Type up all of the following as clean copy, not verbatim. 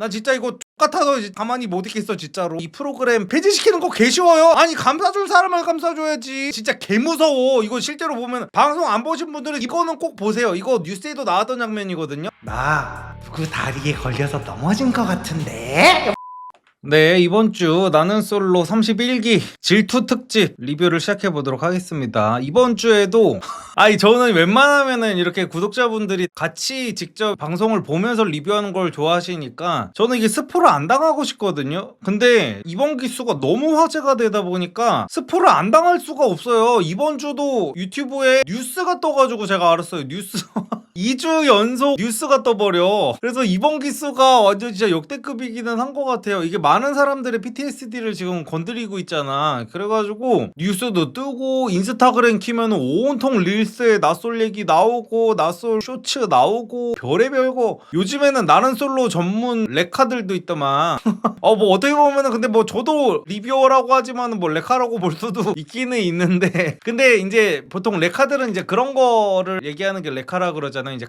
나 진짜 이거 똑같아서 이제 가만히 못 있겠어 진짜로. 이 프로그램 폐지시키는 거 개 쉬워요. 아니 감싸줄 사람을 감싸줘야지. 진짜 개 무서워. 이거 실제로 보면 방송 안 보신 분들은 이거는 꼭 보세요. 이거 뉴스에도 나왔던 장면이거든요. 나 누구 다리에 걸려서 넘어진 것 같은데. 네, 이번 주 나는 솔로 31기 질투 특집 리뷰를 시작해 보도록 하겠습니다. 이번 주에도 저는 웬만하면은 이렇게 구독자분들이 같이 직접 방송을 보면서 리뷰하는 걸 좋아하시니까 저는 이게 스포를 안 당하고 싶거든요. 근데 이번 기수가 너무 화제가 되다 보니까 스포를 안 당할 수가 없어요. 이번 주도 유튜브에 뉴스가 떠가지고 제가 알았어요. 뉴스 2주 연속 뉴스가 떠버려. 그래서 이번 기수가 완전 진짜 역대급이기는 한 것 같아요. 이게 많은 사람들의 PTSD를 지금 건드리고 있잖아. 그래가지고 뉴스도 뜨고 인스타그램 키면 온통 릴스에 낯솔 얘기 나오고 낯솔 쇼츠 나오고 별의별 거. 요즘에는 나는 솔로 전문 레카들도 있더만. 뭐 어떻게 보면은 근데 뭐 저도 리뷰어라고 하지만은 뭐 레카라고 볼 수도 있기는 있는데 근데 이제 보통 레카들은 이제 그런 거를 얘기하는 게 레카라 그러잖아요. 이제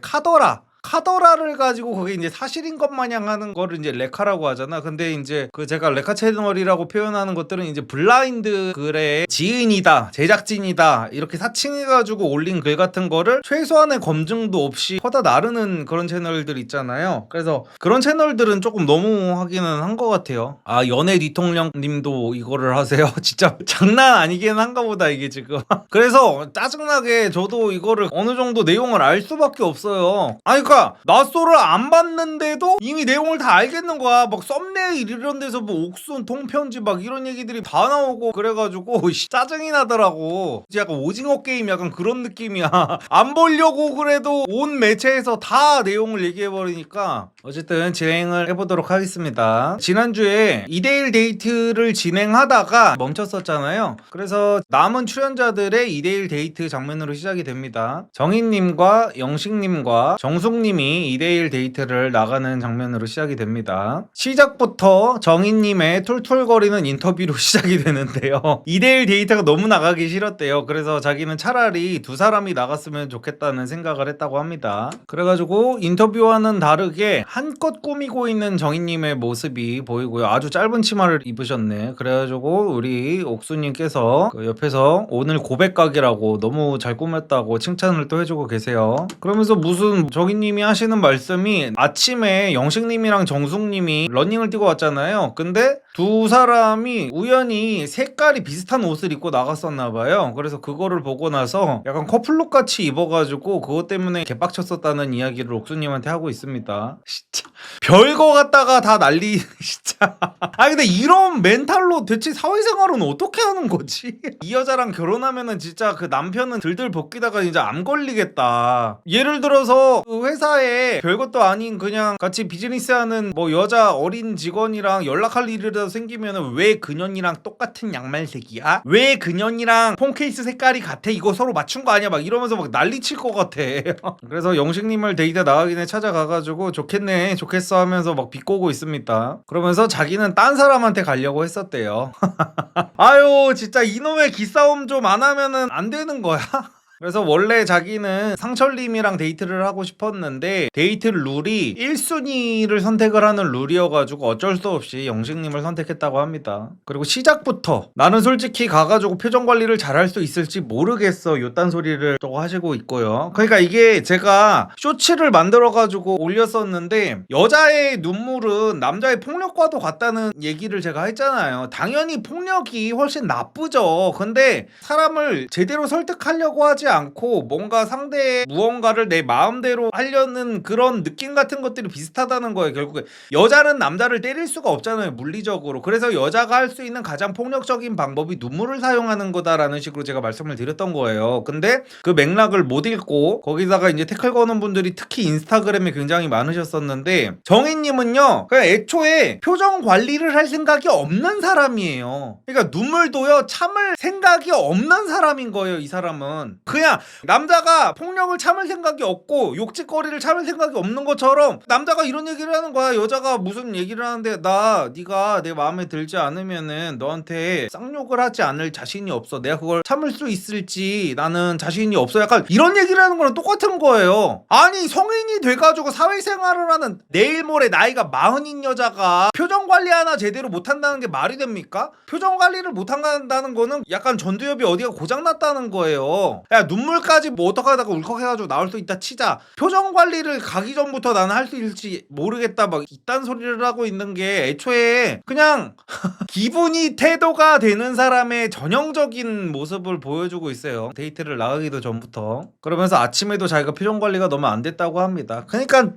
카더라를 가지고 그게 이제 사실인 것 마냥 하는 거를 이제 레카라고 하잖아. 근데 이제 그 제가 레카 채널이라고 표현하는 것들은 이제 블라인드 글의 지인이다, 제작진이다 이렇게 사칭해가지고 올린 글 같은 거를 최소한의 검증도 없이 퍼다 나르는 그런 채널들 있잖아요. 그래서 그런 채널들은 조금 너무 하기는 한 것 같아요. 연애 뒤통령님도 이거를 하세요? 진짜 장난 아니긴 한가 보다 이게 지금. 그래서 짜증나게 저도 이거를 어느 정도 내용을 알 수밖에 없어요. 그러니까 낯소를 안 봤는데도 이미 내용을 다 알겠는 거야. 막 썸네일 이런 데서 뭐 옥순 통편지 막 이런 얘기들이 다 나오고 그래가지고 짜증이 나더라고. 약간 오징어 게임 약간 그런 느낌이야. 안 보려고 그래도 온 매체에서 다 내용을 얘기해버리니까 어쨌든 진행을 해보도록 하겠습니다. 지난주에 2대1 데이트를 진행하다가 멈췄었잖아요. 그래서 남은 출연자들의 2대1 데이트 장면으로 시작이 됩니다. 정인님과 영식님과 정숙님이 2대1 데이트를 나가는 장면으로 시작이 됩니다. 시작부터 정인님의 툴툴거리는 인터뷰로 시작이 되는데요. 2대1 데이트가 너무 나가기 싫었대요. 그래서 자기는 차라리 두 사람이 나갔으면 좋겠다는 생각을 했다고 합니다. 그래가지고 인터뷰와는 다르게 한껏 꾸미고 있는 정인님의 모습이 보이고요. 아주 짧은 치마를 입으셨네. 그래가지고 우리 옥수님께서 그 옆에서 오늘 고백각이라고 너무 잘 꾸몄다고 칭찬을 또 해주고 계세요. 그러면서 무슨 정인님이 하시는 말씀이 아침에 영식님이랑 정숙님이 러닝을 뛰고 왔잖아요. 근데 두 사람이 우연히 색깔이 비슷한 옷을 입고 나갔었나봐요. 그래서 그거를 보고 나서 약간 커플룩 같이 입어가지고 그것 때문에 개빡쳤었다는 이야기를 옥수님한테 하고 있습니다. 진짜 별거 갖다가 다 난리. 진짜 근데 이런 멘탈로 대체 사회생활은 어떻게 하는 거지? 이 여자랑 결혼하면은 진짜 그 남편은 들들 벗기다가 이제 암 걸리겠다. 예를 들어서 그 회사에 별것도 아닌 그냥 같이 비즈니스하는 뭐 여자 어린 직원이랑 연락할 일이라도 생기면은 왜 그년이랑 똑같은 양말색이야? 왜 그년이랑 폰케이스 색깔이 같아? 이거 서로 맞춘 거 아니야? 막 이러면서 막 난리 칠 것 같아. 그래서 영식님을 데이트 나가기 전에 찾아가가지고 좋겠네 좋겠어 하면서 막 비꼬고 있습니다. 그러면서 자기는 딴 사람한테 가려고 했었대요. 진짜 이놈의 기싸움 좀 안 하면은 안 되는 거야. 그래서 원래 자기는 상철님이랑 데이트를 하고 싶었는데 데이트 룰이 1순위를 선택을 하는 룰이어가지고 어쩔 수 없이 영식님을 선택했다고 합니다. 그리고 시작부터 나는 솔직히 가가지고 표정 관리를 잘할 수 있을지 모르겠어 요딴 소리를 또 하시고 있고요. 그러니까 이게 제가 쇼츠를 만들어가지고 올렸었는데 여자의 눈물은 남자의 폭력과도 같다는 얘기를 제가 했잖아요. 당연히 폭력이 훨씬 나쁘죠. 근데 사람을 제대로 설득하려고 하지 않고 뭔가 상대의 무언가를 내 마음대로 하려는 그런 느낌 같은 것들이 비슷하다는 거예요. 결국에 여자는 남자를 때릴 수가 없잖아요 물리적으로. 그래서 여자가 할 수 있는 가장 폭력적인 방법이 눈물을 사용하는 거다라는 식으로 제가 말씀을 드렸던 거예요. 근데 그 맥락을 못 읽고 거기다가 이제 태클 거는 분들이 특히 인스타그램에 굉장히 많으셨었는데 정인님은요 그냥 애초에 표정 관리를 할 생각이 없는 사람이에요. 그러니까 눈물도요 참을 생각이 없는 사람인 거예요. 이 사람은 그냥 남자가 폭력을 참을 생각이 없고 욕짓거리를 참을 생각이 없는 것처럼 남자가 이런 얘기를 하는 거야. 여자가 무슨 얘기를 하는데 네가 내 마음에 들지 않으면은 너한테 쌍욕을 하지 않을 자신이 없어. 내가 그걸 참을 수 있을지 나는 자신이 없어. 약간 이런 얘기를 하는 거랑 똑같은 거예요. 아니 성인이 돼가지고 사회생활을 하는 내일 모레 나이가 40인 여자가 표정 관리 하나 제대로 못한다는 게 말이 됩니까? 표정 관리를 못한다는 거는 약간 전두엽이 어디가 고장났다는 거예요. 야 눈물까지 뭐 어떡하다가 울컥해가지고 나올 수 있다 치자. 표정 관리를 가기 전부터 나는 할 수 있을지 모르겠다 막 이딴 소리를 하고 있는 게 애초에 그냥 기분이 태도가 되는 사람의 전형적인 모습을 보여주고 있어요. 데이트를 나가기도 전부터. 그러면서 아침에도 자기가 표정 관리가 너무 안 됐다고 합니다. 그러니까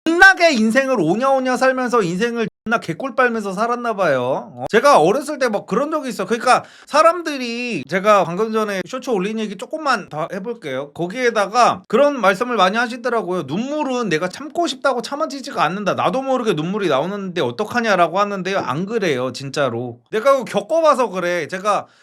존나게 인생을 오냐오냐 살면서 인생을 존나 개꿀 빨면서 살았나봐요. 제가 어렸을 때 막 그런 적이 있어. 그러니까 사람들이 제가 방금 전에 쇼츠 올린 얘기 조금만 더 해볼게요. 거기에다가 그런 말씀을 많이 하시더라고요. 눈물은 내가 참고 싶다고 참아지지가 않는다. 나도 모르게 눈물이 나오는데 어떡하냐라고 하는데요. 안 그래요 진짜로. 내가 겪어봐서 그래.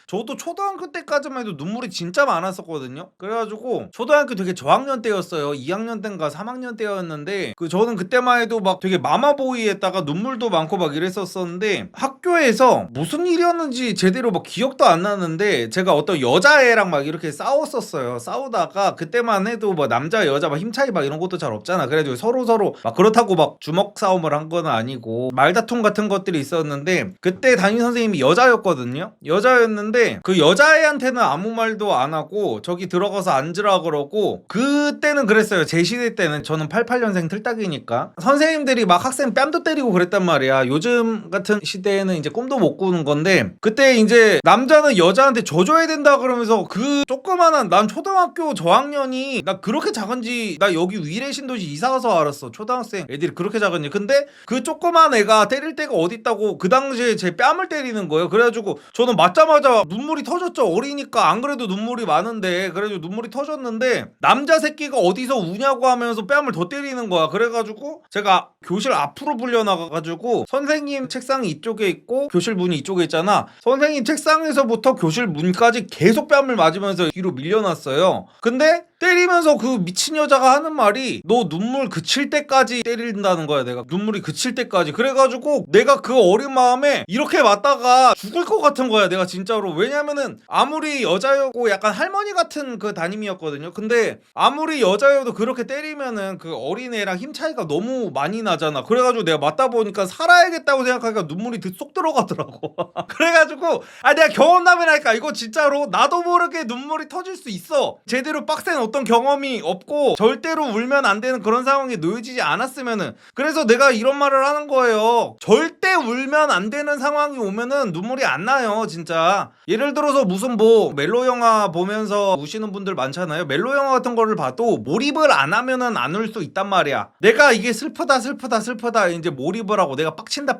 저도 초등학교 때까지만 해도 눈물이 진짜 많았었거든요. 그래가지고 초등학교 되게 저학년 때였어요. 2학년 때인가 3학년 때였는데 저는 그때만 해도 막 되게 마마보이에다가 눈물도 많고 막 이랬었는데 학교에서 무슨 일이었는지 제대로 막 기억도 안 나는데 제가 어떤 여자애랑 막 이렇게 싸웠었어요. 싸우다가 그때만 해도 뭐 남자 여자 막 힘차이 막 이런 것도 잘 없잖아. 그래가지고 서로 막 그렇다고 막 주먹 싸움을 한 건 아니고 말다툼 같은 것들이 있었는데 그때 담임 선생님이 여자였거든요. 여자였는데 그 여자애한테는 아무 말도 안 하고 저기 들어가서 앉으라 그러고 그때는 그랬어요. 제 시대 때는 저는 88년생 틀딱이니까 선생님들이 막 학생 뺨도 때리고 그랬단 말이야. 요즘 같은 시대에는 이제 꿈도 못 꾸는 건데 그때 이제 남자는 여자한테 져줘야 된다 그러면서 그 조그만한 난 초등학교 저학년이 나 그렇게 작은지 나 여기 위례 신도시 이사가서 알았어. 초등학생 애들이 그렇게 작은지. 근데 그 조그만 애가 때릴 데가 어딨다고 그 당시에 제 뺨을 때리는 거예요. 그래가지고 저는 맞자마자 눈물이 터졌죠. 어리니까 안 그래도 눈물이 많은데 그래도 눈물이 터졌는데 남자 새끼가 어디서 우냐고 하면서 뺨을 더 때리는 거야. 그래가지고 제가 교실 앞으로 불려나가가지고 선생님 책상이 이쪽에 있고 교실 문이 이쪽에 있잖아. 선생님 책상에서부터 교실 문까지 계속 뺨을 맞으면서 뒤로 밀려났어요. 근데 때리면서 그 미친 여자가 하는 말이 너 눈물 그칠 때까지 때린다는 거야. 내가 눈물이 그칠 때까지. 그래가지고 내가 그 어린 마음에 이렇게 맞다가 죽을 것 같은 거야. 내가 진짜로. 왜냐면은 아무리 여자였고 약간 할머니 같은 그 담임이었거든요. 근데 아무리 여자여도 그렇게 때리면은 그 어린애랑 힘 차이가 너무 많이 나잖아. 그래가지고 내가 맞다 보니까 살아야겠다고 생각하니까 눈물이 쏙 들어가더라고. 그래가지고 내가 경험담이라니까 이거 진짜로 나도 모르게 눈물이 터질 수 있어. 제대로 빡센 어떤 경험이 없고 절대로 울면 안 되는 그런 상황에 놓여지지 않았으면은. 그래서 내가 이런 말을 하는 거예요. 절대 울면 안 되는 상황이 오면은 눈물이 안 나요 진짜. 예를 들어서 무슨 뭐 멜로 영화 보면서 우시는 분들 많잖아요. 멜로 영화 같은 거를 봐도 몰입을 안 하면은 안 울 수 있단 말이야. 내가 이게 슬프다 이제 몰입을 하고 내가 빡친다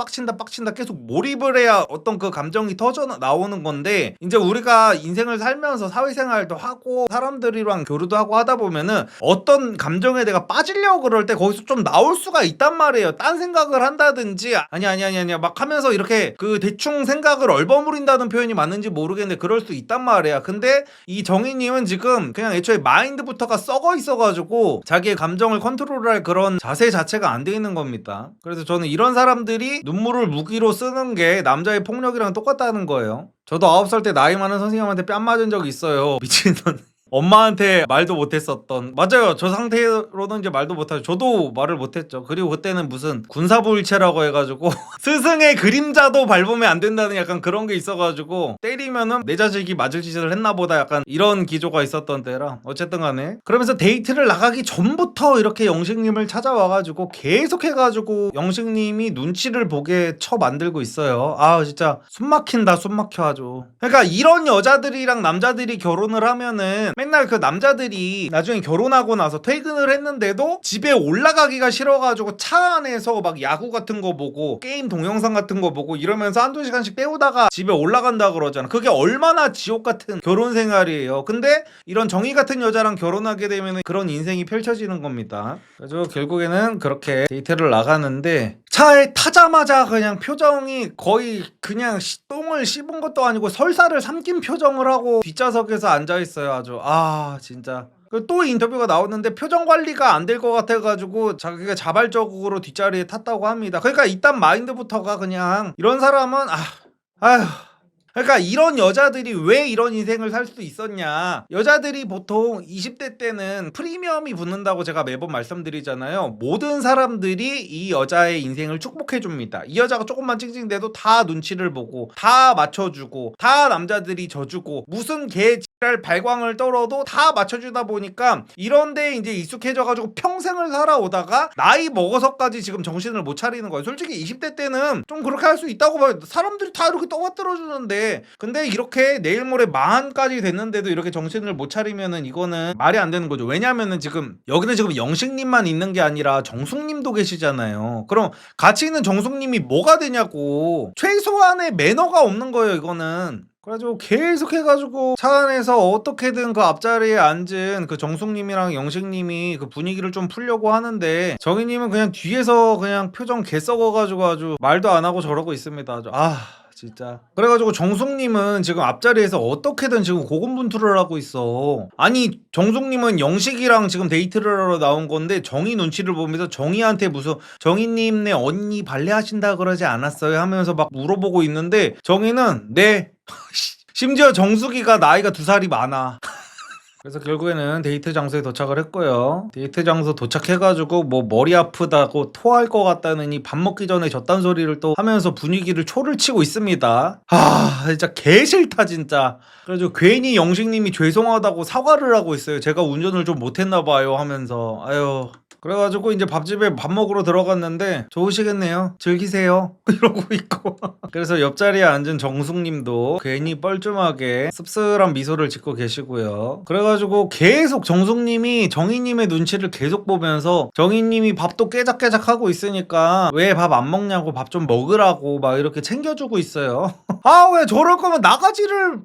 계속 몰입을 해야 어떤 그 감정이 터져 나오는 건데 이제 우리가 인생을 살면서 사회생활도 하고 사람들이랑 교류도 하고 하다 보면은 어떤 감정에 내가 빠지려고 그럴 때 거기서 좀 나올 수가 있단 말이에요. 딴 생각을 한다든지 아니야 막 하면서 이렇게 그 대충 생각을 얼버무린다는 표현이 맞는지 모르겠는데 그럴 수 있단 말이야. 근데 이 정희님은 지금 그냥 애초에 마인드부터가 썩어 있어가지고 자기의 감정을 컨트롤할 그런 자세 자체가 안 돼 있는 겁니다. 그래서 저는 이런 사람들이 눈물을 무기로 쓰는 게 남자의 폭력이랑 똑같다는 거예요. 저도 9살 때 나이 많은 선생님한테 뺨 맞은 적이 있어요. 미친놈. 엄마한테 말도 못했었던. 맞아요. 저 상태로는 이제 말도 못하죠. 저도 말을 못했죠. 그리고 그때는 무슨 군사부일체라고 해가지고 스승의 그림자도 밟으면 안 된다는 약간 그런 게 있어가지고 때리면은 내 자식이 맞을 짓을 했나보다 약간 이런 기조가 있었던 때라. 어쨌든 간에 그러면서 데이트를 나가기 전부터 이렇게 영식님을 찾아와가지고 계속 해가지고 영식님이 눈치를 보게 만들고 있어요. 진짜 숨 막혀 아주. 그러니까 이런 여자들이랑 남자들이 결혼을 하면은 맨날 그 남자들이 나중에 결혼하고 나서 퇴근을 했는데도 집에 올라가기가 싫어가지고 차 안에서 막 야구 같은 거 보고 게임 동영상 같은 거 보고 이러면서 한두 시간씩 때우다가 집에 올라간다 그러잖아. 그게 얼마나 지옥 같은 결혼 생활이에요. 근데 이런 정의 같은 여자랑 결혼하게 되면 그런 인생이 펼쳐지는 겁니다. 그래서 결국에는 그렇게 데이트를 나가는데 차에 타자마자 그냥 표정이 거의 그냥 똥을 씹은 것도 아니고 설사를 삼킨 표정을 하고 뒷좌석에서 앉아있어요. 아주 진짜 또 인터뷰가 나오는데 표정 관리가 안 될 것 같아가지고 자기가 자발적으로 뒷자리에 탔다고 합니다. 그러니까 일단 마인드부터가 그냥 이런 사람은 아휴 그러니까 이런 여자들이 왜 이런 인생을 살 수 있었냐. 여자들이 보통 20대 때는 프리미엄이 붙는다고 제가 매번 말씀드리잖아요. 모든 사람들이 이 여자의 인생을 축복해줍니다. 이 여자가 조금만 찡찡대도 다 눈치를 보고 다 맞춰주고 다 남자들이 져주고 무슨 개지랄 발광을 떨어도 다 맞춰주다 보니까 이런데 이제 익숙해져가지고 평생을 살아오다가 나이 먹어서까지 지금 정신을 못 차리는 거예요. 솔직히 20대 때는 좀 그렇게 할 수 있다고 봐요. 사람들이 다 이렇게 떠받들어주는데 근데 이렇게 내일 모레 마흔까지 됐는데도 이렇게 정신을 못 차리면은 이거는 말이 안 되는 거죠. 왜냐면은 지금 여기는 지금 영식님만 있는 게 아니라 정숙님도 계시잖아요. 그럼 같이 있는 정숙님이 뭐가 되냐고. 최소한의 매너가 없는 거예요 이거는. 그래가지고 계속 해가지고 차 안에서 어떻게든 그 앞자리에 앉은 그 정숙님이랑 영식님이 그 분위기를 좀 풀려고 하는데 정희님은 그냥 뒤에서 그냥 표정 개 썩어가지고 아주 말도 안 하고 저러고 있습니다. 아주 진짜. 그래가지고 정숙님은 지금 앞자리에서 어떻게든 지금 고군분투를 하고 있어. 아니 정숙님은 영식이랑 지금 데이트를 하러 나온 건데 정희 눈치를 보면서 정희한테 무슨 정희님네 언니 발레하신다 그러지 않았어요 하면서 막 물어보고 있는데 정희는 네 심지어 정숙이가 나이가 2살이 많아. 그래서 결국에는 데이트 장소에 도착을 했고요. 데이트 장소 도착해가지고 뭐 머리 아프다고 토할 것 같다느니 밥 먹기 전에 저딴 소리를 또 하면서 분위기를 초를 치고 있습니다. 진짜 개 싫다 진짜. 그래가지고 괜히 영식님이 죄송하다고 사과를 하고 있어요. 제가 운전을 좀 못했나봐요 하면서. 그래가지고 이제 밥집에 밥 먹으러 들어갔는데 좋으시겠네요. 즐기세요. 이러고 있고. 그래서 옆자리에 앉은 정숙님도 괜히 뻘쭘하게 씁쓸한 미소를 짓고 계시고요. 그래가지고 계속 정숙님이 정희님의 눈치를 계속 보면서 정희님이 밥도 깨작깨작 하고 있으니까 왜 밥 안 먹냐고 밥 좀 먹으라고 막 이렇게 챙겨주고 있어요. 왜 저럴 거면 나가지를.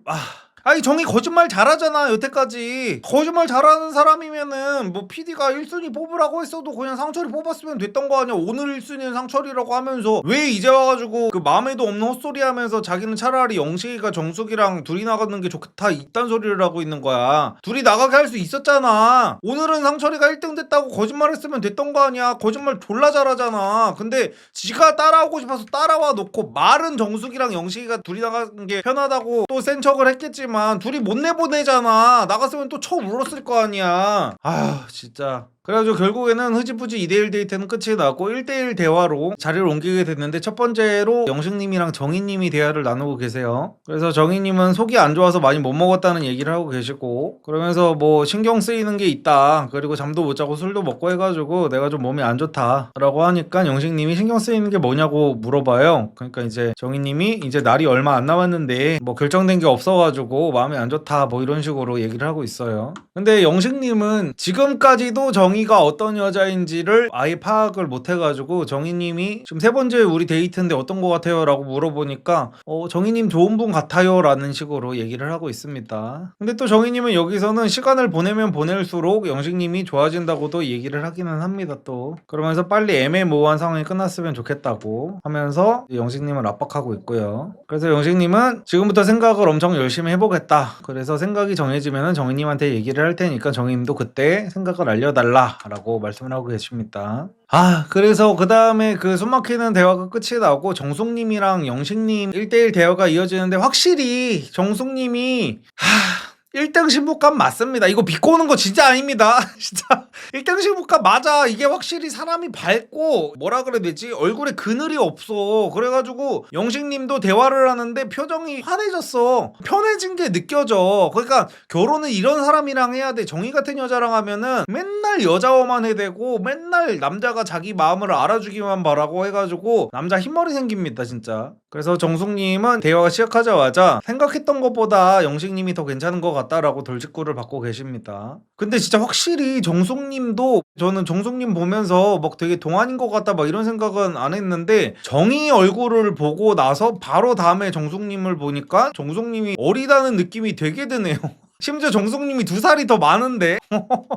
아니 정희 거짓말 잘하잖아. 여태까지 거짓말 잘하는 사람이면은 뭐 PD가 1순위 뽑으라고 했어도 그냥 상철이 뽑았으면 됐던 거 아니야. 오늘 1순위는 상철이라고 하면서 왜 이제 와가지고 그 마음에도 없는 헛소리 하면서 자기는 차라리 영식이가 정숙이랑 둘이 나가는 게 좋다 이딴 소리를 하고 있는 거야. 둘이 나가게 할 수 있었잖아. 오늘은 상철이가 1등 됐다고 거짓말했으면 됐던 거 아니야. 거짓말 졸라 잘하잖아. 근데 지가 따라오고 싶어서 따라와 놓고 말은 정숙이랑 영식이가 둘이 나가는 게 편하다고 또 센 척을 했겠지만 둘이 못 내보내잖아. 나갔으면 또 쳐 물었을 거 아니야. 진짜. 그래가지고 결국에는 흐지부지 2대1 데이트는 끝이 나고 1대1 대화로 자리를 옮기게 됐는데 첫 번째로 영식님이랑 정희님이 대화를 나누고 계세요. 그래서 정희님은 속이 안 좋아서 많이 못 먹었다는 얘기를 하고 계시고 그러면서 뭐 신경 쓰이는 게 있다. 그리고 잠도 못 자고 술도 먹고 해가지고 내가 좀 몸이 안 좋다 라고 하니까 영식님이 신경 쓰이는 게 뭐냐고 물어봐요. 그러니까 이제 정희님이 이제 날이 얼마 안 남았는데 뭐 결정된 게 없어가지고 마음이 안 좋다 뭐 이런 식으로 얘기를 하고 있어요. 근데 영식님은 지금까지도 정희가 어떤 여자인지를 아예 파악을 못 해가지고 정희님이 지금 3번째 우리 데이트인데 어떤 거 같아요? 라고 물어보니까 정희님 좋은 분 같아요 라는 식으로 얘기를 하고 있습니다. 근데 또 정희님은 여기서는 시간을 보내면 보낼수록 영식님이 좋아진다고도 얘기를 하기는 합니다. 또 그러면서 빨리 애매모호한 상황이 끝났으면 좋겠다고 하면서 영식님을 압박하고 있고요. 그래서 영식님은 지금부터 생각을 엄청 열심히 해보겠다. 그래서 생각이 정해지면 정희님한테 얘기를 할 테니까 정희님도 그때 생각을 알려달라 라고 말씀을 하고 계십니다. 그래서 그 다음에 그 숨막히는 대화가 끝이 나고 정숙님이랑 영식님 1대1 대화가 이어지는데 확실히 정숙님이 1등 신부감 맞습니다. 이거 비꼬는 거 진짜 아닙니다. 진짜 1등 신부감 맞아. 이게 확실히 사람이 밝고 뭐라 그래야 되지? 얼굴에 그늘이 없어. 그래가지고 영식님도 대화를 하는데 표정이 환해졌어. 편해진 게 느껴져. 그러니까 결혼은 이런 사람이랑 해야 돼. 정희 같은 여자랑 하면은 맨날 여자어만 해대고 맨날 남자가 자기 마음을 알아주기만 바라고 해가지고 남자 흰머리 생깁니다 진짜. 그래서 정숙님은 대화가 시작하자마자 생각했던 것보다 영식님이 더 괜찮은 것 같다라고 돌직구를 받고 계십니다. 근데 진짜 확실히 정숙님도 저는 정숙님 보면서 막 되게 동안인 것 같다 막 이런 생각은 안 했는데 정희 얼굴을 보고 나서 바로 다음에 정숙님을 보니까 정숙님이 어리다는 느낌이 되게 드네요. 심지어 정숙님이 2살이 더 많은데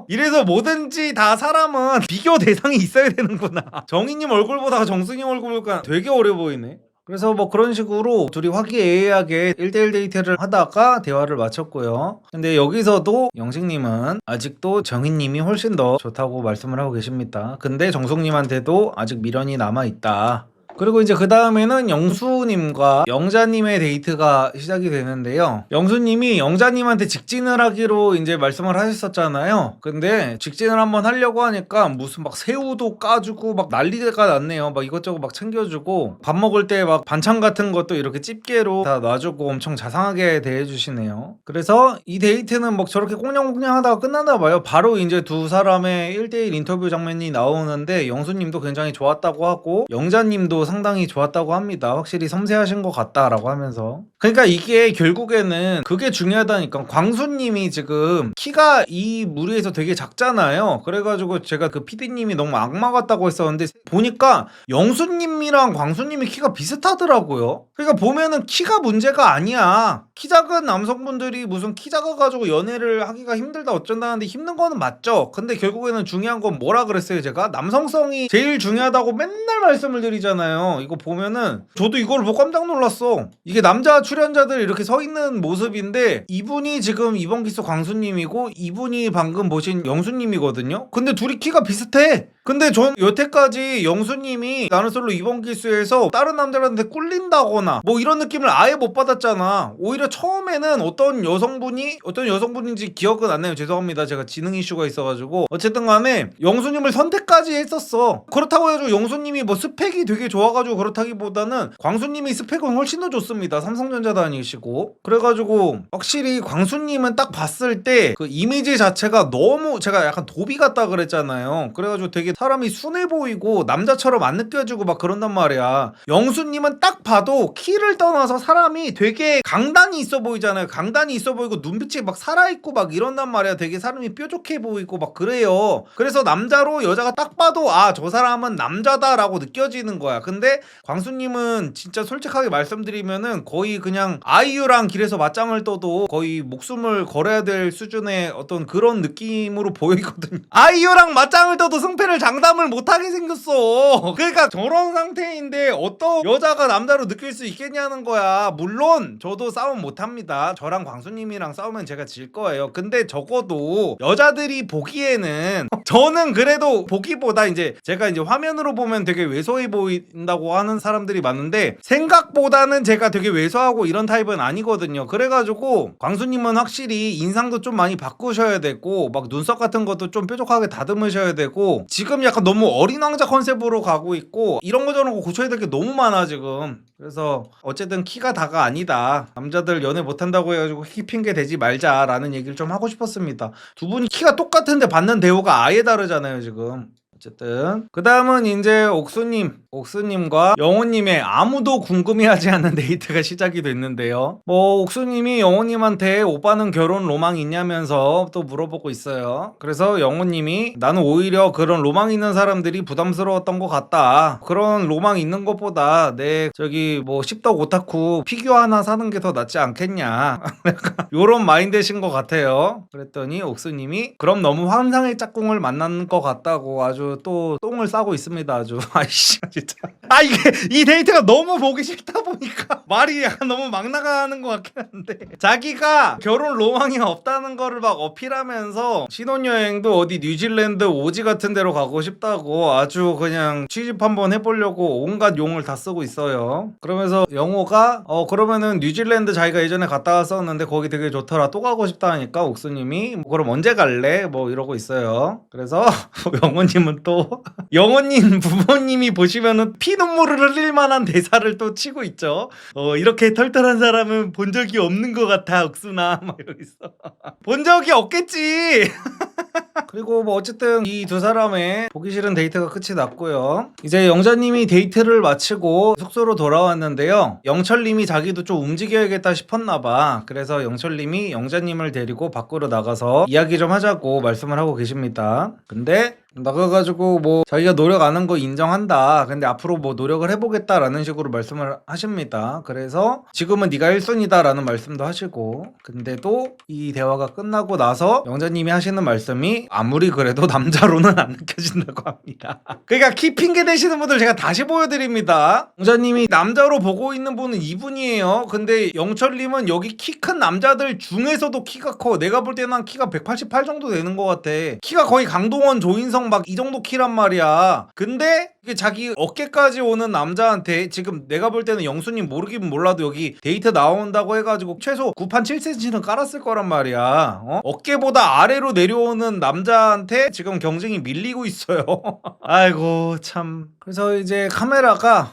이래서 뭐든지 다 사람은 비교 대상이 있어야 되는구나. 정희님 얼굴 보다가 정숙님 얼굴 보니까 되게 어려 보이네. 그래서 뭐 그런 식으로 둘이 화기애애하게 1대1 데이트를 하다가 대화를 마쳤고요. 근데 여기서도 영식님은 아직도 정희님이 훨씬 더 좋다고 말씀을 하고 계십니다. 근데 정숙님한테도 아직 미련이 남아있다. 그리고 이제 그 다음에는 영수님과 영자님의 데이트가 시작이 되는데요. 영수님이 영자님한테 직진을 하기로 이제 말씀을 하셨었잖아요. 근데 직진을 한번 하려고 하니까 무슨 막 새우도 까주고 막 난리가 났네요. 막 이것저것 막 챙겨주고 밥 먹을 때 막 반찬 같은 것도 이렇게 집게로 다 놔주고 엄청 자상하게 대해주시네요. 그래서 이 데이트는 막 저렇게 꽁냥꽁냥 하다가 끝났나 봐요. 바로 이제 두 사람의 1대1 인터뷰 장면이 나오는데 영수님도 굉장히 좋았다고 하고 영자님도 상당히 좋았다고 합니다. 확실히 섬세하신 것 같다라고 하면서. 그러니까 이게 결국에는 그게 중요하다니까. 광수님이 지금 키가 이 무리에서 되게 작잖아요. 그래가지고 제가 그 PD님이 너무 악마 같다고 했었는데 보니까 영수님이랑 광수님이 키가 비슷하더라고요. 그러니까 보면은 키가 문제가 아니야. 키 작은 남성분들이 무슨 키 작아가지고 연애를 하기가 힘들다 어쩐다는데 힘든 거는 맞죠. 근데 결국에는 중요한 건 뭐라 그랬어요 제가? 남성성이 제일 중요하다고 맨날 말씀을 드리잖아요. 이거 보면은 저도 이걸 보고 깜짝 놀랐어. 이게 남자 출연자들 이렇게 서 있는 모습인데 이분이 지금 이번 기수 광수님이고 이분이 방금 보신 영수님이거든요. 근데 둘이 키가 비슷해. 근데 전 여태까지 영수님이 나는 솔로 이번 기수에서 다른 남자들한테 꿀린다거나 뭐 이런 느낌을 아예 못 받았잖아. 오히려 처음에는 어떤 여성분인지 기억은 안 나요. 죄송합니다. 제가 지능 이슈가 있어가지고 어쨌든 간에 영수님을 선택까지 했었어. 그렇다고 해가지고 영수님이 뭐 스펙이 되게 좋아가지고 그렇다기보다는 광수님이 스펙은 훨씬 더 좋습니다. 삼성전자 다니시고. 그래가지고 확실히 광수님은 딱 봤을 때 그 이미지 자체가 너무 제가 약간 도비 같다 그랬잖아요. 그래가지고 되게 사람이 순해 보이고 남자처럼 안 느껴지고 막 그런단 말이야. 영수님은 딱 봐도 키를 떠나서 사람이 되게 강단이 있어 보이잖아요. 강단이 있어 보이고 눈빛이 막 살아있고 막 이런단 말이야. 되게 사람이 뾰족해 보이고 막 그래요. 그래서 남자로 여자가 딱 봐도 아, 저 사람은 남자다라고 느껴지는 거야. 근데 광수님은 진짜 솔직하게 말씀드리면은 거의 그냥 아이유랑 길에서 맞짱을 떠도 거의 목숨을 걸어야 될 수준의 어떤 그런 느낌으로 보이거든요. 아이유랑 맞짱을 떠도 승패를 장담을 못하게 생겼어. 그러니까 저런 상태인데 어떤 여자가 남자로 느낄 수 있겠냐는 거야. 물론 저도 싸움 못합니다. 저랑 광수님이랑 싸우면 제가 질 거예요. 근데 적어도 여자들이 보기에는 저는 그래도 보기보다 이제 제가 이제 화면으로 보면 되게 왜소해 보인다고 하는 사람들이 많은데 생각보다는 제가 되게 왜소하고 이런 타입은 아니거든요. 그래가지고 광수님은 확실히 인상도 좀 많이 바꾸셔야 되고 막 눈썹 같은 것도 좀 뾰족하게 다듬으셔야 되고 지금 약간 너무 어린 왕자 컨셉으로 가고 있고 이런 거 저런 거 고쳐야 될 게 너무 많아 지금. 그래서 어쨌든 키가 다가 아니다. 남자들 연애 못한다고 해가지고 키 핑계 대지 말자라는 얘기를 좀 하고 싶었습니다. 두 분이 키가 똑같은데 받는 대우가 아예 다르잖아요 지금. 어쨌든 그 다음은 이제 옥수님과 영호님의 아무도 궁금해하지 않는 데이트가 시작이 됐는데요. 뭐 옥수님이 영호님한테 오빠는 결혼 로망 있냐면서 또 물어보고 있어요. 그래서 영호님이 나는 오히려 그런 로망 있는 사람들이 부담스러웠던 것 같다. 그런 로망 있는 것보다 내 저기 뭐 십덕 오타쿠 피규어 하나 사는 게 더 낫지 않겠냐. 요런 마인드신 것 같아요. 그랬더니 옥수님이 그럼 너무 환상의 짝꿍을 만난 것 같다고 아주 또 똥을 싸고 있습니다. 아주 아이씨 진짜 이게 이 데이트가 너무 보기 싫다 보니까 말이 약간 너무 막 나가는 것 같긴 한데 자기가 결혼 로망이 없다는 거를 막 어필하면서 신혼여행도 어디 뉴질랜드 오지 같은 데로 가고 싶다고 아주 그냥 취집 한번 해보려고 온갖 용을 다 쓰고 있어요. 그러면서 영호가 그러면은 뉴질랜드 자기가 예전에 갔다 왔었는데 거기 되게 좋더라 또 가고 싶다 하니까 옥수님이 뭐 그럼 언제 갈래? 뭐 이러고 있어요. 그래서 영호님은 또 영호님 부모님이 보시면은 피눈물을 흘릴 만한 대사를 또 치고 있죠. 이렇게 털털한 사람은 본 적이 없는 것 같아 옥수나 막 이러고 있어. 본 적이 없겠지. 그리고 뭐 어쨌든 이 두 사람의 보기 싫은 데이트가 끝이 났고요. 이제 영자님이 데이트를 마치고 숙소로 돌아왔는데요. 영철님이 자기도 좀 움직여야겠다 싶었나봐. 그래서 영철님이 영자님을 데리고 밖으로 나가서 이야기 좀 하자고 말씀을 하고 계십니다. 근데 나가가지고 뭐 자기가 노력 안 한 거 인정한다. 근데 앞으로 뭐 노력을 해보겠다라는 식으로 말씀을 하십니다. 그래서 지금은 네가 1순위다라는 말씀도 하시고, 근데도 이 대화가 끝나고 나서 영자님이 하시는 말씀이 아무리 그래도 남자로는 안 느껴진다고 합니다. 그러니까 키 핑계 대시는 분들 제가 다시 보여드립니다. 영자님이 남자로 보고 있는 분은 이분이에요. 근데 영철님은 여기 키 큰 남자들 중에서도 키가 커. 내가 볼 때는 한 키가 188 정도 되는 것 같아. 키가 거의 강동원, 조인성 막 이 정도 키란 말이야. 근데 이게 자기 어깨까지 오는 남자한테, 지금 내가 볼 때는 영수님 모르긴 몰라도 여기 데이트 나온다고 해가지고 최소 9판 7cm는 깔았을 거란 말이야. 어깨보다 아래로 내려오는 남자한테 지금 경쟁이 밀리고 있어요. 아이고 참. 그래서 이제 카메라가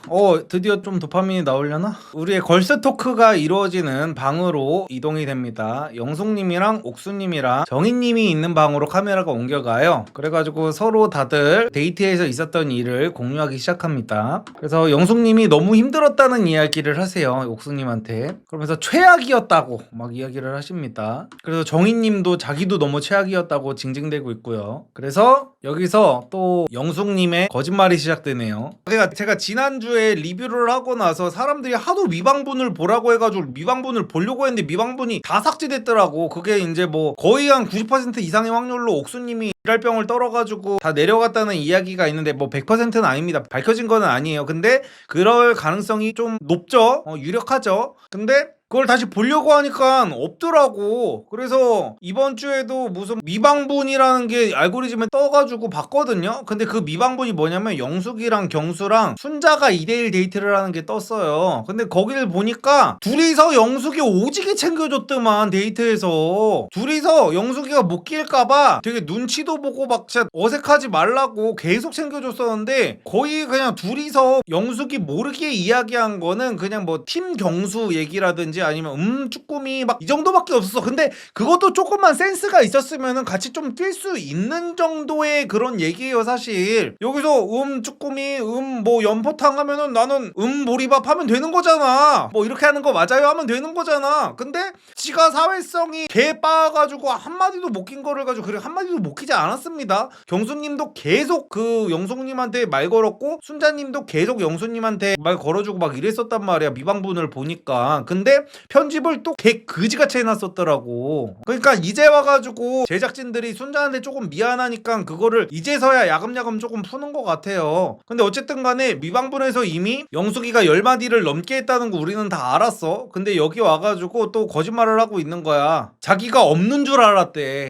드디어 좀 도파민이 나오려나? 우리의 걸스 토크가 이루어지는 방으로 이동이 됩니다. 영숙님이랑 옥수님이랑 정희님이 있는 방으로 카메라가 옮겨가요. 그래가지고 서로 다들 데이트에서 있었던 일을 공유하기 시작합니다. 그래서 영숙님이 너무 힘들었다는 이야기를 하세요, 옥수님한테. 그러면서 최악이었다고 막 이야기를 하십니다. 그래서 정희님도 자기도 너무 최악이었다고 징징대고 있고요. 그래서 여기서 또 영숙님의 거짓말이 시작되네요. 그러니까 제가 지난주에 리뷰를 하고 나서 사람들이 하도 미방분을 보라고 해가지고 미방분을 보려고 했는데 미방분이 다 삭제됐더라고. 그게 이제 뭐 거의 한 90% 이상의 확률로 옥수님이 일할병을 떨어가지고 다 내려갔다는 이야기가 있는데 뭐 100%는 아닙니다. 밝혀진 건 아니에요. 근데 그럴 가능성이 좀 높죠. 유력하죠. 근데 그걸 다시 보려고 하니까 없더라고. 그래서 이번 주에도 무슨 미방분이라는 게 알고리즘에 떠가지고 봤거든요. 근데 그 미방분이 뭐냐면 영숙이랑 경수랑 순자가 2대1 데이트를 하는 게 떴어요. 근데 거기를 보니까 둘이서 영숙이 오지게 챙겨줬더만. 데이트에서 둘이서 영숙이가 못 낄까봐 되게 눈치도 보고 막 진짜 어색하지 말라고 계속 챙겨줬었는데, 거의 그냥 둘이서 영숙이 모르게 이야기한 거는 그냥 뭐 팀 경수 얘기라든지 아니면 쭈꾸미 막 이 정도밖에 없었어. 근데 그것도 조금만 센스가 있었으면은 같이 좀 낄 수 있는 정도의 그런 얘기예요 사실. 여기서 쭈꾸미 뭐 연포탕 하면은 나는 보리밥 하면 되는 거잖아. 뭐 이렇게 하는 거 맞아요 하면 되는 거잖아. 근데 지가 사회성이 개 빠가지고 한마디도 못 낀 거를 가지고, 그래 한마디도 못 끼지 않았습니다. 경수님도 계속 그 영숙님한테 말 걸었고 순자님도 계속 영수님한테 말 걸어주고 막 이랬었단 말이야, 미방분을 보니까. 근데 편집을 또 개 그지같이 해놨었더라고. 그러니까 이제 와가지고 제작진들이 순자한테 조금 미안하니까 그거를 이제서야 야금야금 조금 푸는 것 같아요. 근데 어쨌든 간에 미방분에서 이미 영숙이가 10마디를 넘게 했다는 거 우리는 다 알았어. 근데 여기 와가지고 또 거짓말을 하고 있는 거야. 자기가 없는 줄 알았대.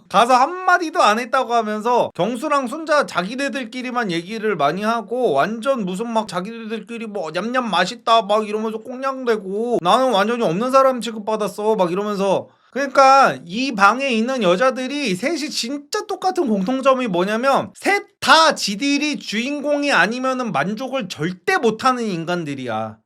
가서 한마디도 안 했다고 하면서 경수랑 순자 자기네들끼리만 얘기를 많이 하고, 완전 무슨 막 자기네들끼리 뭐 냠냠 맛있다 막 이러면서 꽁냥대고, 나는 완전히 없는 사람 취급받았어 막 이러면서. 그러니까 이 방에 있는 여자들이 셋이 진짜 똑같은 공통점이 뭐냐면 셋 다 지들이 주인공이 아니면은 만족을 절대 못하는 인간들이야.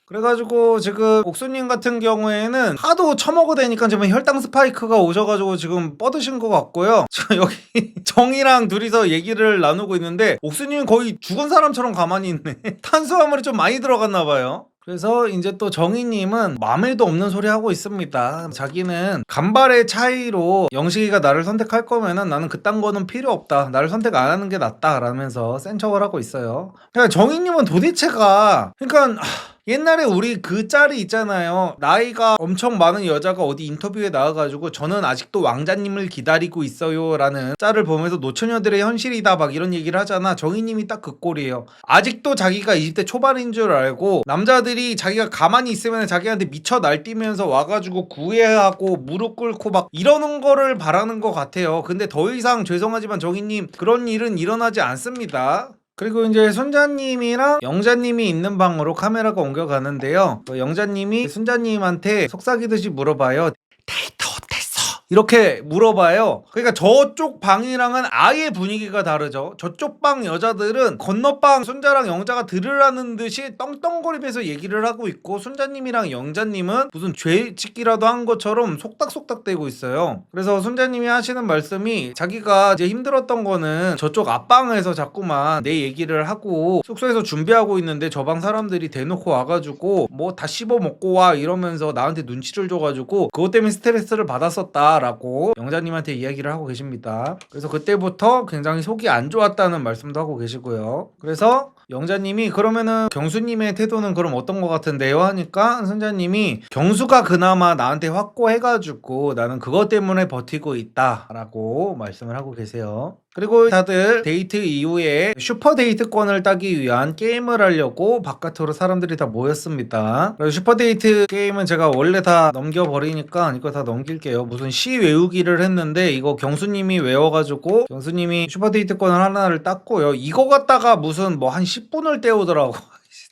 그래가지고 지금 옥수님 같은 경우에는 하도 처먹어대니까 지금 혈당 스파이크가 오셔가지고 지금 뻗으신 것 같고요. 지금 여기 정이랑 둘이서 얘기를 나누고 있는데 옥수님은 거의 죽은 사람처럼 가만히 있네. 탄수화물이 좀 많이 들어갔나봐요. 그래서 이제 또 정희님은 맘에도 없는 소리 하고 있습니다. 자기는 간발의 차이로 영식이가 나를 선택할 거면은 나는 그딴 거는 필요 없다, 나를 선택 안 하는 게 낫다 라면서 센 척을 하고 있어요. 그러니까 정희님은 도대체가, 그러니까 옛날에 우리 그 짤이 있잖아요. 나이가 엄청 많은 여자가 어디 인터뷰에 나와가지고 저는 아직도 왕자님을 기다리고 있어요 라는 짤을 보면서 노처녀들의 현실이다 막 이런 얘기를 하잖아. 정희님이 딱 그 꼴이에요. 아직도 자기가 20대 초반인 줄 알고 남자들이 자기가 가만히 있으면 자기한테 미쳐 날뛰면서 와가지고 구애하고 무릎 꿇고 막 이러는 거를 바라는 것 같아요. 근데 더 이상 죄송하지만 정희님 그런 일은 일어나지 않습니다. 그리고 이제 순자님이랑 영자님이 있는 방으로 카메라가 옮겨가는데요. 영자님이 순자님한테 속삭이듯이 물어봐요. 데이트 어땠어? 이렇게 물어봐요. 그러니까 저쪽 방이랑은 아예 분위기가 다르죠. 저쪽 방 여자들은 건너방 순자랑 영자가 들으라는 듯이 떵떵거리면서 얘기를 하고 있고, 순자님이랑 영자님은 무슨 죄짓기라도 한 것처럼 속닥속닥대고 있어요. 그래서 순자님이 하시는 말씀이, 자기가 이제 힘들었던 거는 저쪽 앞방에서 자꾸만 내 얘기를 하고 숙소에서 준비하고 있는데 저 방 사람들이 대놓고 와가지고 뭐 다 씹어 먹고 와 이러면서 나한테 눈치를 줘가지고 그것 때문에 스트레스를 받았었다 라고 영자님한테 이야기를 하고 계십니다. 그래서 그때부터 굉장히 속이 안 좋았다는 말씀도 하고 계시고요. 그래서 영자님이 그러면은 경수님의 태도는 그럼 어떤 것 같은데요? 하니까 순자님이 경수가 그나마 나한테 확고해가지고 나는 그것 때문에 버티고 있다 라고 말씀을 하고 계세요. 그리고 다들 데이트 이후에 슈퍼 데이트권을 따기 위한 게임을 하려고 바깥으로 사람들이 다 모였습니다. 그래서 슈퍼 데이트 게임은 제가 원래 다 넘겨버리니까 이거 다 넘길게요. 무슨 시 외우기를 했는데 이거 경수님이 외워가지고 경수님이 슈퍼 데이트권을 하나를 땄고요. 이거 갖다가 무슨 뭐 한 10분을 때우더라고.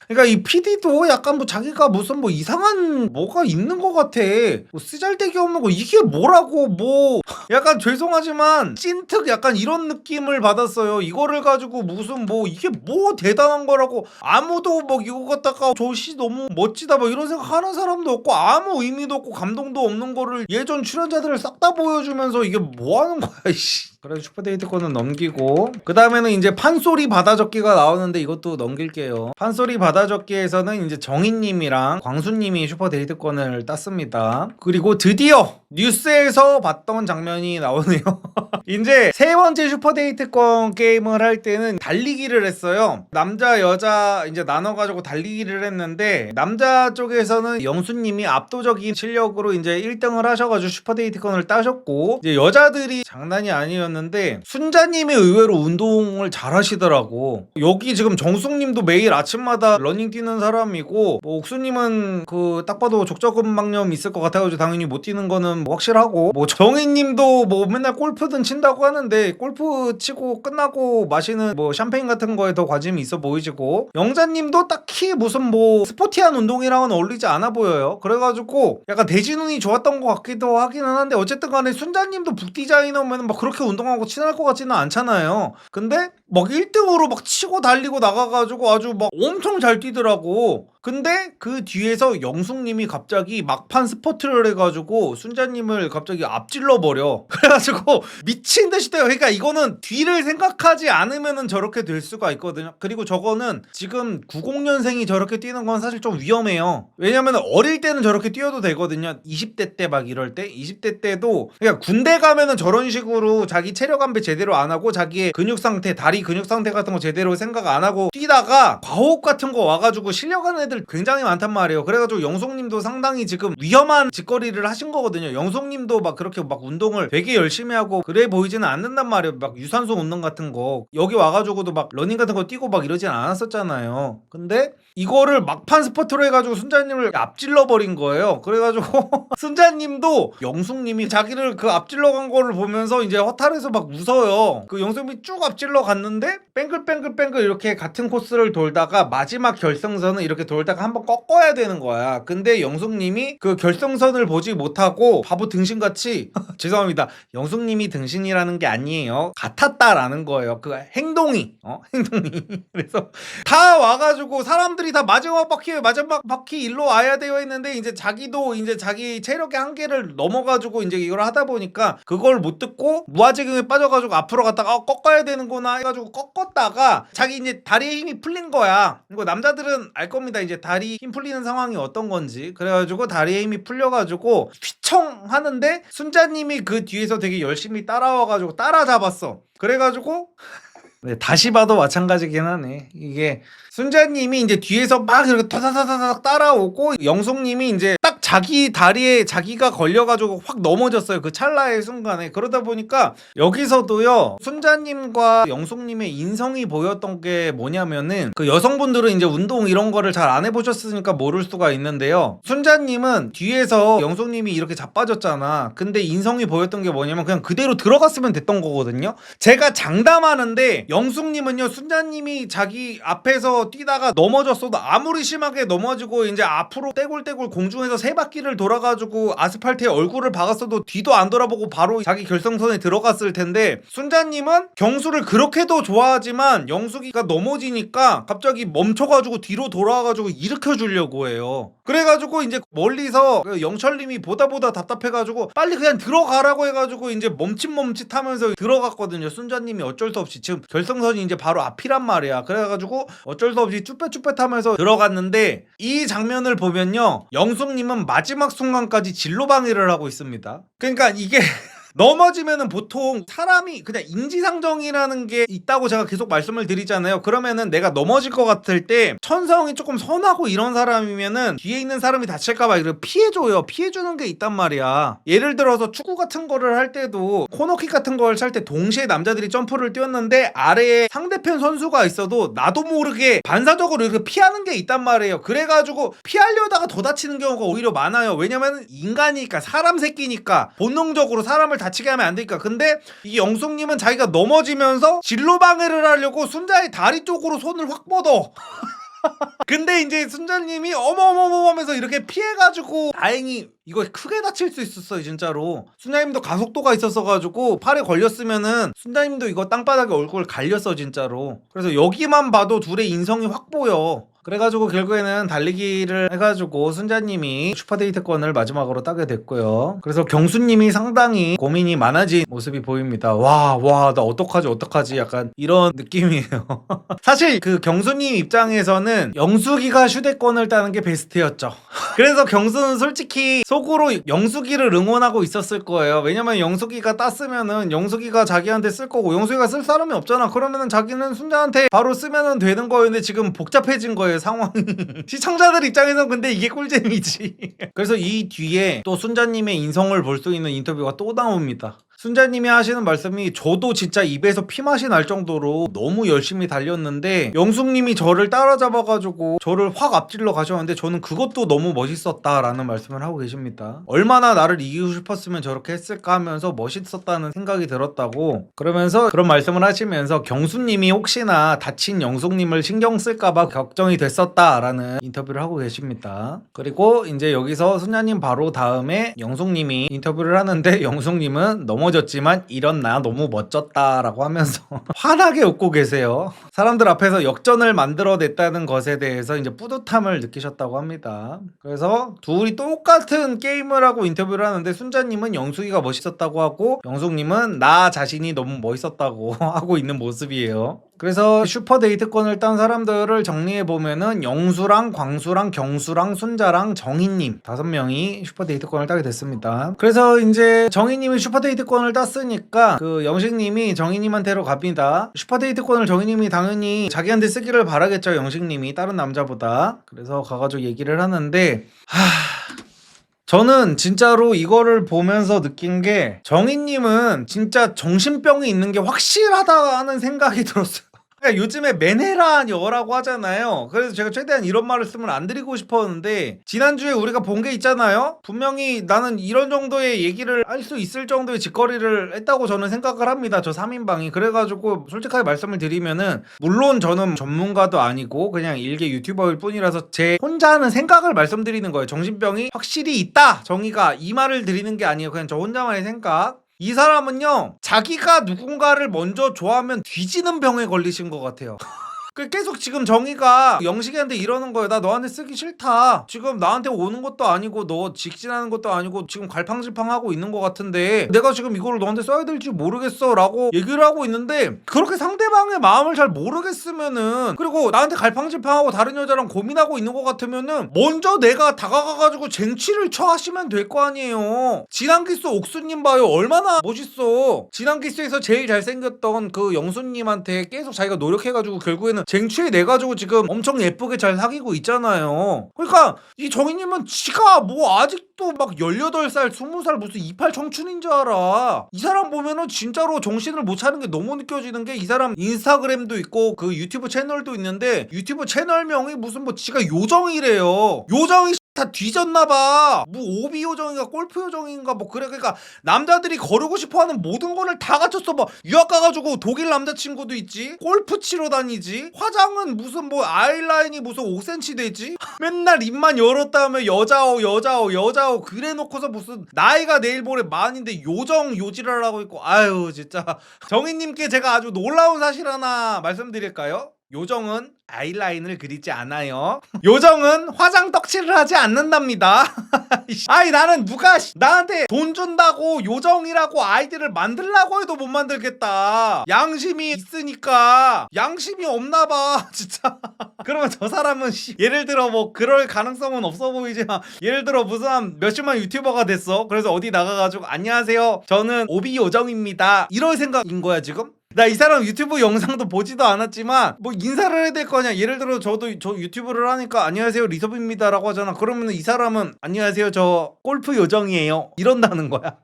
그러니까 이 PD도 약간 뭐 자기가 무슨 뭐 이상한 뭐가 있는 것 같아. 뭐 쓰잘데기 없는 거 이게 뭐라고 뭐 약간 죄송하지만 찐특 약간 이런 느낌을 받았어요. 이거를 가지고 무슨 뭐 이게 뭐 대단한 거라고 아무도 뭐 이거 갖다가 저씨 너무 멋지다 뭐 이런 생각 하는 사람도 없고 아무 의미도 없고 감동도 없는 거를 예전 출연자들을 싹 다 보여주면서 이게 뭐 하는 거야 씨. 그래서 슈퍼데이트권은 넘기고 그 다음에는 이제 판소리 받아적기가 나오는데 이것도 넘길게요. 판소리 받아적기에서는 이제 정희님이랑 광수님이 슈퍼데이트권을 땄습니다. 그리고 드디어 뉴스에서 봤던 장면이 나오네요. 이제 세 번째 슈퍼데이트권 게임을 할 때는 달리기를 했어요. 남자 여자 이제 나눠가지고 달리기를 했는데 남자 쪽에서는 영수님이 압도적인 실력으로 이제 1등을 하셔가지고 슈퍼데이트권을 따셨고 이제 여자들이 장난이 아니었는데 순자님이 의외로 운동을 잘 하시더라고. 여기 지금 정숙님도 매일 아침마다 러닝 뛰는 사람이고 뭐 옥수님은 그 딱 봐도 족저근막염 있을 것 같아가지고 당연히 못 뛰는 거는 뭐 확실하고 뭐 정희님도 뭐 맨날 골프든 친다고 하는데 골프 치고 끝나고 마시는 뭐 샴페인 같은 거에 더 관심이 있어 보이시고 영자님도 딱히 무슨 뭐 스포티한 운동이랑은 어울리지 않아 보여요. 그래가지고 약간 대진운이 좋았던 것 같기도 하기는 한데 어쨌든 간에 순자님도 북디자이너면 막 그렇게 운동하고 친할 것 같지는 않잖아요. 근데 막 1등으로 막 치고 달리고 나가가지고 아주 막 엄청 잘 뛰더라고. 근데 그 뒤에서 영숙님이 갑자기 막판 스포트를 해가지고 순자님을 갑자기 앞질러 버려. 그래가지고 미친 듯이 뛰어요. 그러니까 이거는 뒤를 생각하지 않으면은 저렇게 될 수가 있거든요. 그리고 저거는 지금 90년생이 저렇게 뛰는 건 사실 좀 위험해요. 왜냐면 어릴 때는 저렇게 뛰어도 되거든요. 20대 때 막 이럴 때 20대 때도 그러니까 군대 가면은 저런 식으로 자기 체력 안배 제대로 안 하고 자기의 근육 상태 다리 근육 상태 같은 거 제대로 생각 안 하고 뛰다가 과호흡 같은 거 와가지고 실려가는 애들 굉장히 많단 말이에요. 그래가지고 영숙님도 상당히 지금 위험한 짓거리를 하신 거거든요. 영숙님도 막 그렇게 막 운동을 되게 열심히 하고 그래 보이지는 않는단 말이에요. 막 유산소 운동 같은 거 여기 와가지고도 막 러닝 같은 거 뛰고 막 이러진 않았었잖아요. 근데 이거를 막판 스포트로 해가지고 순자님을 앞질러 버린 거예요. 그래가지고 순자님도 영숙님이 자기를 그 앞질러 간 거를 보면서 이제 허탈해서 막 웃어요. 그 영숙님이 쭉 앞질러 갔는데 뺑글뺑글뺑글 이렇게 같은 코스를 돌다가 마지막 결승선은 이렇게 돌다가 한번 꺾어야 되는 거야. 근데 영숙님이 그 결승선을 보지 못하고 바보 등신같이 죄송합니다. 영숙님이 등신이라는 게 아니에요. 같았다라는 거예요. 그 행동이 행동이 그래서 다 와가지고 사람들이 다 마지막 바퀴 일로 와야 되어 있는데 이제 자기도 이제 자기 체력의 한계를 넘어가지고 이제 이걸 하다 보니까 그걸 못 듣고 무아지경에 빠져가지고 앞으로 갔다가 꺾어야 되는구나 해가지고 꺾었다가 자기 이제 다리에 힘이 풀린 거야. 그리고 남자들은 알 겁니다. 이제 다리 힘 풀리는 상황이 어떤 건지. 그래가지고 다리에 힘이 풀려가지고 휘청 하는데 순자님이 그 뒤에서 되게 열심히 따라와가지고 따라잡았어. 그래가지고 네, 다시 봐도 마찬가지긴 하네. 이게 순자님이 이제 뒤에서 막 이렇게 타다다다닥 따라오고 영숙님이 이제 딱 자기 다리에 자기가 걸려가지고 확 넘어졌어요. 그 찰나의 순간에. 그러다 보니까 여기서도요 순자님과 영숙님의 인성이 보였던 게 뭐냐면은 그 여성분들은 이제 운동 이런 거를 잘 안 해보셨으니까 모를 수가 있는데요. 순자님은 뒤에서 영숙님이 이렇게 자빠졌잖아. 근데 인성이 보였던 게 뭐냐면 그냥 그대로 들어갔으면 됐던 거거든요. 제가 장담하는데 영숙님은요 순자님이 자기 앞에서 뛰다가 넘어졌어도 아무리 심하게 넘어지고 이제 앞으로 떼굴떼굴 공중에서 세 바퀴를 돌아가지고 아스팔트에 얼굴을 박았어도 뒤도 안 돌아보고 바로 자기 결승선에 들어갔을 텐데 순자님은 경수를 그렇게도 좋아하지만 영숙이가 넘어지니까 갑자기 멈춰가지고 뒤로 돌아와가지고 일으켜주려고 해요. 그래가지고 이제 멀리서 영철님이 보다 답답해가지고 빨리 그냥 들어가라고 해가지고 이제 멈칫멈칫하면서 들어갔거든요. 순자님이 어쩔 수 없이 지금 결승선이 이제 바로 앞이란 말이야. 그래가지고 어쩔 어쩔 수 없이 쭈뼛쭈뼛하면서 들어갔는데 이 장면을 보면요 영숙님은 마지막 순간까지 진로방해를 하고 있습니다. 그러니까 이게 넘어지면은 보통 사람이 그냥 인지상정이라는 게 있다고 제가 계속 말씀을 드리잖아요. 그러면은 내가 넘어질 것 같을 때 천성이 조금 선하고 이런 사람이면은 뒤에 있는 사람이 다칠까봐 이렇게 피해줘요. 피해주는 게 있단 말이야. 예를 들어서 축구 같은 거를 할 때도 코너킥 같은 걸 찰 때 동시에 남자들이 점프를 뛰었는데 아래에 상대편 선수가 있어도 나도 모르게 반사적으로 이렇게 피하는 게 있단 말이에요. 그래가지고 피하려다가 더 다치는 경우가 오히려 많아요. 왜냐면 인간이니까 사람 새끼니까 본능적으로 사람을 다치게 하면 안 되니까. 근데 이 영숙님은 자기가 넘어지면서 진로방해를 하려고 순자의 다리 쪽으로 손을 확 뻗어. 근데 이제 순자님이 어머머머 하면서 이렇게 피해가지고 다행히 이거 크게 다칠 수 있었어요 진짜로. 순자님도 가속도가 있었어가지고 팔에 걸렸으면은 순자님도 이거 땅바닥에 얼굴 갈렸어 진짜로. 그래서 여기만 봐도 둘의 인성이 확 보여. 그래가지고 결국에는 달리기를 해가지고 순자님이 슈퍼데이트권을 마지막으로 따게 됐고요. 그래서 경수님이 상당히 고민이 많아진 모습이 보입니다. 와 나 어떡하지 약간 이런 느낌이에요. 사실 그 경수님 입장에서는 영숙이가 휴대권을 따는 게 베스트였죠. 그래서 경수는 솔직히 속으로 영숙이를 응원하고 있었을 거예요. 왜냐면 영숙이가 땄으면은 영숙이가 자기한테 쓸 거고 영숙이가 쓸 사람이 없잖아. 그러면은 자기는 순자한테 바로 쓰면은 되는 거였는데 지금 복잡해진 거예요 상황이. 시청자들 입장에선 근데 이게 꿀잼이지. 그래서 이 뒤에 또 순자님의 인성을 볼 수 있는 인터뷰가 또 나옵니다. 순자님이 하시는 말씀이 저도 진짜 입에서 피맛이 날 정도로 너무 열심히 달렸는데 영숙님이 저를 따라잡아가지고 저를 확 앞질러 가셨는데 저는 그것도 너무 멋있었다라는 말씀을 하고 계십니다. 얼마나 나를 이기고 싶었으면 저렇게 했을까 하면서 멋있었다는 생각이 들었다고 그러면서 그런 말씀을 하시면서 경수님이 혹시나 다친 영숙님을 신경 쓸까봐 걱정이 됐었다라는 인터뷰를 하고 계십니다. 그리고 이제 여기서 순자님 바로 다음에 영숙님이 인터뷰를 하는데 영숙님은 넘어졌지만 이런 나 너무 멋졌다라고 하면서 환하게 웃고 계세요. 사람들 앞에서 역전을 만들어냈다는 것에 대해서 이제 뿌듯함을 느끼셨다고 합니다. 그래서 둘이 똑같은 게임을 하고 인터뷰를 하는데 순자님은 영숙이가 멋있었다고 하고 영숙님은 나 자신이 너무 멋있었다고 하고 있는 모습이에요. 그래서 슈퍼데이트권을 딴 사람들을 정리해보면은 영수랑 광수랑 경수랑 순자랑 정희님 5명이 슈퍼데이트권을 따게 됐습니다. 그래서 이제 정희님이 슈퍼데이트권을 땄으니까 그 영식님이 정희님한테로 갑니다. 슈퍼데이트권을 정희님이 당연히 자기한테 쓰기를 바라겠죠. 영식님이 다른 남자보다. 그래서 가가지고 얘기를 하는데 저는 진짜로 이거를 보면서 느낀 게 정희님은 진짜 정신병이 있는 게 확실하다는 생각이 들었어요. 그러니까 요즘에 메네라 여라고 하잖아요. 그래서 제가 최대한 이런 말을 쓰면 안 드리고 싶었는데 지난주에 우리가 본 게 있잖아요. 분명히 나는 이런 정도의 얘기를 할 수 있을 정도의 짓거리를 했다고 저는 생각을 합니다. 저 3인방이. 그래가지고 솔직하게 말씀을 드리면은 물론 저는 전문가도 아니고 그냥 일개 유튜버일 뿐이라서 제 혼자 하는 생각을 말씀드리는 거예요. 정신병이 확실히 있다 정의가 이 말을 드리는 게 아니에요. 그냥 저 혼자만의 생각. 이 사람은요 자기가 누군가를 먼저 좋아하면 뒤지는 병에 걸리신 것 같아요. 계속 지금 정의가 영식이한테 이러는 거예요. 나 너한테 쓰기 싫다. 지금 나한테 오는 것도 아니고 너 직진하는 것도 아니고 지금 갈팡질팡하고 있는 것 같은데 내가 지금 이거를 너한테 써야 될지 모르겠어 라고 얘기를 하고 있는데 그렇게 상대방의 마음을 잘 모르겠으면은 그리고 나한테 갈팡질팡하고 다른 여자랑 고민하고 있는 것 같으면은 먼저 내가 다가가가지고 쟁취를 처하시면 될 거 아니에요. 지난기수 옥수님 봐요. 얼마나 멋있어. 지난기수에서 제일 잘생겼던 그 영수님한테 계속 자기가 노력해가지고 결국에는 쟁취해내가지고 지금 엄청 예쁘게 잘 사귀고 있잖아요. 그러니까 이 정희님은 지가 뭐 아직도 막 18살 20살 무슨 28 청춘인 줄 알아. 이 사람 보면은 진짜로 정신을 못 차리는 게 너무 느껴지는 게 이 사람 인스타그램도 있고 그 유튜브 채널도 있는데 유튜브 채널명이 무슨 뭐 지가 요정이래요. 요정이 다 뒤졌나봐. 뭐 오비 요정인가 골프 요정인가 뭐 그래. 그러니까 남자들이 거르고 싶어하는 모든 거를 다 갖췄어. 뭐 유학 가가지고 독일 남자친구도 있지. 골프 치러 다니지. 화장은 무슨 뭐 아이라인이 무슨 5cm 되지. 맨날 입만 열었다 면 여자오 그래 놓고서 무슨 나이가 내일 모레 만인데 요정 요지랄 하고 있고. 아유 진짜. 정희님께 제가 아주 놀라운 사실 하나 말씀드릴까요? 요정은 아이라인을 그리지 않아요. 요정은 화장 덕칠을 하지 않는답니다. 아니 나는 누가 나한테 돈 준다고 요정이라고 아이디를 만들라고 해도 못 만들겠다. 양심이 있으니까. 양심이 없나봐 진짜. 그러면 저 사람은 예를 들어 뭐 그럴 가능성은 없어 보이지만 예를 들어 무슨 몇십만 유튜버가 됐어. 그래서 어디 나가가지고 안녕하세요 저는 오비 요정입니다 이럴 생각인 거야 지금? 나 이 사람 유튜브 영상도 보지도 않았지만 뭐 인사를 해야 될 거냐. 예를 들어 저도 저 유튜브를 하니까 안녕하세요 리섭입니다 라고 하잖아. 그러면 이 사람은 안녕하세요 저 골프 요정이에요 이런다는 거야.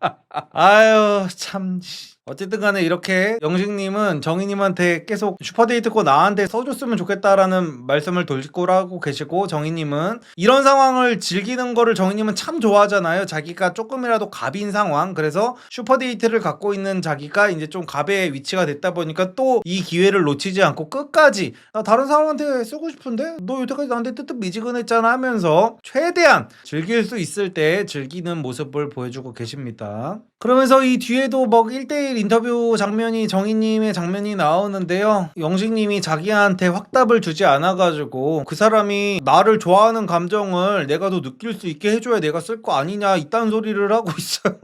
아유 참. 어쨌든 간에 이렇게 영식님은 정희님한테 계속 슈퍼데이트권 나한테 써줬으면 좋겠다라는 말씀을 돌직구로 하고 계시고, 정희님은 이런 상황을 즐기는 거를 정희님은 참 좋아하잖아요. 자기가 조금이라도 갑인 상황, 그래서 슈퍼데이트를 갖고 있는 자기가 이제 좀 갑의 위치가 됐다 보니까 또 이 기회를 놓치지 않고 끝까지 나 다른 사람한테 쓰고 싶은데 너 여태까지 나한테 뜨뜻미지근했잖아 하면서 최대한 즐길 수 있을 때 즐기는 모습을 보여주고 계십니다. 그러면서 이 뒤에도 뭐 1대1 인터뷰 장면이 정희님의 장면이 나오는데요. 영식님이 자기한테 확답을 주지 않아가지고 그 사람이 나를 좋아하는 감정을 내가 더 느낄 수 있게 해줘야 내가 쓸 거 아니냐 이딴 소리를 하고 있어요.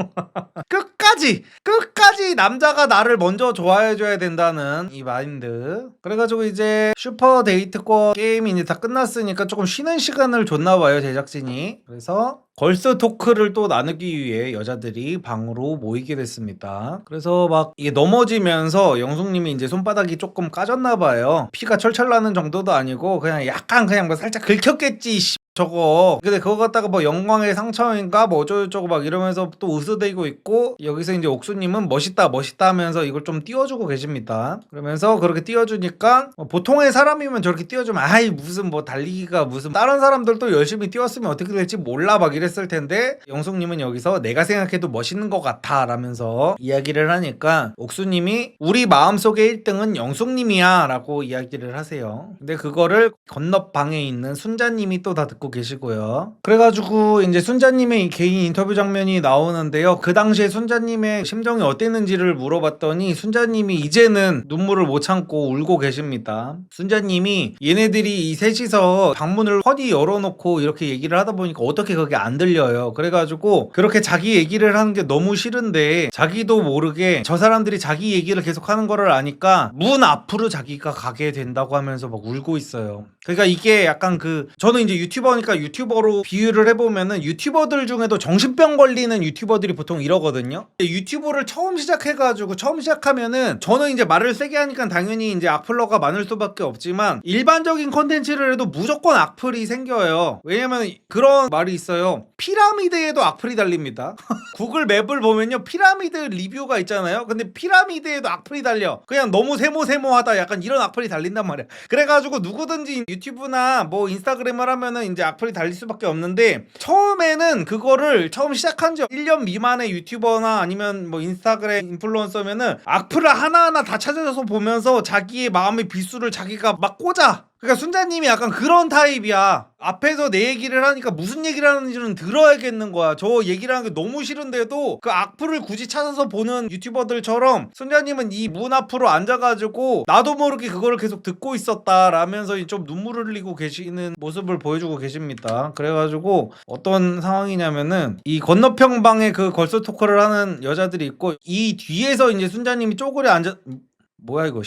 끝까지 남자가 나를 먼저 좋아해줘야 된다는 이 마인드. 그래가지고 이제 슈퍼 데이트권 게임이 이제 다 끝났으니까 조금 쉬는 시간을 줬나봐요 제작진이. 그래서 걸스 토크를 또 나누기 위해 여자들이 방으로 모이게 됐습니다. 그래서 막 이게 넘어지면서 영숙님이 이제 손바닥이 조금 까졌나봐요. 피가 철철 나는 정도도 아니고 그냥 약간 그냥 뭐 살짝 긁혔겠지 저거. 근데 그거 갖다가 뭐 영광의 상처인가 뭐 어쩌고저쩌고 막 이러면서 또 으스대고 있고, 여기서 이제 옥수님은 멋있다 하면서 이걸 좀 띄워주고 계십니다. 그러면서 그렇게 띄워주니까 보통의 사람이면 저렇게 띄워주면 아이 무슨 뭐 달리기가 무슨 다른 사람들도 열심히 뛰었으면 어떻게 될지 몰라 막 이랬을 텐데, 영숙님은 여기서 내가 생각해도 멋있는 것 같아 라면서 이야기를 하니까 옥수님이 우리 마음속의 1등은 영숙님이야 라고 이야기를 하세요. 근데 그거를 건너방에 있는 순자님이 또 다 듣고 계시고요. 그래가지고 이제 순자님의 개인 인터뷰 장면이 나오는데요. 그 당시에 순자님의 심정이 어땠는지를 물어봤더니 순자님이 이제는 눈물을 못 참고 울고 계십니다. 순자님이 얘네들이 이 셋이서 방문을 훤히 열어놓고 이렇게 얘기를 하다 보니까 어떻게 그게 안 들려요. 그래가지고 그렇게 자기 얘기를 하는 게 너무 싫은데 자기도 모르게 저 사람들이 자기 얘기를 계속 하는 거를 아니까 문 앞으로 자기가 가게 된다고 하면서 막 울고 있어요. 그러니까 이게 약간 저는 이제 유튜버니까 유튜버로 비유를 해보면은 유튜버들 중에도 정신병 걸리는 유튜버들이 보통 이러거든요. 유튜브를 처음 시작하면은 저는 이제 말을 세게 하니까 당연히 이제 악플러가 많을 수밖에 없지만 일반적인 컨텐츠를 해도 무조건 악플이 생겨요. 왜냐면 그런 말이 있어요. 피라미드에도 악플이 달립니다. 구글 맵을 보면요 피라미드 리뷰가 있잖아요. 근데 피라미드에도 악플이 달려. 그냥 너무 세모하다 약간 이런 악플이 달린단 말이야. 그래가지고 누구든지 유튜브나 뭐 인스타그램을 하면은 이제 악플이 달릴 수밖에 없는데, 처음에는 그거를 처음 시작한 지 1년 미만의 유튜버나 아니면 뭐 인스타그램 인플루언서면은 악플을 하나하나 다 찾아서 보면서 자기의 마음의 비수를 자기가 막 꽂아. 그러니까 순자님이 약간 그런 타입이야. 앞에서 내 얘기를 하니까 무슨 얘기를 하는지는 들어야겠는 거야. 저 얘기를 하는 게 너무 싫은데도 그 악플을 굳이 찾아서 보는 유튜버들처럼 순자님은 이 문 앞으로 앉아가지고 나도 모르게 그거를 계속 듣고 있었다라면서 좀 눈물을 흘리고 계시는 모습을 보여주고 계십니다. 그래가지고 어떤 상황이냐면은 이 건너편 방에 그 걸스 토크를 하는 여자들이 있고, 이 뒤에서 이제 순자님이 쪼그려 앉아 뭐야 이거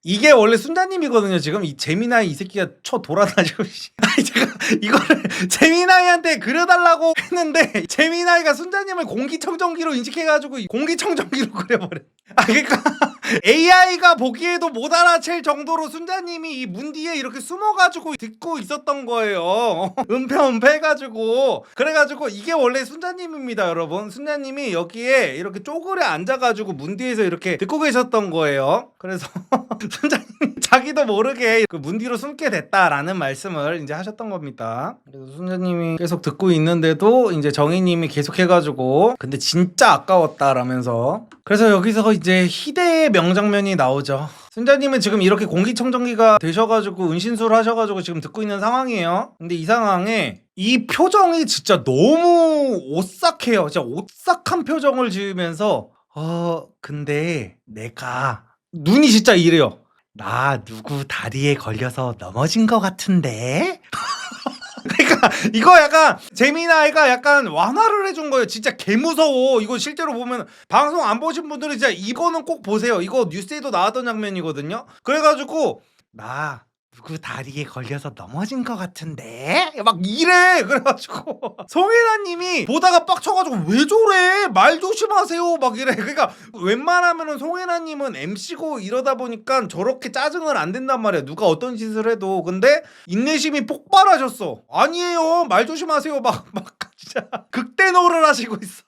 이게 원래 순자님이거든요. 지금 이 재미나이 이 새끼가 쳐 돌아다니고 아니 제가 이거를 재미나이한테 그려달라고 했는데 재미나이가 순자님을 공기청정기로 인식해가지고 공기청정기로 그려버려. 그러니까 AI가 보기에도 못 알아챌 정도로 순자님이 이 문 뒤에 이렇게 숨어가지고 듣고 있었던 거예요. 은폐 해가지고. 그래가지고 이게 원래 순자님입니다 여러분. 순자님이 여기에 이렇게 쪼그려 앉아가지고 문 뒤에서 이렇게 듣고 계셨던 거예요. 그래서 순자님 자기도 모르게 그 문 뒤로 숨게 됐다라는 말씀을 이제 하셨던 겁니다. 그래서 순자님이 계속 듣고 있는데도 이제 정희님이 계속 해가지고 근데 진짜 아까웠다라면서, 그래서 여기서 이제 희대의 명장면이 나오죠. 순자님은 지금 이렇게 공기청정기가 되셔가지고 은신술 하셔가지고 지금 듣고 있는 상황이에요. 근데 이 상황에 이 표정이 진짜 너무 오싹해요. 진짜 오싹한 표정을 지으면서 근데 내가 눈이 진짜 이래요. 나 누구 다리에 걸려서 넘어진 것 같은데? 그러니까 이거 약간 재미나이가 약간 완화를 해준 거예요. 진짜 개무서워. 이거 실제로 보면 방송 안 보신 분들은 진짜 이거는 꼭 보세요. 이거 뉴스에도 나왔던 장면이거든요. 그래가지고 나 누구 다리에 걸려서 넘어진 것 같은데? 막 이래. 그래가지고 송혜나님이 보다가 빡쳐가지고 왜 저래? 말 조심하세요. 막 이래. 그러니까 웬만하면은 송혜나님은 MC고 이러다 보니까 저렇게 짜증을 안 낸단 말이야. 누가 어떤 짓을 해도. 근데 인내심이 폭발하셨어. 아니에요. 말 조심하세요. 막 진짜 극대노를 하시고 있어.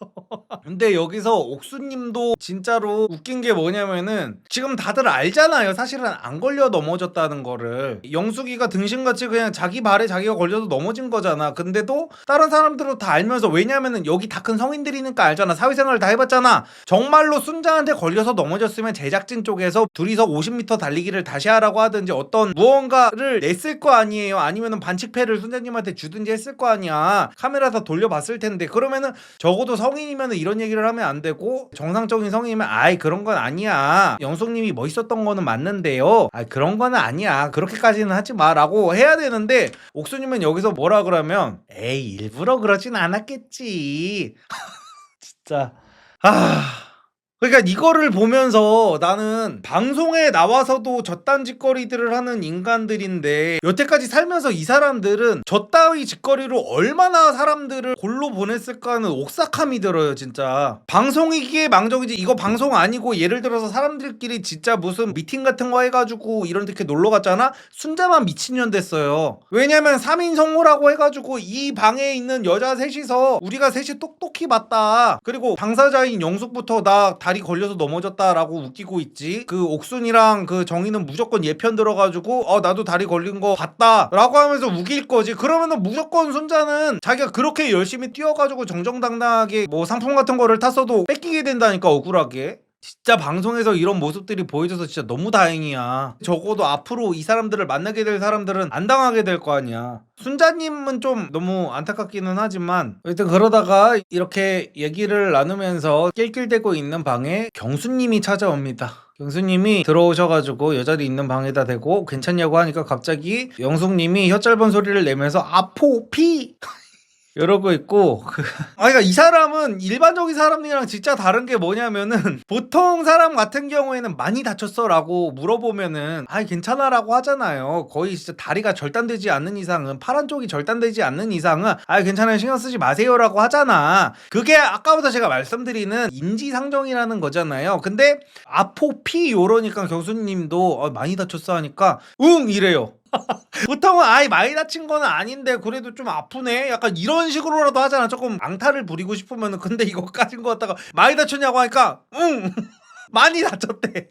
근데 여기서 옥수님도 진짜로 웃긴 게 뭐냐면은 지금 다들 알잖아요. 사실은 안 걸려 넘어졌다는 거를. 영숙이가 등신같이 그냥 자기 발에 자기가 걸려서 넘어진 거잖아. 근데도 다른 사람들은 다 알면서, 왜냐면은 여기 다 큰 성인들이니까 알잖아. 사회생활을 다 해봤잖아. 정말로 순자한테 걸려서 넘어졌으면 제작진 쪽에서 둘이서 50m 달리기를 다시 하라고 하든지 어떤 무언가를 냈을 거 아니에요. 아니면은 반칙패를 순자님한테 주든지 했을 거 아니야. 카메라 다 돌려봤을 텐데. 그러면은 적어도 성인이면 이런 얘기를 하면 안 되고, 정상적인 성인이면 아이 그런 건 아니야. 영숙님이 멋있었던 거는 맞는데요. 아 그런 거는 아니야. 그렇게까지는 하지 마라고 해야 되는데, 옥수님은 여기서 뭐라 그러면 에이 일부러 그러진 않았겠지. 진짜 그러니까 이거를 보면서 나는 방송에 나와서도 저딴 짓거리들을 하는 인간들인데 여태까지 살면서 이 사람들은 저따위 짓거리로 얼마나 사람들을 골로 보냈을까 하는 옥삭함이 들어요. 진짜 방송이기에 망정이지. 이거 방송 아니고 예를 들어서 사람들끼리 진짜 무슨 미팅 같은 거 해가지고 이런 데 이렇게 놀러 갔잖아. 순자만 미친년 됐어요. 왜냐면 3인 성우라고 해가지고 이 방에 있는 여자 셋이서 우리가 셋이 똑똑히 봤다. 그리고 당사자인 영숙부터 나 다리 걸려서 넘어졌다라고 웃기고 있지. 그 옥순이랑 그 정희는 무조건 예편 들어가지고 나도 다리 걸린 거 봤다 라고 하면서 우길 거지. 그러면은 무조건 순자는 자기가 그렇게 열심히 뛰어가지고 정정당당하게 뭐 상품 같은 거를 탔어도 뺏기게 된다니까, 억울하게. 진짜 방송에서 이런 모습들이 보여줘서 진짜 너무 다행이야. 적어도 앞으로 이 사람들을 만나게 될 사람들은 안 당하게 될 거 아니야. 순자님은 좀 너무 안타깝기는 하지만, 하여튼 그러다가 이렇게 얘기를 나누면서 낄낄대고 있는 방에 경수님이 찾아옵니다. 경수님이 들어오셔가지고 여자들이 있는 방에다 대고 괜찮냐고 하니까 갑자기 영숙님이 혀 짧은 소리를 내면서 아포피 이러고 있고 그러니까 이 사람은 일반적인 사람들이랑 진짜 다른 게 뭐냐면은 보통 사람 같은 경우에는 많이 다쳤어 라고 물어보면은 괜찮아 라고 하잖아요. 거의 진짜 다리가 절단되지 않는 이상은, 파란 쪽이 절단되지 않는 이상은 괜찮아요, 신경 쓰지 마세요 라고 하잖아. 그게 아까부터 제가 말씀드리는 인지상정이라는 거잖아요. 근데 아포피 요러니까 경수님도 많이 다쳤어 하니까 응 이래요. 보통은 많이 다친 거는 아닌데 그래도 좀 아프네 약간 이런 식으로라도 하잖아. 조금 앙탈을 부리고 싶으면은. 근데 이거까진 거 갖다가 많이 다쳤냐고 하니까 응 많이 다쳤대.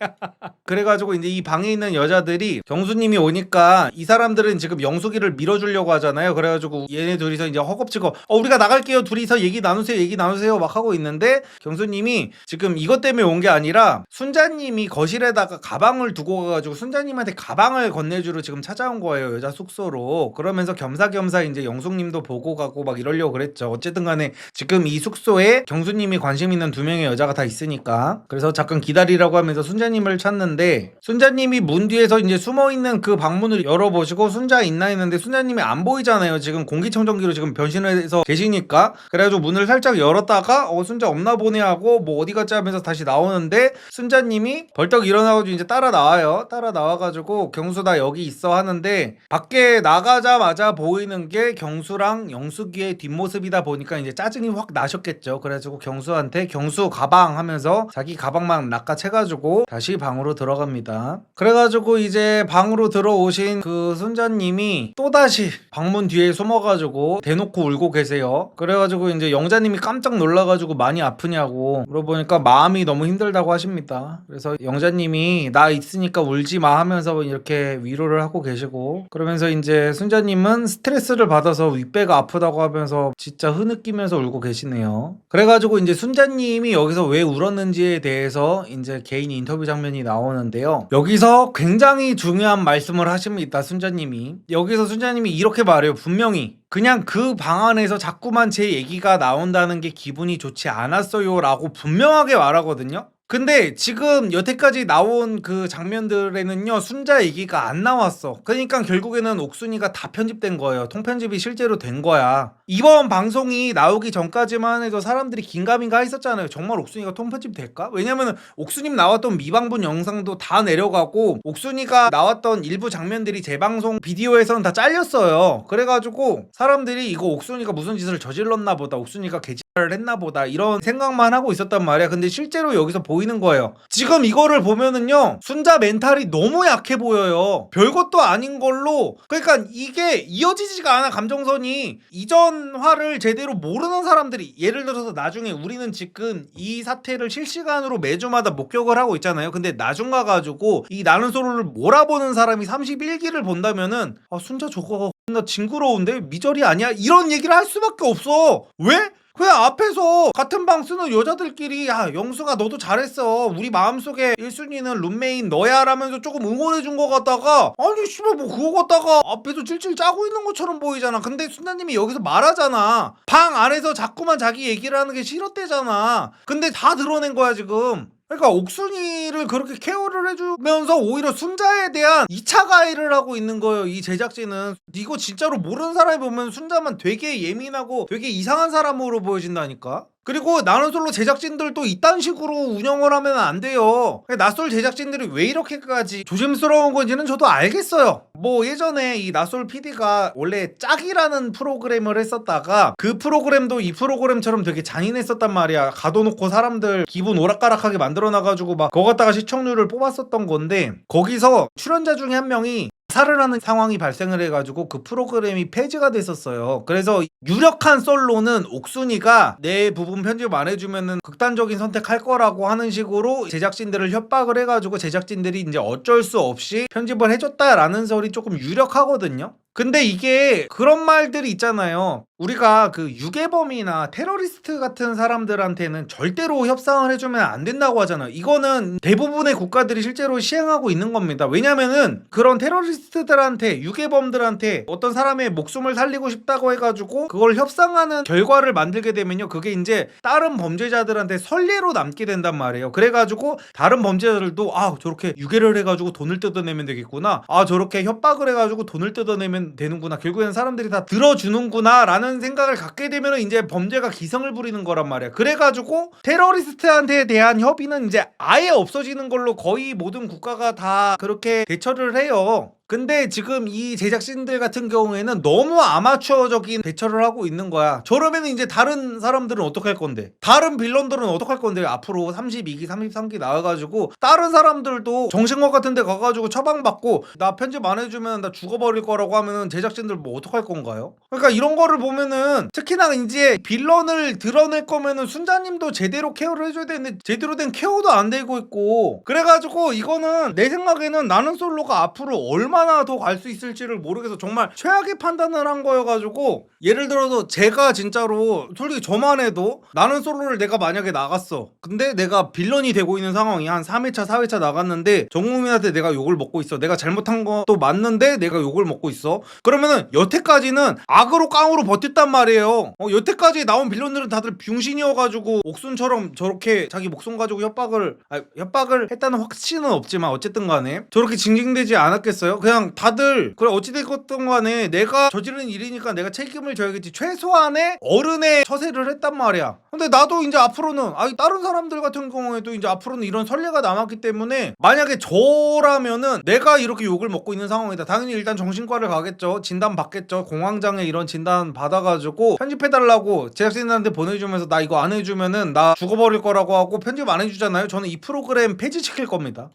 그래가지고 이제 이 방에 있는 여자들이 경수님이 오니까 이 사람들은 지금 영숙이를 밀어주려고 하잖아요. 그래가지고 얘네 둘이서 이제 허겁지겁 우리가 나갈게요, 둘이서 얘기 나누세요 막 하고 있는데, 경수님이 지금 이것 때문에 온 게 아니라 순자님이 거실에다가 가방을 두고 가가지고 순자님한테 가방을 건네주러 지금 찾아온 거예요, 여자 숙소로. 그러면서 겸사겸사 이제 영숙님도 보고 가고 막 이러려고 그랬죠. 어쨌든 간에 지금 이 숙소에 경수님이 관심 있는 2명의 여자가 다 있으니까. 그래서 잠깐 기다리라고 하면서 순자님을 찾는데, 순자님이 문 뒤에서 이제 숨어있는 그 방문을 열어보시고 순자 있나 했는데 순자님이 안 보이잖아요. 지금 공기청정기로 지금 변신을 해서 계시니까. 그래가지고 문을 살짝 열었다가 순자 없나 보네 하고 뭐 어디 갔지 하면서 다시 나오는데, 순자님이 벌떡 일어나가지고 이제 따라 나와요. 따라 나와가지고 경수 나 여기 있어 하는데, 밖에 나가자마자 보이는 게 경수랑 영숙이의 뒷모습이다 보니까 이제 짜증이 확 나셨겠죠. 그래가지고 경수한테 경수 가방 하면서 자기 가방만 낚아채가지고 다시 방으로 들어갑니다. 그래가지고 이제 방으로 들어오신 그 순자님이 또다시 방문 뒤에 숨어가지고 대놓고 울고 계세요. 그래가지고 이제 영자님이 깜짝 놀라가지고 많이 아프냐고 물어보니까 마음이 너무 힘들다고 하십니다. 그래서 영자님이 나 있으니까 울지 마 하면서 이렇게 위로를 하고 계시고, 그러면서 이제 순자님은 스트레스를 받아서 윗배가 아프다고 하면서 진짜 흐느끼면서 울고 계시네요. 그래가지고 이제 순자님이 여기서 왜 울었는지에 대해서 이제 개인 인터뷰 장면이 나오는데요. 여기서 굉장히 중요한 말씀을 하십니다, 순자님이. 여기서 순자님이 이렇게 말해요. 분명히 그냥 그 방 안에서 자꾸만 제 얘기가 나온다는 게 기분이 좋지 않았어요 라고 분명하게 말하거든요. 근데 지금 여태까지 나온 그 장면들에는요 순자 얘기가 안 나왔어. 그러니까 결국에는 옥순이가 다 편집된 거예요. 통편집이 실제로 된 거야. 이번 방송이 나오기 전까지만 해도 사람들이 긴가민가 했었잖아요. 정말 옥순이가 통편집 될까? 왜냐면은 옥순이 나왔던 미방분 영상도 다 내려가고 옥순이가 나왔던 일부 장면들이 재방송 비디오에서는 다 잘렸어요. 그래가지고 사람들이 이거 옥순이가 무슨 짓을 저질렀나 보다, 옥순이가 개짓을 했나 보다 이런 생각만 하고 있었단 말이야. 근데 실제로 여기서 보이는 거예요. 지금 이거를 보면은요 순자 멘탈이 너무 약해 보여요. 별것도 아닌 걸로. 그러니까 이게 이어지지가 않아. 감정선이 이전화를 제대로 모르는 사람들이, 예를 들어서 나중에 우리는 지금 이 사태를 실시간으로 매주마다 목격을 하고 있잖아요. 근데 나중 가가지고 이 나는 솔로를 몰아보는 사람이 31기를 본다면은 순자 저거 나 징그러운데 미저리 아니야? 이런 얘기를 할 수밖에 없어. 왜? 그냥 앞에서 같은 방 쓰는 여자들끼리 야 영수가 너도 잘했어, 우리 마음속에 1순위는 룸메인 너야 라면서 조금 응원해준 것 같다가 아니 씨발 뭐 그거 갖다가 앞에서 찔찔 짜고 있는 것처럼 보이잖아. 근데 순자님이 여기서 말하잖아. 방 안에서 자꾸만 자기 얘기를 하는 게 싫었대잖아. 근데 다 드러낸 거야 지금. 그러니까 옥순이를 그렇게 케어를 해주면서 오히려 순자에 대한 2차 가해를 하고 있는 거예요 이 제작진은. 이거 진짜로 모르는 사람이 보면 순자만 되게 예민하고 되게 이상한 사람으로 보여진다니까. 그리고 나는 솔로 제작진들도 이딴 식으로 운영을 하면 안 돼요. 낯솔 제작진들이 왜 이렇게까지 조심스러운 건지는 저도 알겠어요. 뭐 예전에 이 낯솔 PD가 원래 짝이라는 프로그램을 했었다가 그 프로그램도 이 프로그램처럼 되게 잔인했었단 말이야. 가둬놓고 사람들 기분 오락가락하게 만들어놔가지고 막 그거 갖다가 시청률을 뽑았었던 건데, 거기서 출연자 중에 한 명이 자살을 하는 상황이 발생을 해가지고 그 프로그램이 폐지가 됐었어요. 그래서 유력한 솔로는 옥순이가 내 부분 편집 안 해주면은 극단적인 선택할 거라고 하는 식으로 제작진들을 협박을 해가지고 제작진들이 이제 어쩔 수 없이 편집을 해줬다라는 설이 조금 유력하거든요. 근데 이게 그런 말들이 있잖아요. 우리가 그 유괴범이나 테러리스트 같은 사람들한테는 절대로 협상을 해주면 안 된다고 하잖아요. 이거는 대부분의 국가들이 실제로 시행하고 있는 겁니다. 왜냐면은 그런 테러리스트들한테, 유괴범들한테 어떤 사람의 목숨을 살리고 싶다고 해가지고 그걸 협상하는 결과를 만들게 되면요, 그게 이제 다른 범죄자들한테 선례로 남게 된단 말이에요. 그래가지고 다른 범죄자들도 저렇게 유괴를 해가지고 돈을 뜯어내면 되겠구나, 저렇게 협박을 해가지고 돈을 뜯어내면 되는구나, 결국에는 사람들이 다 들어주는구나 라는 생각을 갖게 되면 이제 범죄가 기성을 부리는 거란 말이야. 그래가지고 테러리스트한테 대한 협의는 이제 아예 없어지는 걸로 거의 모든 국가가 다 그렇게 대처를 해요. 근데 지금 이 제작진들 같은 경우에는 너무 아마추어적인 대처를 하고 있는 거야. 저러면 이제 다른 사람들은 어떡할 건데, 다른 빌런들은 어떡할 건데, 앞으로 32기 33기 나와가지고 다른 사람들도 정신과 같은 데 가가지고 처방받고 나 편집 안 해주면 나 죽어버릴 거라고 하면은 제작진들 뭐 어떡할 건가요? 그러니까 이런 거를 보면은 특히나 이제 빌런을 드러낼 거면은 순자님도 제대로 케어를 해줘야 되는데 제대로 된 케어도 안 되고 있고, 그래가지고 이거는 내 생각에는 나는 솔로가 앞으로 얼마나 더 갈 수 있을지를 모르겠어. 정말 최악의 판단을 한 거여가지고, 예를 들어서 제가 진짜로 솔직히 저만 해도 나는 솔로를 내가 만약에 나갔어. 근데 내가 빌런이 되고 있는 상황이 한 3회차 4회차 나갔는데 정국민한테 내가 욕을 먹고 있어. 내가 잘못한 것도 맞는데 내가 욕을 먹고 있어. 그러면은 여태까지는 악으로 깡으로 버텼단 말이에요. 여태까지 나온 빌런들은 다들 병신이어가지고 옥순처럼 저렇게 자기 목숨 가지고 협박을 했다는 확신은 없지만 어쨌든 간에 저렇게 징징대지 않았겠어요? 그냥 다들 그래 어찌됐건 간에 내가 저지른 일이니까 내가 책임을 져야겠지, 최소한의 어른의 처세를 했단 말이야. 근데 나도 이제 앞으로는 다른 사람들 같은 경우에도 이제 앞으로는 이런 선례가 남았기 때문에 만약에 저라면은 내가 이렇게 욕을 먹고 있는 상황이다, 당연히 일단 정신과를 가겠죠. 진단 받겠죠. 공황장애 이런 진단 받아가지고 편집해달라고 제작진한테 보내주면서 나 이거 안 해주면은 나 죽어버릴 거라고 하고 편집 안 해주잖아요. 저는 이 프로그램 폐지시킬 겁니다.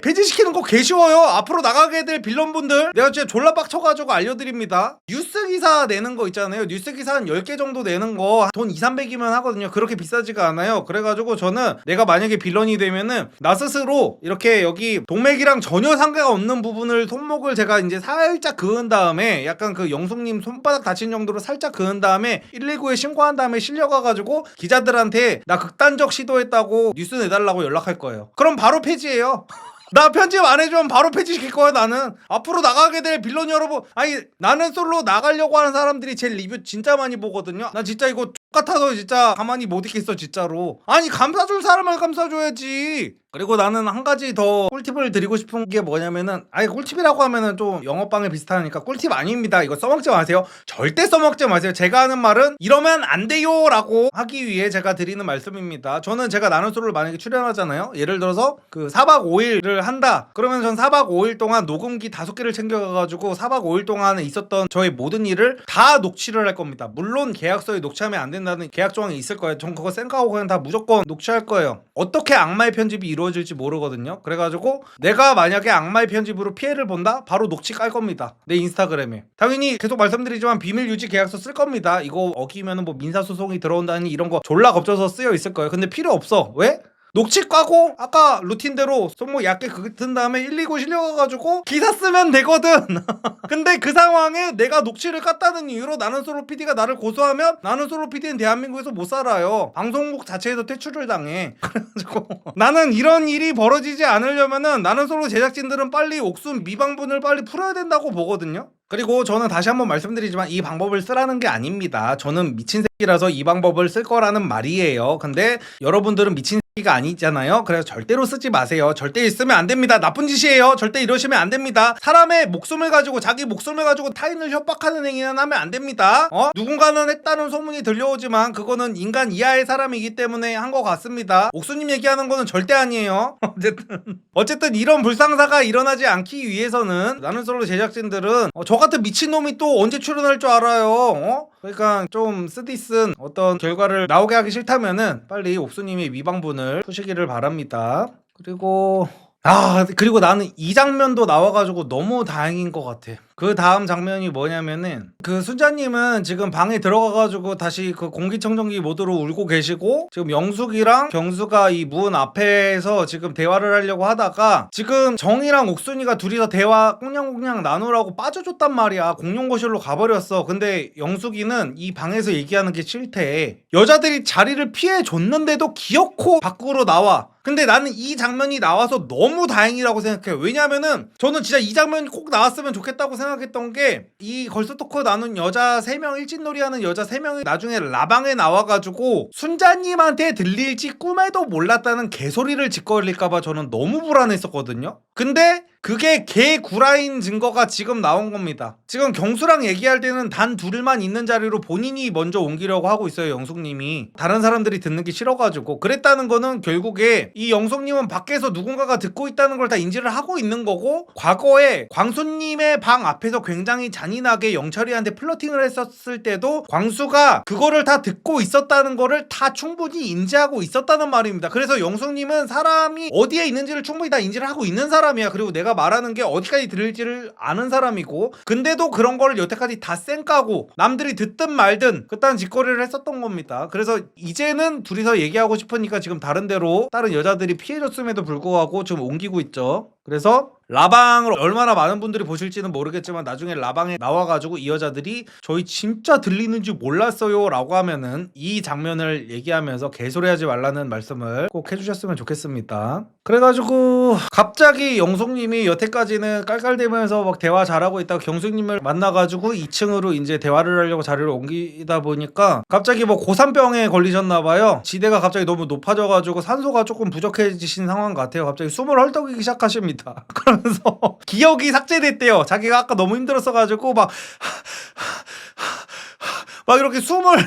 폐지시키는 거 개쉬워요. 앞으로 나가게 될 빌런분들 내가 진짜 졸라 빡쳐가지고 알려드립니다. 뉴스 기사 내는 거 있잖아요. 뉴스 기사 한 10개 정도 내는 거 돈 200~300이면 하거든요. 그렇게 비싸지가 않아요. 그래가지고 저는 내가 만약에 빌런이 되면은 나 스스로 이렇게 여기 동맥이랑 전혀 상관가 없는 부분을, 손목을 제가 이제 살짝 그은 다음에 약간 그 영숙님 손바닥 다친 정도로 살짝 그은 다음에 119에 신고한 다음에 실려가가지고 기자들한테 나 극단적 시도했다고 뉴스 내달라고 연락할 거예요. 그럼 바로 폐지해요. 나 편집 안 해주면 바로 폐지시킬 거야. 나는 앞으로 나가게 될 빌런 여러분, 나는 솔로 나가려고 하는 사람들이 제 리뷰 진짜 많이 보거든요. 난 진짜 이거 같아서 진짜 가만히 못 있겠어 진짜로. 아니 감싸줄 사람을 감싸줘야지. 그리고 나는 한 가지 더 꿀팁을 드리고 싶은 게 뭐냐면은, 아니 꿀팁이라고 하면은 좀 영업방에 비슷하니까 꿀팁 아닙니다. 이거 써먹지 마세요. 절대 써먹지 마세요. 제가 하는 말은 이러면 안 돼요 라고 하기 위해 제가 드리는 말씀입니다. 저는 제가 나는 솔로를 만약에 출연하잖아요. 예를 들어서 그 4박 5일을 한다 그러면 전 4박 5일 동안 녹음기 5개를 챙겨가가지고 4박 5일 동안에 있었던 저의 모든 일을 다 녹취를 할 겁니다. 물론 계약서에 녹취하면 안 된다는 계약 조항이 있을 거예요. 전 그거 생각하고 그냥 다 무조건 녹취할 거예요. 어떻게 악마의 편집이 이루어질지 모르거든요. 그래가지고 내가 만약에 악마의 편집으로 피해를 본다? 바로 녹취 깔 겁니다. 내 인스타그램에. 당연히 계속 말씀드리지만 비밀 유지 계약서 쓸 겁니다. 이거 어기면은 뭐 민사소송이 들어온다니 이런 거 졸라 겁줘서 쓰여 있을 거예요. 근데 필요 없어. 왜? 녹취 까고 아까 루틴대로 손목 얇게 긋은 다음에 119 실려가가지고 기사 쓰면 되거든. 근데 그 상황에 내가 녹취를 깠다는 이유로 나는 솔로 PD가 나를 고소하면 나는 솔로 PD는 대한민국에서 못 살아요. 방송국 자체에서 퇴출을 당해. 그래가지고 나는 이런 일이 벌어지지 않으려면은 나는 솔로 제작진들은 빨리 옥순 미방분을 빨리 풀어야 된다고 보거든요. 그리고 저는 다시 한번 말씀드리지만 이 방법을 쓰라는 게 아닙니다. 저는 미친 새끼라서 이 방법을 쓸 거라는 말이에요. 근데 여러분들은 미친 새끼가 아니잖아요. 그래서 절대로 쓰지 마세요. 절대 쓰면 안 됩니다. 나쁜 짓이에요. 절대 이러시면 안 됩니다. 사람의 목숨을 가지고 자기 목숨을 가지고 타인을 협박하는 행위는 하면 안 됩니다. 누군가는 했다는 소문이 들려오지만 그거는 인간 이하의 사람이기 때문에 한 것 같습니다. 옥수님 얘기하는 거는 절대 아니에요. 어쨌든 이런 불상사가 일어나지 않기 위해서는 나는 솔로 제작진들은 저 같은 미친놈이 또 언제 출연할 줄 알아요. 그러니까 좀 쓰디쓴 어떤 결과를 나오게 하기 싫다면은 빨리 옥수님의 위방분을 푸시기를 바랍니다. 그리고 나는 이 장면도 나와가지고 너무 다행인 것 같아. 그 다음 장면이 뭐냐면은 그 순자님은 지금 방에 들어가가지고 다시 그 공기청정기 모드로 울고 계시고 지금 영숙이랑 경수가 이 문 앞에서 지금 대화를 하려고 하다가 지금 정이랑 옥순이가 둘이서 대화 꽁냥꽁냥 나누라고 빠져줬단 말이야. 공용거실로 가버렸어. 근데 영숙이는 이 방에서 얘기하는 게 싫대. 여자들이 자리를 피해줬는데도 기어코 밖으로 나와. 근데 나는 이 장면이 나와서 너무 다행이라고 생각해요. 왜냐면은 저는 진짜 이 장면이 꼭 나왔으면 좋겠다고 생각했던 게 이 걸스토크 나눈 여자 3명 일진놀이 하는 여자 3명이 나중에 라방에 나와가지고 순자님한테 들릴지 꿈에도 몰랐다는 개소리를 짓거릴까봐 저는 너무 불안했었거든요. 근데 그게 개구라인 증거가 지금 나온 겁니다. 지금 경수랑 얘기할 때는 단 둘만 있는 자리로 본인이 먼저 옮기려고 하고 있어요. 영숙님이 다른 사람들이 듣는 게 싫어가지고. 그랬다는 거는 결국에 이 영숙님은 밖에서 누군가가 듣고 있다는 걸 다 인지를 하고 있는 거고, 과거에 광수님의 방 앞에서 굉장히 잔인하게 영철이한테 플러팅을 했었을 때도 광수가 그거를 다 듣고 있었다는 거를 다 충분히 인지하고 있었다는 말입니다. 그래서 영숙님은 사람이 어디에 있는지를 충분히 다 인지를 하고 있는 사람이야. 그리고 내가 말하는 게 어디까지 들릴지를 아는 사람이고, 근데도 그런 거를 여태까지 다 쌩까고 남들이 듣든 말든 그딴 짓거리를 했었던 겁니다. 그래서 이제는 둘이서 얘기하고 싶으니까 지금 다른 데로 다른 여자들이 피해줬음에도 불구하고 지금 옮기고 있죠. 그래서 라방을 얼마나 많은 분들이 보실지는 모르겠지만 나중에 라방에 나와가지고 이 여자들이 저희 진짜 들리는지 몰랐어요 라고 하면은 이 장면을 얘기하면서 개소리하지 말라는 말씀을 꼭 해주셨으면 좋겠습니다. 그래가지고 갑자기 영숙님이 여태까지는 깔깔대면서 막 대화 잘하고 있다가 경숙님을 만나가지고 2층으로 이제 대화를 하려고 자리를 옮기다 보니까 갑자기 뭐 고산병에 걸리셨나봐요. 지대가 갑자기 너무 높아져가지고 산소가 조금 부족해지신 상황 같아요. 갑자기 숨을 헐떡이기 시작하십니다. 그러면서 기억이 삭제됐대요. 자기가 아까 너무 힘들었어가지고 막 이렇게 숨을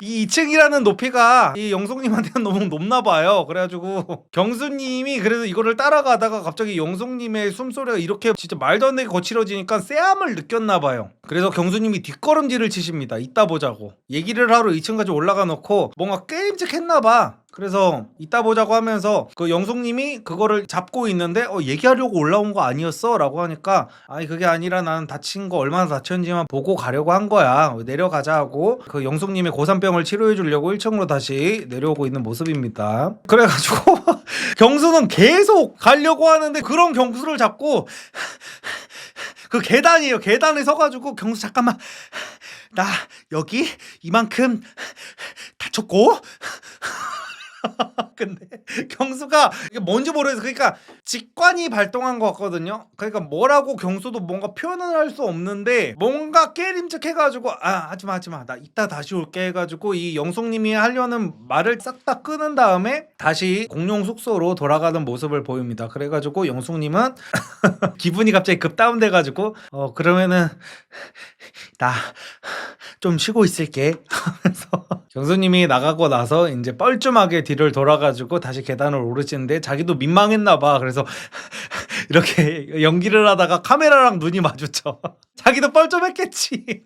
이 2층이라는 높이가 이 영숙님한테는 너무 높나봐요. 그래가지고 경수님이 그래서 이거를 따라가다가 갑자기 영숙님의 숨소리가 이렇게 진짜 말도 안 되게 거칠어지니까 쎄함을 느꼈나봐요. 그래서 경수님이 뒷걸음질을 치십니다. 이따 보자고. 얘기를 하러 2층까지 올라가 놓고 뭔가 게임직 했나봐. 그래서 이따 보자고 하면서 그 영숙님이 그거를 잡고 있는데 얘기하려고 올라온 거 아니었어? 라고 하니까 아니 그게 아니라 나는 다친 거 얼마나 다쳤는지만 보고 가려고 한 거야. 내려가자 하고 그 영숙님의 고산병을 치료해 주려고 1층으로 다시 내려오고 있는 모습입니다. 그래가지고 경수는 계속 가려고 하는데 그런 경수를 잡고 그 계단이에요. 계단에 서가지고 경수 잠깐만 나 여기 이만큼 다쳤고 근데 경수가 이게 뭔지 모르겠어. 그러니까 직관이 발동한 것 같거든요. 그러니까 뭐라고 경수도 뭔가 표현을 할 수 없는데 뭔가 깨림칙 해가지고 하지마 나 이따 다시 올게 해가지고 이 영숙님이 하려는 말을 싹 다 끊은 다음에 다시 공룡 숙소로 돌아가는 모습을 보입니다. 그래가지고 영숙님은 기분이 갑자기 급 다운돼가지고 그러면은 나 좀 쉬고 있을게 하면서 경수님이 나가고 나서 이제 뻘쭘하게 뒤를 돌아가지고 다시 계단을 오르시는데 자기도 민망했나봐. 그래서 이렇게 연기를 하다가 카메라랑 눈이 마주쳐. 자기도 뻘쭘했겠지.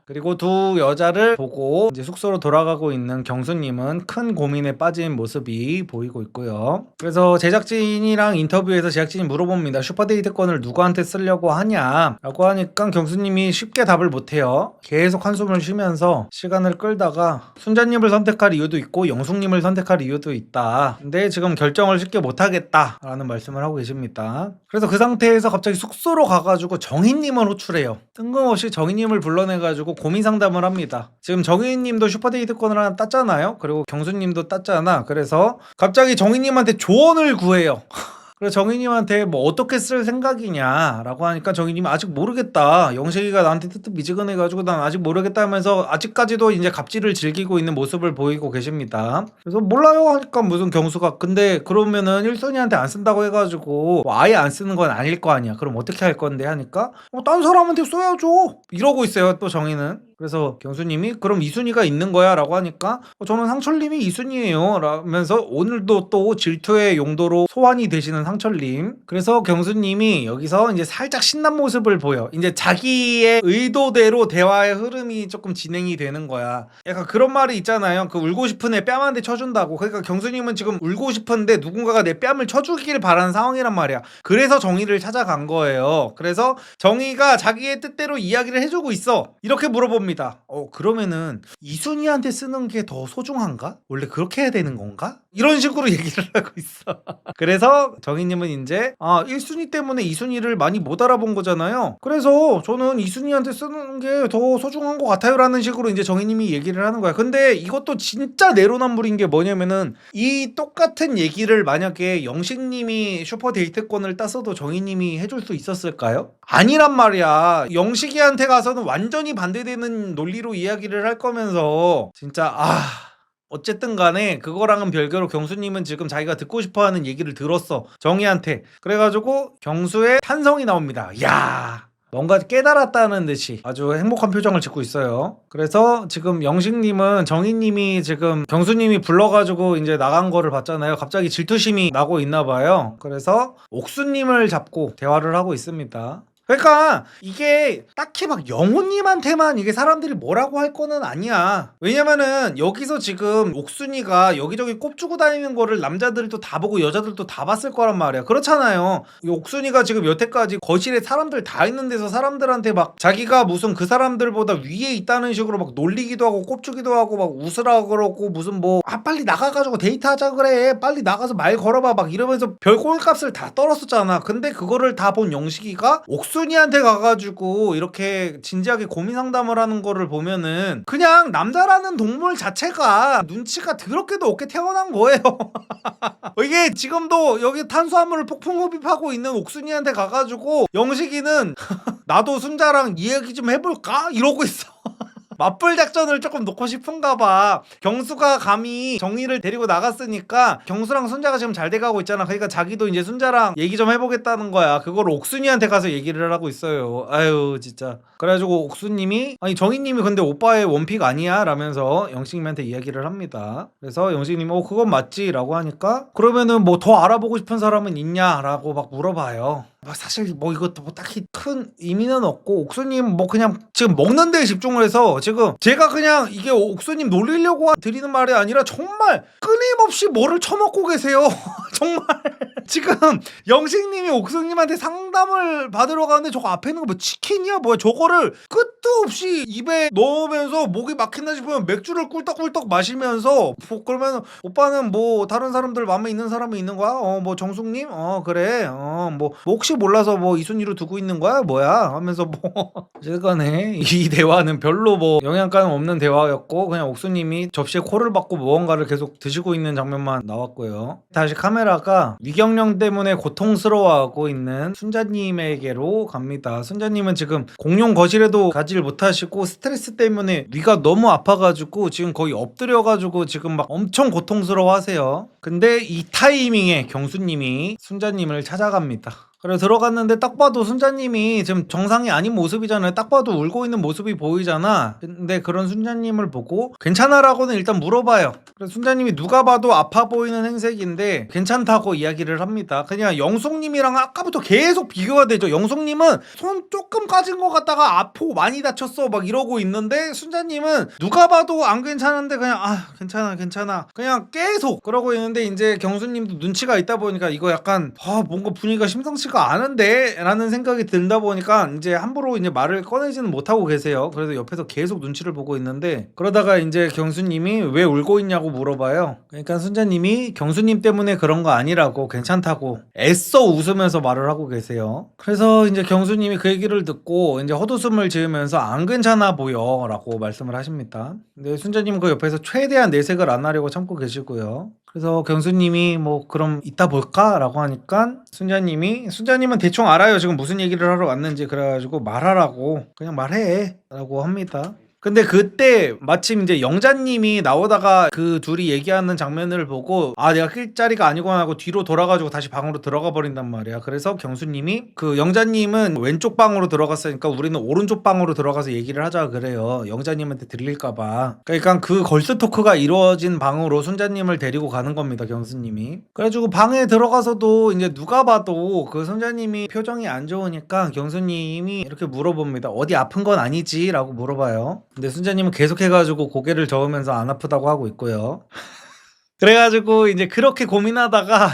그리고 두 여자를 보고 이제 숙소로 돌아가고 있는 경수님은 큰 고민에 빠진 모습이 보이고 있고요. 그래서 제작진이랑 인터뷰에서 제작진이 물어봅니다. 슈퍼데이트권을 누구한테 쓰려고 하냐 라고 하니까 경수님이 쉽게 답을 못해요. 계속 한숨을 쉬면서 시간을 끌다가 순자님을 선택할 이유도 있고 영숙님을 선택할 이유도 있다. 근데 지금 결정을 쉽게 못하겠다 라는 말씀을 하고 계십니다. 그래서 그 상태에서 갑자기 숙소로 가가지고 정희님을 호출해요. 뜬금없이 정희님을 불러내가지고 고민 상담을 합니다. 지금 정희님도 슈퍼데이트권을 하나 땄잖아요. 그리고 경수님도 땄잖아. 그래서 갑자기 정희님한테 조언을 구해요. 그래서 정희님한테 뭐 어떻게 쓸 생각이냐 라고 하니까 정희님이 아직 모르겠다. 영식이가 나한테 뜨뜻미지근해가지고 난 아직 모르겠다 하면서 아직까지도 이제 갑질을 즐기고 있는 모습을 보이고 계십니다. 그래서 몰라요 하니까 무슨 경수가 근데 그러면은 1순위한테 안 쓴다고 해가지고 뭐 아예 안 쓰는 건 아닐 거 아니야. 그럼 어떻게 할 건데 하니까 딴 사람한테 써야죠 이러고 있어요 또 정희는. 그래서 경수님이 그럼 2순위가 있는 거야 라고 하니까 저는 상철님이 2순위예요 라면서 오늘도 또 질투의 용도로 소환이 되시는 상철님. 그래서 경수님이 여기서 이제 살짝 신난 모습을 보여. 이제 자기의 의도대로 대화의 흐름이 조금 진행이 되는 거야. 약간 그런 말이 있잖아요. 그 울고 싶은 애 뺨 한 대 쳐준다고. 그러니까 경수님은 지금 울고 싶은데 누군가가 내 뺨을 쳐주길 바라는 상황이란 말이야. 그래서 정의를 찾아간 거예요. 그래서 정의가 자기의 뜻대로 이야기를 해주고 있어. 이렇게 물어봅니다. 그러면은 이순이한테 쓰는 게 더 소중한가? 원래 그렇게 해야 되는 건가? 이런 식으로 얘기를 하고 있어. 그래서 정희님은 이제 1순위 때문에 2순위를 많이 못 알아본 거잖아요. 그래서 저는 2순위한테 쓰는 게 더 소중한 것 같아요 라는 식으로 이제 정희님이 얘기를 하는 거야. 근데 이것도 진짜 내로남불인 게 뭐냐면은 이 똑같은 얘기를 만약에 영식님이 슈퍼데이트권을 땄어도 정희님이 해줄 수 있었을까요? 아니란 말이야. 영식이한테 가서는 완전히 반대되는 논리로 이야기를 할 거면서 진짜 어쨌든 간에 그거랑은 별개로 경수님은 지금 자기가 듣고 싶어하는 얘기를 들었어 정희한테. 그래가지고 경수의 탄성이 나옵니다. 야 뭔가 깨달았다는 듯이 아주 행복한 표정을 짓고 있어요. 그래서 지금 영식님은 정희님이 지금 경수님이 불러가지고 이제 나간 거를 봤잖아요. 갑자기 질투심이 나고 있나 봐요. 그래서 옥수님을 잡고 대화를 하고 있습니다. 그러니까 이게 딱히 막 영호님한테만 이게 사람들이 뭐라고 할 거는 아니야. 왜냐면은 여기서 지금 옥순이가 여기저기 꼽주고 다니는 거를 남자들도 다 보고 여자들도 다 봤을 거란 말이야. 그렇잖아요. 이 옥순이가 지금 여태까지 거실에 사람들 다 있는 데서 사람들한테 막 자기가 무슨 그 사람들보다 위에 있다는 식으로 막 놀리기도 하고 꼽주기도 하고 막 웃으라 그러고 무슨 뭐 빨리 나가가지고 데이트하자 그래 빨리 나가서 말 걸어봐 막 이러면서 별 꼴값을 다 떨었었잖아. 근데 그거를 다 본 영식이가 옥순이한테 가가지고 이렇게 진지하게 고민 상담을 하는 거를 보면은 그냥 남자라는 동물 자체가 눈치가 더럽게도 없게 태어난 거예요. 이게 지금도 여기 탄수화물을 폭풍 흡입하고 있는 옥순이한테 가가지고 영식이는 나도 순자랑 이야기 좀 해볼까? 이러고 있어. 맞불 작전을 조금 놓고 싶은가 봐. 경수가 감히 정희를 데리고 나갔으니까 경수랑 순자가 지금 잘 돼가고 있잖아. 그러니까 자기도 이제 순자랑 얘기 좀 해보겠다는 거야. 그걸 옥순이한테 가서 얘기를 하고 있어요. 아유 진짜. 그래가지고 옥수님이 아니 정희님이 근데 오빠의 원픽 아니야? 라면서 영식님한테 이야기를 합니다. 그래서 영식님이 그건 맞지? 라고 하니까 그러면은 뭐 더 알아보고 싶은 사람은 있냐? 라고 막 물어봐요. 사실 뭐 이것도 뭐 딱히 큰 의미는 없고 옥수님 뭐 그냥 지금 먹는 데에 집중을 해서 지금 제가 그냥 이게 옥수님 놀리려고 드리는 말이 아니라 정말 끊임없이 뭐를 처먹고 계세요. 정말 지금 영식님이 옥수님한테 상담을 받으러 가는데 저거 앞에 있는 거 뭐 치킨이야 뭐야 저거를 끝도 없이 입에 넣으면서 목이 막힌다 싶으면 맥주를 꿀떡꿀떡 마시면서 뭐 그러면 오빠는 뭐 다른 사람들 마음에 있는 사람이 있는 거야? 뭐 정숙님? 그래 뭐 혹시 혹시 몰라서 뭐 2순위로 두고 있는 거야 뭐야 하면서 뭐 어쨌건에 이 대화는 별로 뭐 영향가는 없는 대화였고 그냥 옥수님이 접시에 코를 박고 무언가를 계속 드시고 있는 장면만 나왔고요. 다시 카메라가 위경련 때문에 고통스러워하고 있는 순자님에게로 갑니다. 순자님은 지금 공룡 거실에도 가지를 못하시고 스트레스 때문에 위가 너무 아파가지고 지금 거의 엎드려가지고 지금 막 엄청 고통스러워하세요. 근데 이 타이밍에 경수님이 순자님을 찾아갑니다. 그래 들어갔는데 딱 봐도 순자님이 지금 정상이 아닌 모습이잖아요. 딱 봐도 울고 있는 모습이 보이잖아. 근데 그런 순자님을 보고 괜찮아라고는 일단 물어봐요. 그래서 순자님이 누가 봐도 아파 보이는 행색인데 괜찮다고 이야기를 합니다. 그냥 영숙님이랑 아까부터 계속 비교가 되죠. 영숙님은 손 조금 까진 것 같다가 아프고 많이 다쳤어 막 이러고 있는데 순자님은 누가 봐도 안 괜찮은데 그냥 괜찮아 그냥 계속 그러고 있는데 이제 경수님도 눈치가 있다 보니까 이거 약간 뭔가 분위기가 심상치가 않은데 라는 생각이 든다 보니까 이제 함부로 이제 말을 꺼내지는 못하고 계세요. 그래서 옆에서 계속 눈치를 보고 있는데 그러다가 이제 경수님이 왜 울고 있냐고 물어봐요. 그러니까 순자님이 경수님 때문에 그런 거 아니라고 괜찮다고 애써 웃으면서 말을 하고 계세요. 그래서 이제 경수님이 그 얘기를 듣고 이제 헛웃음을 지으면서 안 괜찮아 보여 라고 말씀을 하십니다. 근데 순자님은 그 옆에서 최대한 내색을 안 하려고 참고 계시고요. 그래서 경수님이 뭐 그럼 이따 볼까? 라고 하니까 순자님은 대충 알아요. 지금 무슨 얘기를 하러 왔는지. 그래가지고 말하라고 그냥 말해 라고 합니다. 근데 그때 마침 이제 영자님이 나오다가 그 둘이 얘기하는 장면을 보고 내가 낄 자리가 아니구나 하고 뒤로 돌아가지고 다시 방으로 들어가 버린단 말이야. 그래서 경수님이 그 영자님은 왼쪽 방으로 들어갔으니까 우리는 오른쪽 방으로 들어가서 얘기를 하자 그래요. 영자님한테 들릴까봐. 그러니까 그 걸스 토크가 이루어진 방으로 순자님을 데리고 가는 겁니다. 경수님이. 그래가지고 방에 들어가서도 이제 누가 봐도 그 순자님이 표정이 안 좋으니까 경수님이 이렇게 물어봅니다. 어디 아픈 건 아니지? 라고 물어봐요. 근데 순자님은 계속해가지고 고개를 저으면서 안 아프다고 하고 있고요. 그래가지고 이제 그렇게 고민하다가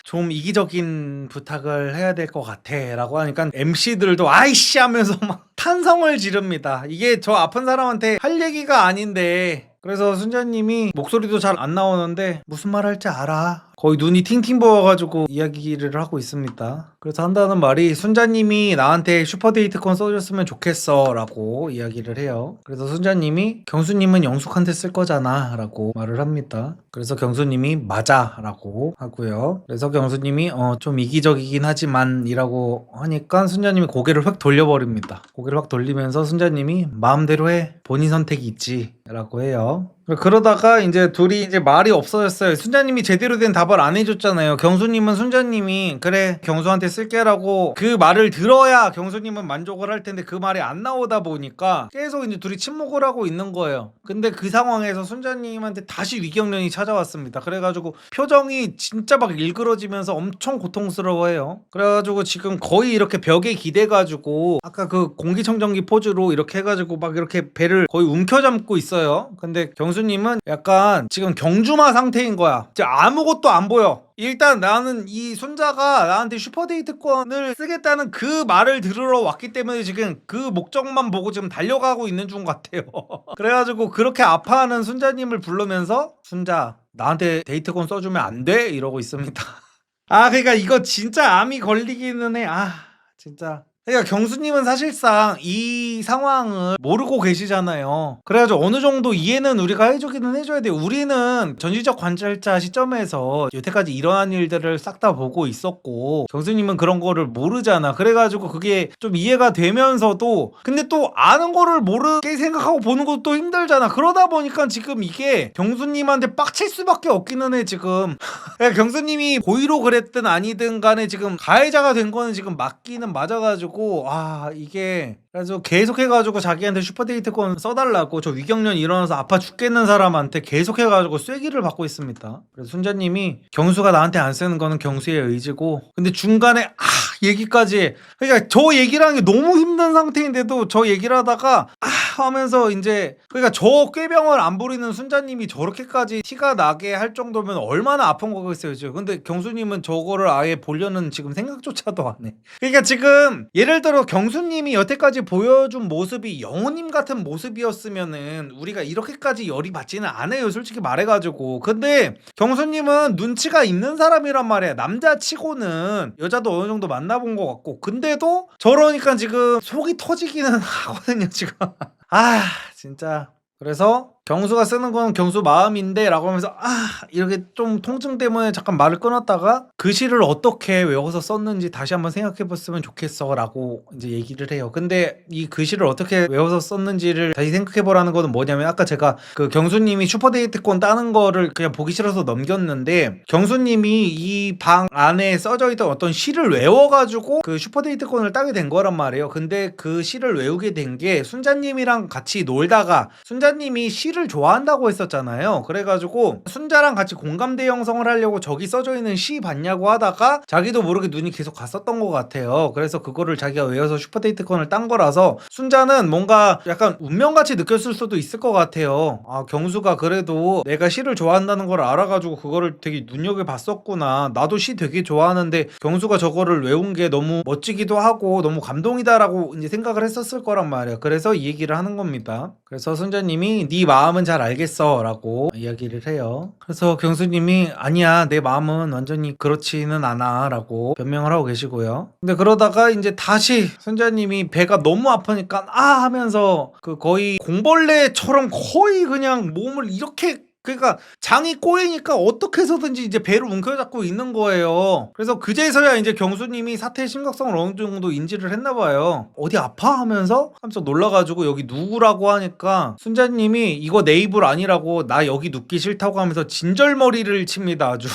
좀 이기적인 부탁을 해야 될 것 같아 라고 하니까 MC들도 아이씨 하면서 막 탄성을 지릅니다. 이게 저 아픈 사람한테 할 얘기가 아닌데. 그래서 순자님이 목소리도 잘 안 나오는데 무슨 말 할지 알아. 거의 눈이 팅팅 부어가지고 이야기를 하고 있습니다. 그래서 한다는 말이 순자님이 나한테 슈퍼데이트권 써줬으면 좋겠어 라고 이야기를 해요. 그래서 순자님이 경수님은 영숙한테 쓸 거잖아 라고 말을 합니다. 그래서 경수님이 맞아 라고 하고요. 그래서 경수님이 좀 이기적이긴 하지만 이라고 하니까 순자님이 고개를 확 돌려버립니다. 고개를 확 돌리면서 순자님이 마음대로 해 본인 선택이 있지 라고 해요. 그러다가 이제 둘이 이제 말이 없어졌어요. 순자님이 제대로 된 답을 안 해줬잖아요. 경수님은 순자님이 그래 경수한테 쓸게라고 그 말을 들어야 경수님은 만족을 할 텐데 그 말이 안 나오다 보니까 계속 이제 둘이 침묵을 하고 있는 거예요. 근데 그 상황에서 순자님한테 다시 위경련이 찾아왔습니다. 그래가지고 표정이 진짜 막 일그러지면서 엄청 고통스러워해요. 그래가지고 지금 거의 이렇게 벽에 기대가지고 아까 그 공기청정기 포즈로 이렇게 해가지고 막 이렇게 배를 거의 움켜잡고 있어요. 근데 경수님은 약간 지금 경주마 상태인 거야. 진짜 아무것도 안 보여. 일단 나는 이 순자가 나한테 슈퍼데이트권을 쓰겠다는 그 말을 들으러 왔기 때문에 지금 그 목적만 보고 지금 달려가고 있는 중 같아요. 그래가지고 그렇게 아파하는 순자님을 부르면서 순자 나한테 데이트권 써주면 안 돼? 이러고 있습니다. 그러니까 이거 진짜 암이 걸리기는 해. 진짜. 그러니까 경수님은 사실상 이 상황을 모르고 계시잖아요. 그래가지고 어느 정도 이해는 우리가 해주기는 해줘야 돼요. 우리는 전지적 관찰자 시점에서 여태까지 일어난 일들을 싹 다 보고 있었고 경수님은 그런 거를 모르잖아. 그래가지고 그게 좀 이해가 되면서도 근데 또 아는 거를 모르게 생각하고 보는 것도 또 힘들잖아. 그러다 보니까 지금 이게 경수님한테 빡칠 수밖에 없기는 해 지금. 경수님이 고의로 그랬든 아니든 간에 지금 가해자가 된 거는 지금 맞기는 맞아가지고 이게 그래서 계속해가지고 자기한테 슈퍼데이트권 써달라고 저 위경련 일어나서 아파 죽겠는 사람한테 계속해가지고 쐐기를 받고 있습니다. 그래서 순자님이 경수가 나한테 안 쓰는 거는 경수의 의지고 근데 중간에 얘기까지 그러니까 저 얘기를 하는 게 너무 힘든 상태인데도 저 얘기를 하다가 하면서 이제 그러니까 저 꾀병을 안 부리는 순자님이 저렇게까지 티가 나게 할 정도면 얼마나 아픈 거겠어요 지금. 근데 경수님은 저거를 아예 보려는 지금 생각조차도 안 해. 그러니까 지금 예를 들어 경수님이 여태까지 보여준 모습이 영호님 같은 모습이었으면은 우리가 이렇게까지 열이 받지는 않아요 솔직히 말해가지고. 근데 경수님은 눈치가 있는 사람이란 말이야. 남자치고는 여자도 어느 정도 만나본 것 같고, 근데도 저러니까 지금 속이 터지기는 하거든요 지금. 아 진짜. 그래서 경수가 쓰는 건 경수 마음인데 라고 하면서 이렇게 좀 통증 때문에 잠깐 말을 끊었다가 그 시를 어떻게 외워서 썼는지 다시 한번 생각해 봤으면 좋겠어 라고 이제 얘기를 해요. 근데 이 글씨를 어떻게 외워서 썼는지를 다시 생각해 보라는 거는 뭐냐면, 아까 제가 그 경수님이 슈퍼데이트권 따는 거를 그냥 보기 싫어서 넘겼는데, 경수님이 이 방 안에 써져 있던 어떤 시를 외워가지고 그 슈퍼데이트권을 따게 된 거란 말이에요. 근데 그 시를 외우게 된 게 순자님이랑 같이 놀다가 순자님이 시를 좋아한다고 했었잖아요. 그래가지고 순자랑 같이 공감대 형성을 하려고 저기 써져 있는 시 봤냐고 하다가 자기도 모르게 눈이 계속 갔었던 것 같아요. 그래서 그거를 자기가 외워서 슈퍼데이트권을 딴 거라서 순자는 뭔가 약간 운명같이 느꼈을 수도 있을 것 같아요. 아, 경수가 그래도 내가 시를 좋아한다는 걸 알아가지고 그거를 되게 눈여겨봤었구나. 나도 시 되게 좋아하는데 경수가 저거를 외운 게 너무 멋지기도 하고 너무 감동이다라고 이제 생각을 했었을 거란 말이에요. 그래서 이 얘기를 하는 겁니다. 그래서 순자님이 네 마음은 잘 알겠어 라고 이야기를 해요. 그래서 경수님이 아니야 내 마음은 완전히 그렇지는 않아 라고 변명을 하고 계시고요. 근데 그러다가 이제 다시 순자님이 배가 너무 아프니까 하면서 그 거의 공벌레처럼 거의 그냥 몸을 이렇게, 그러니까 장이 꼬이니까 어떻게 해서든지 이제 배를 움켜잡고 있는 거예요. 그래서 그제서야 이제 경수님이 사태의 심각성을 어느 정도 인지를 했나 봐요. 어디 아파? 하면서 깜짝 놀라가지고 여기 누구라고 하니까 순자님이 이거 내 이불 아니라고, 나 여기 눕기 싫다고 하면서 진절머리를 칩니다 아주.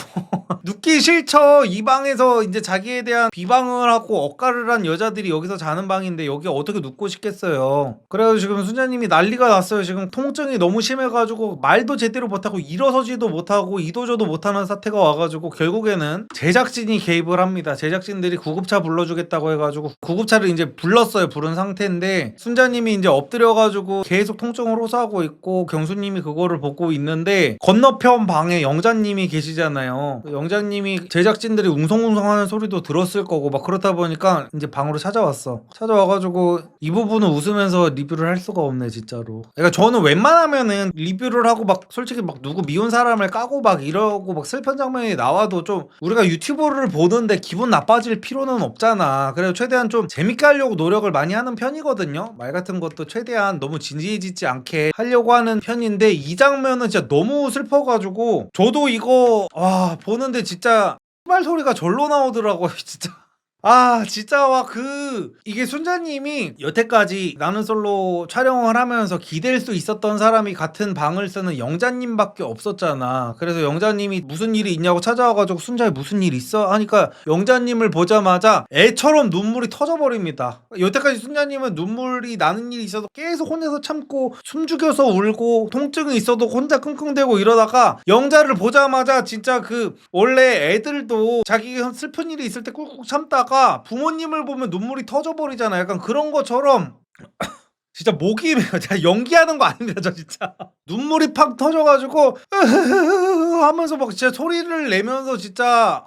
눕기 싫죠. 이 방에서 이제 자기에 대한 비방을 하고 억가를 한 여자들이 여기서 자는 방인데 여기 어떻게 눕고 싶겠어요. 그래서 지금 순자님이 난리가 났어요. 지금 통증이 너무 심해가지고 말도 제대로 못하고 일어서지도 못하고 이도저도 못하는 사태가 와가지고 결국에는 제작진이 개입을 합니다. 제작진들이 구급차 불러주겠다고 해가지고 구급차를 이제 불렀어요. 부른 상태인데 순자님이 이제 엎드려가지고 계속 통증을 호소하고 있고 경수님이 그거를 보고 있는데 건너편 방에 영자님이 계시잖아요. 영자님이 제작진들이 웅성웅성하는 소리도 들었을 거고 막 그렇다 보니까 이제 방으로 찾아와가지고 이 부분은 웃으면서 리뷰를 할 수가 없네 진짜로. 그러니까 저는 웬만하면은 리뷰를 하고 막 솔직히 막 누구 미운 사람을 까고 막 이러고 막 슬픈 장면이 나와도 좀 우리가 유튜브를 보는데 기분 나빠질 필요는 없잖아. 그래서 최대한 좀 재밌게 하려고 노력을 많이 하는 편이거든요. 말 같은 것도 최대한 너무 진지해지지 않게 하려고 하는 편인데 이 장면은 진짜 너무 슬퍼가지고 저도 이거 보는데 진짜 말 소리가 절로 나오더라고요 진짜. 진짜 이게 순자님이 여태까지 나는 솔로 촬영을 하면서 기댈 수 있었던 사람이 같은 방을 쓰는 영자님밖에 없었잖아. 그래서 영자님이 무슨 일이 있냐고 찾아와가지고 순자에 무슨 일 있어? 하니까 영자님을 보자마자 애처럼 눈물이 터져버립니다. 여태까지 순자님은 눈물이 나는 일이 있어도 계속 혼자서 참고 숨죽여서 울고 통증이 있어도 혼자 끙끙대고 이러다가 영자를 보자마자 진짜 원래 애들도 자기 슬픈 일이 있을 때 꾹꾹 참다가 부모님을 보면 눈물이 터져버리잖아. 약간 그런 것처럼 진짜 목이 제가 연기하는 거 아닙니다. 저 진짜 눈물이 팍 터져가지고 하면서 막 진짜 소리를 내면서 진짜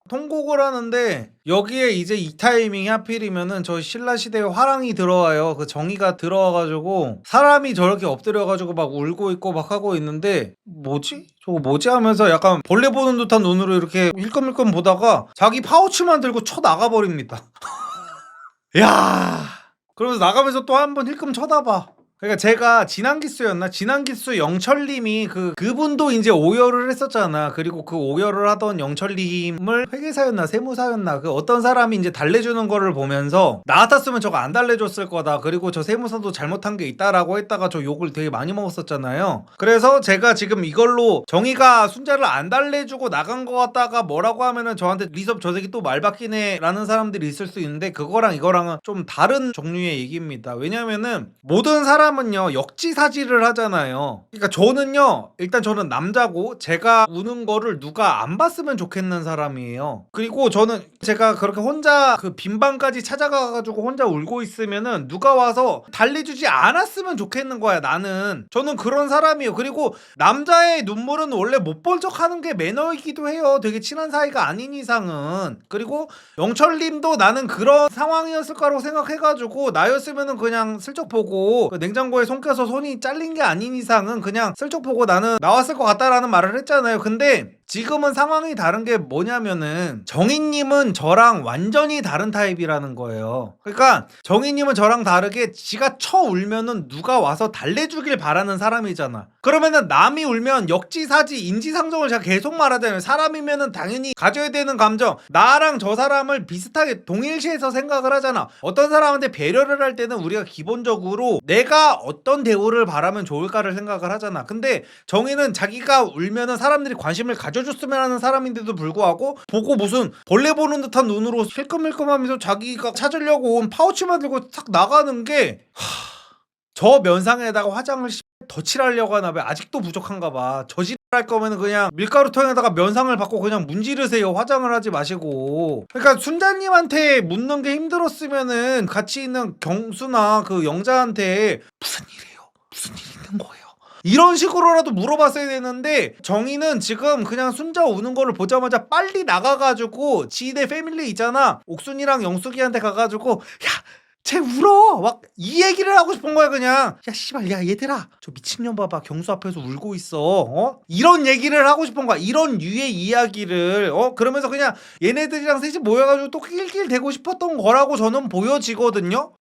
통곡을 하는데, 여기에 이제 이 타이밍이 하필이면은 저 신라시대의 화랑이 들어와요. 그 정의가 들어와가지고 사람이 저렇게 엎드려가지고 막 울고 있고 막 하고 있는데 뭐지? 저거 뭐지? 하면서 약간 벌레 보는 듯한 눈으로 이렇게 힐끔힐끔 보다가 자기 파우치만 들고 나가버립니다. 야, 그러면서 나가면서 또 한 번 힐끔 쳐다봐. 그러니까 제가 지난기수 영철님이 그분도 이제 오열을 했었잖아. 그리고 그 오열을 하던 영철님을 회계사였나 세무사였나 어떤 사람이 이제 달래주는 거를 보면서 나 같았으면 저거 안 달래줬을 거다. 그리고 저 세무사도 잘못한 게 있다라고 했다가 저 욕을 되게 많이 먹었었잖아요. 그래서 제가 지금 이걸로 정의가 순자를 안 달래주고 나간 거 같다가 뭐라고 하면은 저한테 리섭 저 새끼 또 말 바뀌네 라는 사람들이 있을 수 있는데, 그거랑 이거랑은 좀 다른 종류의 얘기입니다. 왜냐면은 모든 사람 사람은요 역지사지를 하잖아요. 그러니까 저는요 일단 저는 남자고 제가 우는 거를 누가 안 봤으면 좋겠는 사람이에요. 그리고 저는 제가 그렇게 혼자 그 빈방까지 찾아가가지고 혼자 울고 있으면은 누가 와서 달래주지 않았으면 좋겠는 거야. 저는 그런 사람이에요. 그리고 남자의 눈물은 원래 못 본 척하는 게 매너이기도 해요. 되게 친한 사이가 아닌 이상은. 그리고 영철님도 나는 그런 상황이었을 거라고 생각해가지고 나였으면은 그냥 슬쩍 보고 그 냉장고에 손 껴서 손이 잘린 게 아닌 이상은 그냥 슬쩍 보고 나는 나왔을 것 같다라는 말을 했잖아요. 근데 지금은 상황이 다른 게 뭐냐면은 정희님은 저랑 완전히 다른 타입이라는 거예요. 그러니까 정희님은 저랑 다르게 지가 쳐 울면은 누가 와서 달래주길 바라는 사람이잖아. 그러면은 남이 울면 역지사지 인지상정을 제가 계속 말하잖아요. 사람이면은 당연히 가져야 되는 감정, 나랑 저 사람을 비슷하게 동일시해서 생각을 하잖아. 어떤 사람한테 배려를 할 때는 우리가 기본적으로 내가 어떤 대우를 바라면 좋을까를 생각을 하잖아. 근데 정희는 자기가 울면은 사람들이 관심을 가져줬으면 하는 사람인데도 불구하고 보고 무슨 벌레 보는 듯한 눈으로 힐끔힐끔하면서 자기가 찾으려고 온 파우치만 들고 탁 나가는 게 저 면상에다가 화장을 더 칠하려고 하나 봐. 아직도 부족한가 봐. 저질할 거면 그냥 밀가루통에다가 면상을 받고 그냥 문지르세요. 화장을 하지 마시고. 그러니까 순자님한테 묻는 게 힘들었으면은 같이 있는 경수나 그 영자한테 무슨 일이에요? 무슨 일 있는 거예요? 이런 식으로라도 물어봤어야 되는데 정희는 지금 그냥 순자 우는 거를 보자마자 빨리 나가가지고 지네 패밀리 있잖아. 옥순이랑 영숙이한테 가가지고 야 쟤 울어! 막 이 얘기를 하고 싶은 거야 그냥. 야 씨발 야 얘들아 저 미친년 봐봐 경수 앞에서 울고 있어. 이런 얘기를 하고 싶은 거야. 이런 류의 이야기를 그러면서 그냥 얘네들이랑 셋이 모여가지고 또 낄낄대고 싶었던 거라고 저는 보여지거든요.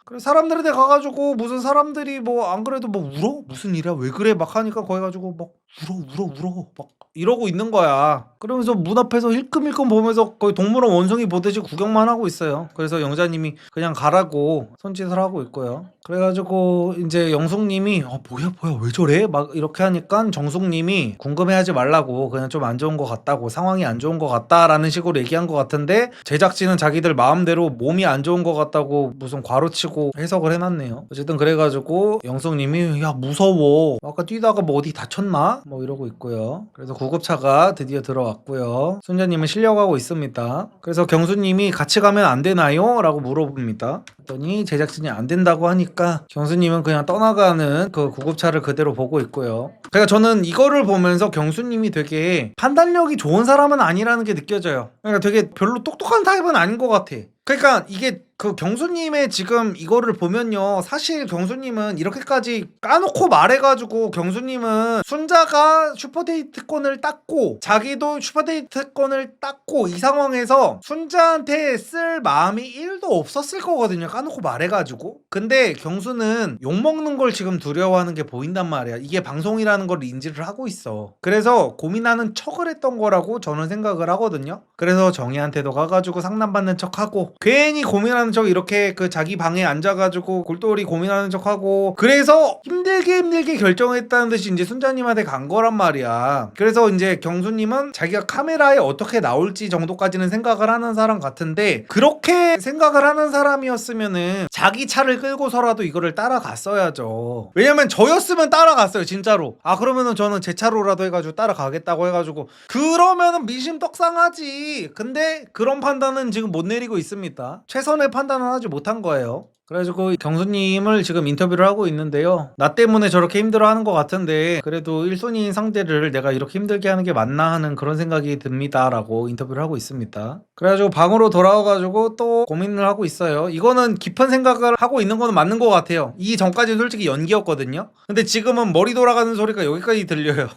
그래 사람들한테 가가지고 무슨 사람들이 뭐 안 그래도 뭐 울어? 무슨 일이야? 왜 그래? 막 하니까 거기 가지고 막 울어 막 이러고 있는 거야. 그러면서 문 앞에서 힐끔힐끔 보면서 거의 동물원 원숭이 보듯이 구경만 하고 있어요. 그래서 영자님이 그냥 가라고 손짓을 하고 있고요. 그래가지고 이제 영숙님이 뭐야 왜 저래? 막 이렇게 하니까 정숙님이 궁금해하지 말라고 그냥 좀 안 좋은 것 같다고 상황이 안 좋은 것 같다라는 식으로 얘기한 것 같은데 제작진은 자기들 마음대로 몸이 안 좋은 것 같다고 무슨 괄호치고 해석을 해놨네요. 어쨌든 그래가지고 영숙님이 야 무서워 아까 뛰다가 뭐 어디 다쳤나? 뭐 이러고 있고요. 그래서 구급차가 드디어 들어왔고요. 순자님은 실려가고 있습니다. 그래서 경수님이 같이 가면 안 되나요? 라고 물어봅니다. 그랬더니 제작진이 안 된다고 하니까 경수님은 그냥 떠나가는 그 구급차를 그대로 보고 있고요. 그러니까 저는 이거를 보면서 경수님이 되게 판단력이 좋은 사람은 아니라는 게 느껴져요. 그러니까 되게 별로 똑똑한 타입은 아닌 것 같아. 그러니까 이게 그 경수님의 지금 이거를 보면요 사실 경수님은 이렇게까지 까놓고 말해가지고 경수님은 순자가 슈퍼데이트권을 땄고 자기도 슈퍼데이트권을 땄고 이 상황에서 순자한테 쓸 마음이 1도 없었을 거거든요 까놓고 말해가지고. 근데 경수는 욕먹는 걸 지금 두려워하는 게 보인단 말이야. 이게 방송이라는 걸 인지를 하고 있어. 그래서 고민하는 척을 했던 거라고 저는 생각을 하거든요. 그래서 정희한테도 가가지고 상담받는 척하고 괜히 고민하는 척 이렇게 그 자기 방에 앉아가지고 골똘히 고민하는 척하고 그래서 힘들게 결정했다는 듯이 이제 순자님한테 간 거란 말이야. 그래서 이제 경수님은 자기가 카메라에 어떻게 나올지 정도까지는 생각을 하는 사람 같은데 그렇게 생각을 하는 사람이었으면은 자기 차를 끌고서라도 이거를 따라갔어야죠. 왜냐면 저였으면 따라갔어요 진짜로. 그러면은 저는 제 차로라도 해가지고 따라가겠다고 해가지고 그러면은 민심 떡상하지. 근데 그런 판단은 지금 못 내리고 있습니다. 최선의 판단은 하지 못한 거예요. 그래가지고 경수님을 지금 인터뷰를 하고 있는데요. 나 때문에 저렇게 힘들어하는 것 같은데 그래도 1순위인 상대를 내가 이렇게 힘들게 하는 게 맞나 하는 그런 생각이 듭니다 라고 인터뷰를 하고 있습니다. 그래가지고 방으로 돌아와가지고 또 고민을 하고 있어요. 이거는 깊은 생각을 하고 있는 거는 맞는 것 같아요. 이 전까지는 솔직히 연기였거든요. 근데 지금은 머리 돌아가는 소리가 여기까지 들려요.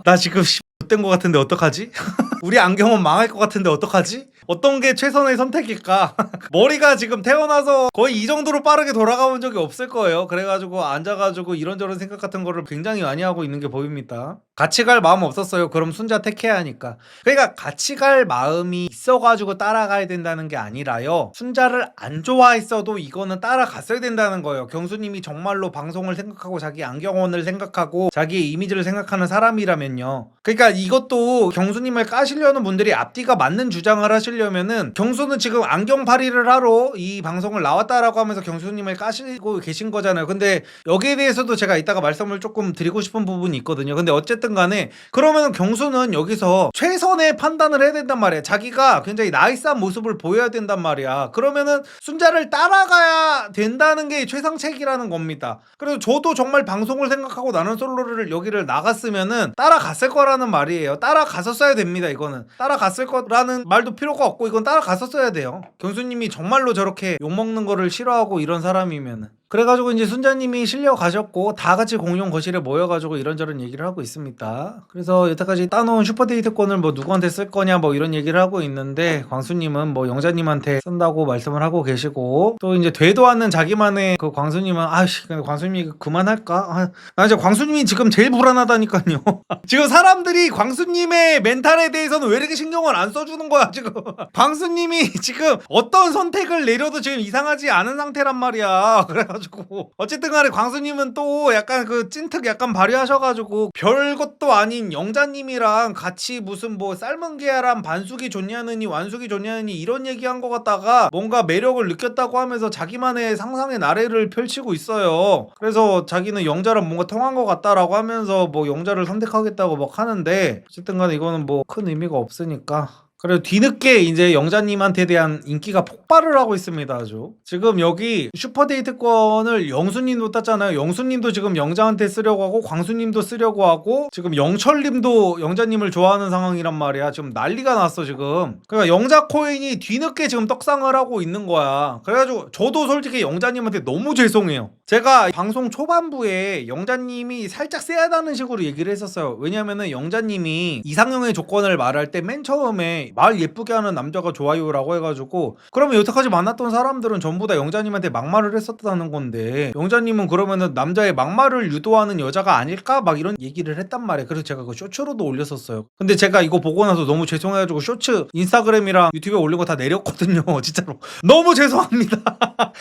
나 지금 X된 것 같은데 어떡하지? 우리 안경은 망할 것 같은데 어떡하지? 어떤 게 최선의 선택일까? 머리가 지금 태어나서 거의 이 정도로 빠르게 돌아가본 적이 없을 거예요. 그래가지고 앉아가지고 이런저런 생각 같은 거를 굉장히 많이 하고 있는 게 보입니다. 같이 갈 마음 없었어요. 그럼 순자 택해야 하니까. 그러니까 같이 갈 마음이 있어가지고 따라가야 된다는 게 아니라요. 순자를 안 좋아했어도 이거는 따라갔어야 된다는 거예요. 경수님이 정말로 방송을 생각하고 자기 안경원을 생각하고 자기의 이미지를 생각하는 사람이라면요. 그러니까 이것도 경수님을 까시려는 분들이 앞뒤가 맞는 주장을 하시려고 찾으려면은 경수는 지금 안경팔이를 하러 이 방송을 나왔다라고 하면서 경수님을 까시고 계신 거잖아요. 근데 여기에 대해서도 제가 이따가 말씀을 조금 드리고 싶은 부분이 있거든요. 근데 어쨌든 간에 그러면 경수는 여기서 최선의 판단을 해야 된단 말이야. 자기가 굉장히 나이스한 모습을 보여야 된단 말이야. 그러면은 순자를 따라가야 된다는 게 최상책이라는 겁니다. 그래서 저도 정말 방송을 생각하고 나는 솔로를 여기를 나갔으면은 따라갔을 거라는 말이에요. 따라갔었어야 됩니다. 이거는 따라갔을 거라는 말도 필요가 없고 이건 따라갔었어야 돼요. 경수님이 정말로 저렇게 욕먹는 거를 싫어하고 이런 사람이면은. 그래가지고 이제 순자님이 실려 가셨고 다 같이 공용 거실에 모여가지고 이런저런 얘기를 하고 있습니다. 그래서 여태까지 따놓은 슈퍼데이트권을 뭐 누구한테 쓸 거냐 뭐 이런 얘기를 하고 있는데 광수님은 뭐 영자님한테 쓴다고 말씀을 하고 계시고 또 이제 되도 않는 자기만의 그 광수님은 아씨 광수님이 그만할까? 나 이제 광수님이 지금 제일 불안하다니까요. 지금 사람들이 광수님의 멘탈에 대해서는 왜 이렇게 신경을 안 써주는 거야 지금. 광수님이 지금 어떤 선택을 내려도 지금 이상하지 않은 상태란 말이야. 그래가지고 어쨌든 간에 광수님은 또 약간 그 찐특 약간 발휘하셔가지고 별것도 아닌 영자님이랑 같이 무슨 뭐 삶은 계란 반숙이 좋냐느니 완숙이 좋냐느니 이런 얘기한 것 같다가 뭔가 매력을 느꼈다고 하면서 자기만의 상상의 나래를 펼치고 있어요. 그래서 자기는 영자랑 뭔가 통한 것 같다라고 하면서 뭐 영자를 선택하겠다고 막 하는데 어쨌든 간에 이거는 뭐 큰 의미가 없으니까 그리고 뒤늦게 이제 영자님한테 대한 인기가 폭발을 하고 있습니다. 아주 지금 여기 슈퍼데이트권을 영수님도 땄잖아요. 영수님도 지금 영자한테 쓰려고 하고 광수님도 쓰려고 하고 지금 영철님도 영자님을 좋아하는 상황이란 말이야. 지금 난리가 났어 지금. 그러니까 영자 코인이 뒤늦게 지금 떡상을 하고 있는 거야. 그래가지고 저도 솔직히 영자님한테 너무 죄송해요. 제가 방송 초반부에 영자님이 살짝 세하다는 식으로 얘기를 했었어요. 왜냐면은 영자님이 이상형의 조건을 말할 때 맨 처음에 말 예쁘게 하는 남자가 좋아요라고 해가지고 그러면 여태까지 만났던 사람들은 전부 다 영자님한테 막말을 했었다는 건데 영자님은 그러면은 남자의 막말을 유도하는 여자가 아닐까? 막 이런 얘기를 했단 말이에요. 그래서 제가 그 쇼츠로도 올렸었어요. 근데 제가 이거 보고 나서 너무 죄송해가지고 쇼츠 인스타그램이랑 유튜브에 올린 거 다 내렸거든요. 진짜로 너무 죄송합니다.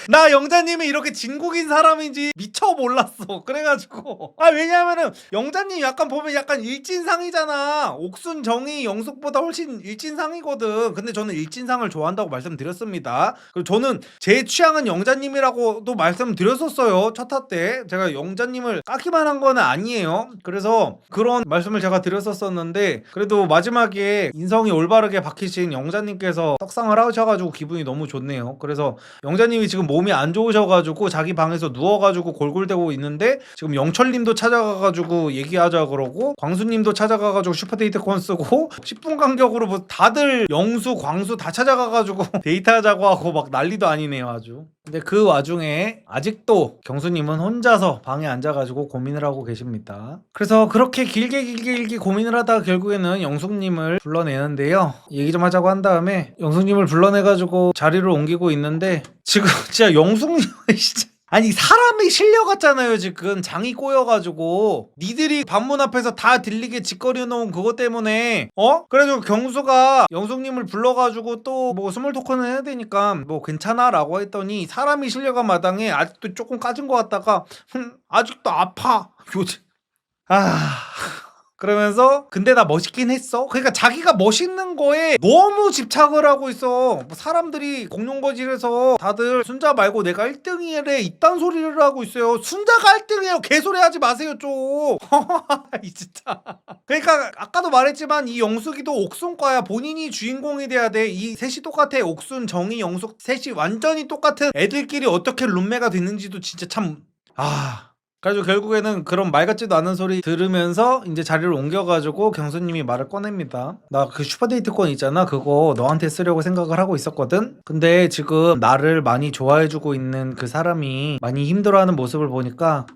나 영자님이 이렇게 진국인 사람인지 미처 몰랐어. 그래가지고 왜냐면은 영자님 약간 보면 약간 일진상이잖아. 옥순정이 영숙보다 훨씬 일진상이거든. 근데 저는 일진상을 좋아한다고 말씀드렸습니다. 그리고 저는 제 취향은 영자님이라고도 말씀드렸었어요. 첫 화 때 제가 영자님을 까기만 한 거는 아니에요. 그래서 그런 말씀을 제가 드렸었는데 그래도 마지막에 인성이 올바르게 박히신 영자님께서 떡상을 하셔가지고 기분이 너무 좋네요. 그래서 영자님이 지금 몸이 안 좋으셔가지고 자기 방에서 누워가지고 골골대고 있는데 지금 영철님도 찾아가가지고 얘기하자 그러고 광수님도 찾아가가지고 슈퍼데이트권 쓰고 10분 간격으로 뭐 다들 영수 광수 다 찾아가가지고 데이트하자고 하고 막 난리도 아니네요 아주. 근데 그 와중에 아직도 경수님은 혼자서 방에 앉아가지고 고민을 하고 계십니다. 그래서 그렇게 길게 고민을 하다가 결국에는 영숙님을 불러내는데요. 얘기 좀 하자고 한 다음에 영숙님을 불러내가지고 자리를 옮기고 있는데 지금 진짜 영숙님은 진짜 아니 사람이 실려갔잖아요. 지금 장이 꼬여가지고 니들이 방문 앞에서 다 들리게 짓거려 놓은 그것 때문에 그래도 경수가 영숙님을 불러가지고 또 뭐 스몰 토크는 해야 되니까 뭐 괜찮아 라고 했더니 사람이 실려간 마당에 아직도 조금 까진 것 같다가 아직도 아파 요즘 그러면서 근데 나 멋있긴 했어. 그러니까 자기가 멋있는 거에 너무 집착을 하고 있어. 사람들이 공룡거질에서 다들 순자 말고 내가 1등이래 이딴 소리를 하고 있어요. 순자가 1등이에요. 개소리 하지 마세요 좀. 진짜. 그러니까 아까도 말했지만 이 영숙이도 옥순과야. 본인이 주인공이 돼야 돼. 이 셋이 똑같아. 옥순, 정희, 영숙 셋이 완전히 똑같은 애들끼리 어떻게 룸메가 됐는지도 진짜 참 그래서 결국에는 그런 말 같지도 않은 소리 들으면서 이제 자리를 옮겨가지고 경수님이 말을 꺼냅니다. 나 그 슈퍼데이트권 있잖아. 그거 너한테 쓰려고 생각을 하고 있었거든. 근데 지금 나를 많이 좋아해주고 있는 그 사람이 많이 힘들어하는 모습을 보니까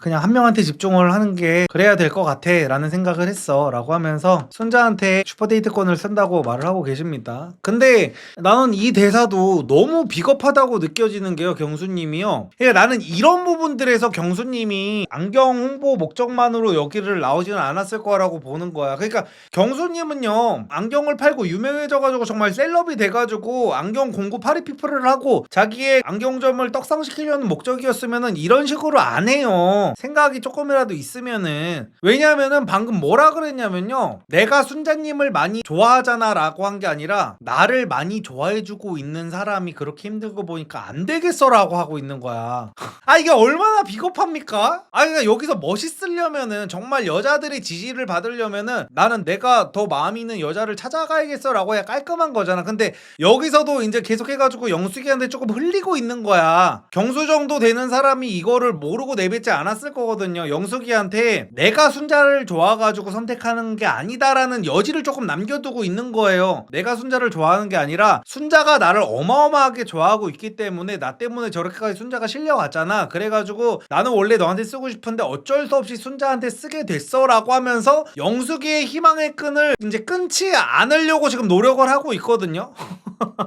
그냥 한 명한테 집중을 하는 게 그래야 될 것 같아 라는 생각을 했어 라고 하면서 순자한테 슈퍼데이트권을 쓴다고 말을 하고 계십니다. 근데 나는 이 대사도 너무 비겁하다고 느껴지는 게요. 경수님이요. 그러니까 나는 이런 부분들에서 경수님이 안경 홍보 목적만으로 여기를 나오지는 않았을 거라고 보는 거야. 그러니까 경수님은요 안경을 팔고 유명해져가지고 정말 셀럽이 돼가지고 안경 공구 파리피플을 하고 자기의 안경점을 떡상시키려는 목적이었으면 이런 식으로 안 해요. 거거든요. 생각이 조금이라도 있으면은. 왜냐면은 방금 뭐라 그랬냐면요, 내가 순자님을 많이 좋아하잖아 라고 한 게 아니라 나를 많이 좋아해주고 있는 사람이 그렇게 힘든 거 보니까 안 되겠어 라고 하고 있는 거야. 아, 이게 얼마나 비겁합니까? 아, 그러니까 여기서 멋있으려면은, 정말 여자들의 지지를 받으려면은 나는 내가 더 마음 있는 여자를 찾아가야겠어 라고 해야 깔끔한 거잖아. 근데 여기서도 이제 계속 해가지고 영숙이한테 조금 흘리고 있는 거야. 경수 정도 되는 사람이 이거를 모르고 내뱉지 않았을 거거든요. 영숙이한테 내가 순자를 좋아가지고 선택하는 게 아니다라는 여지를 조금 남겨두고 있는 거예요. 내가 순자를 좋아하는 게 아니라 순자가 나를 어마어마하게 좋아하고 있기 때문에 나 때문에 저렇게까지 순자가 실려왔잖아. 그래가지고 나는 원래 너한테 쓰고 싶은데 어쩔 수 없이 순자한테 쓰게 됐어 라고 하면서 영숙이의 희망의 끈을 이제 끊지 않으려고 지금 노력을 하고 있거든요.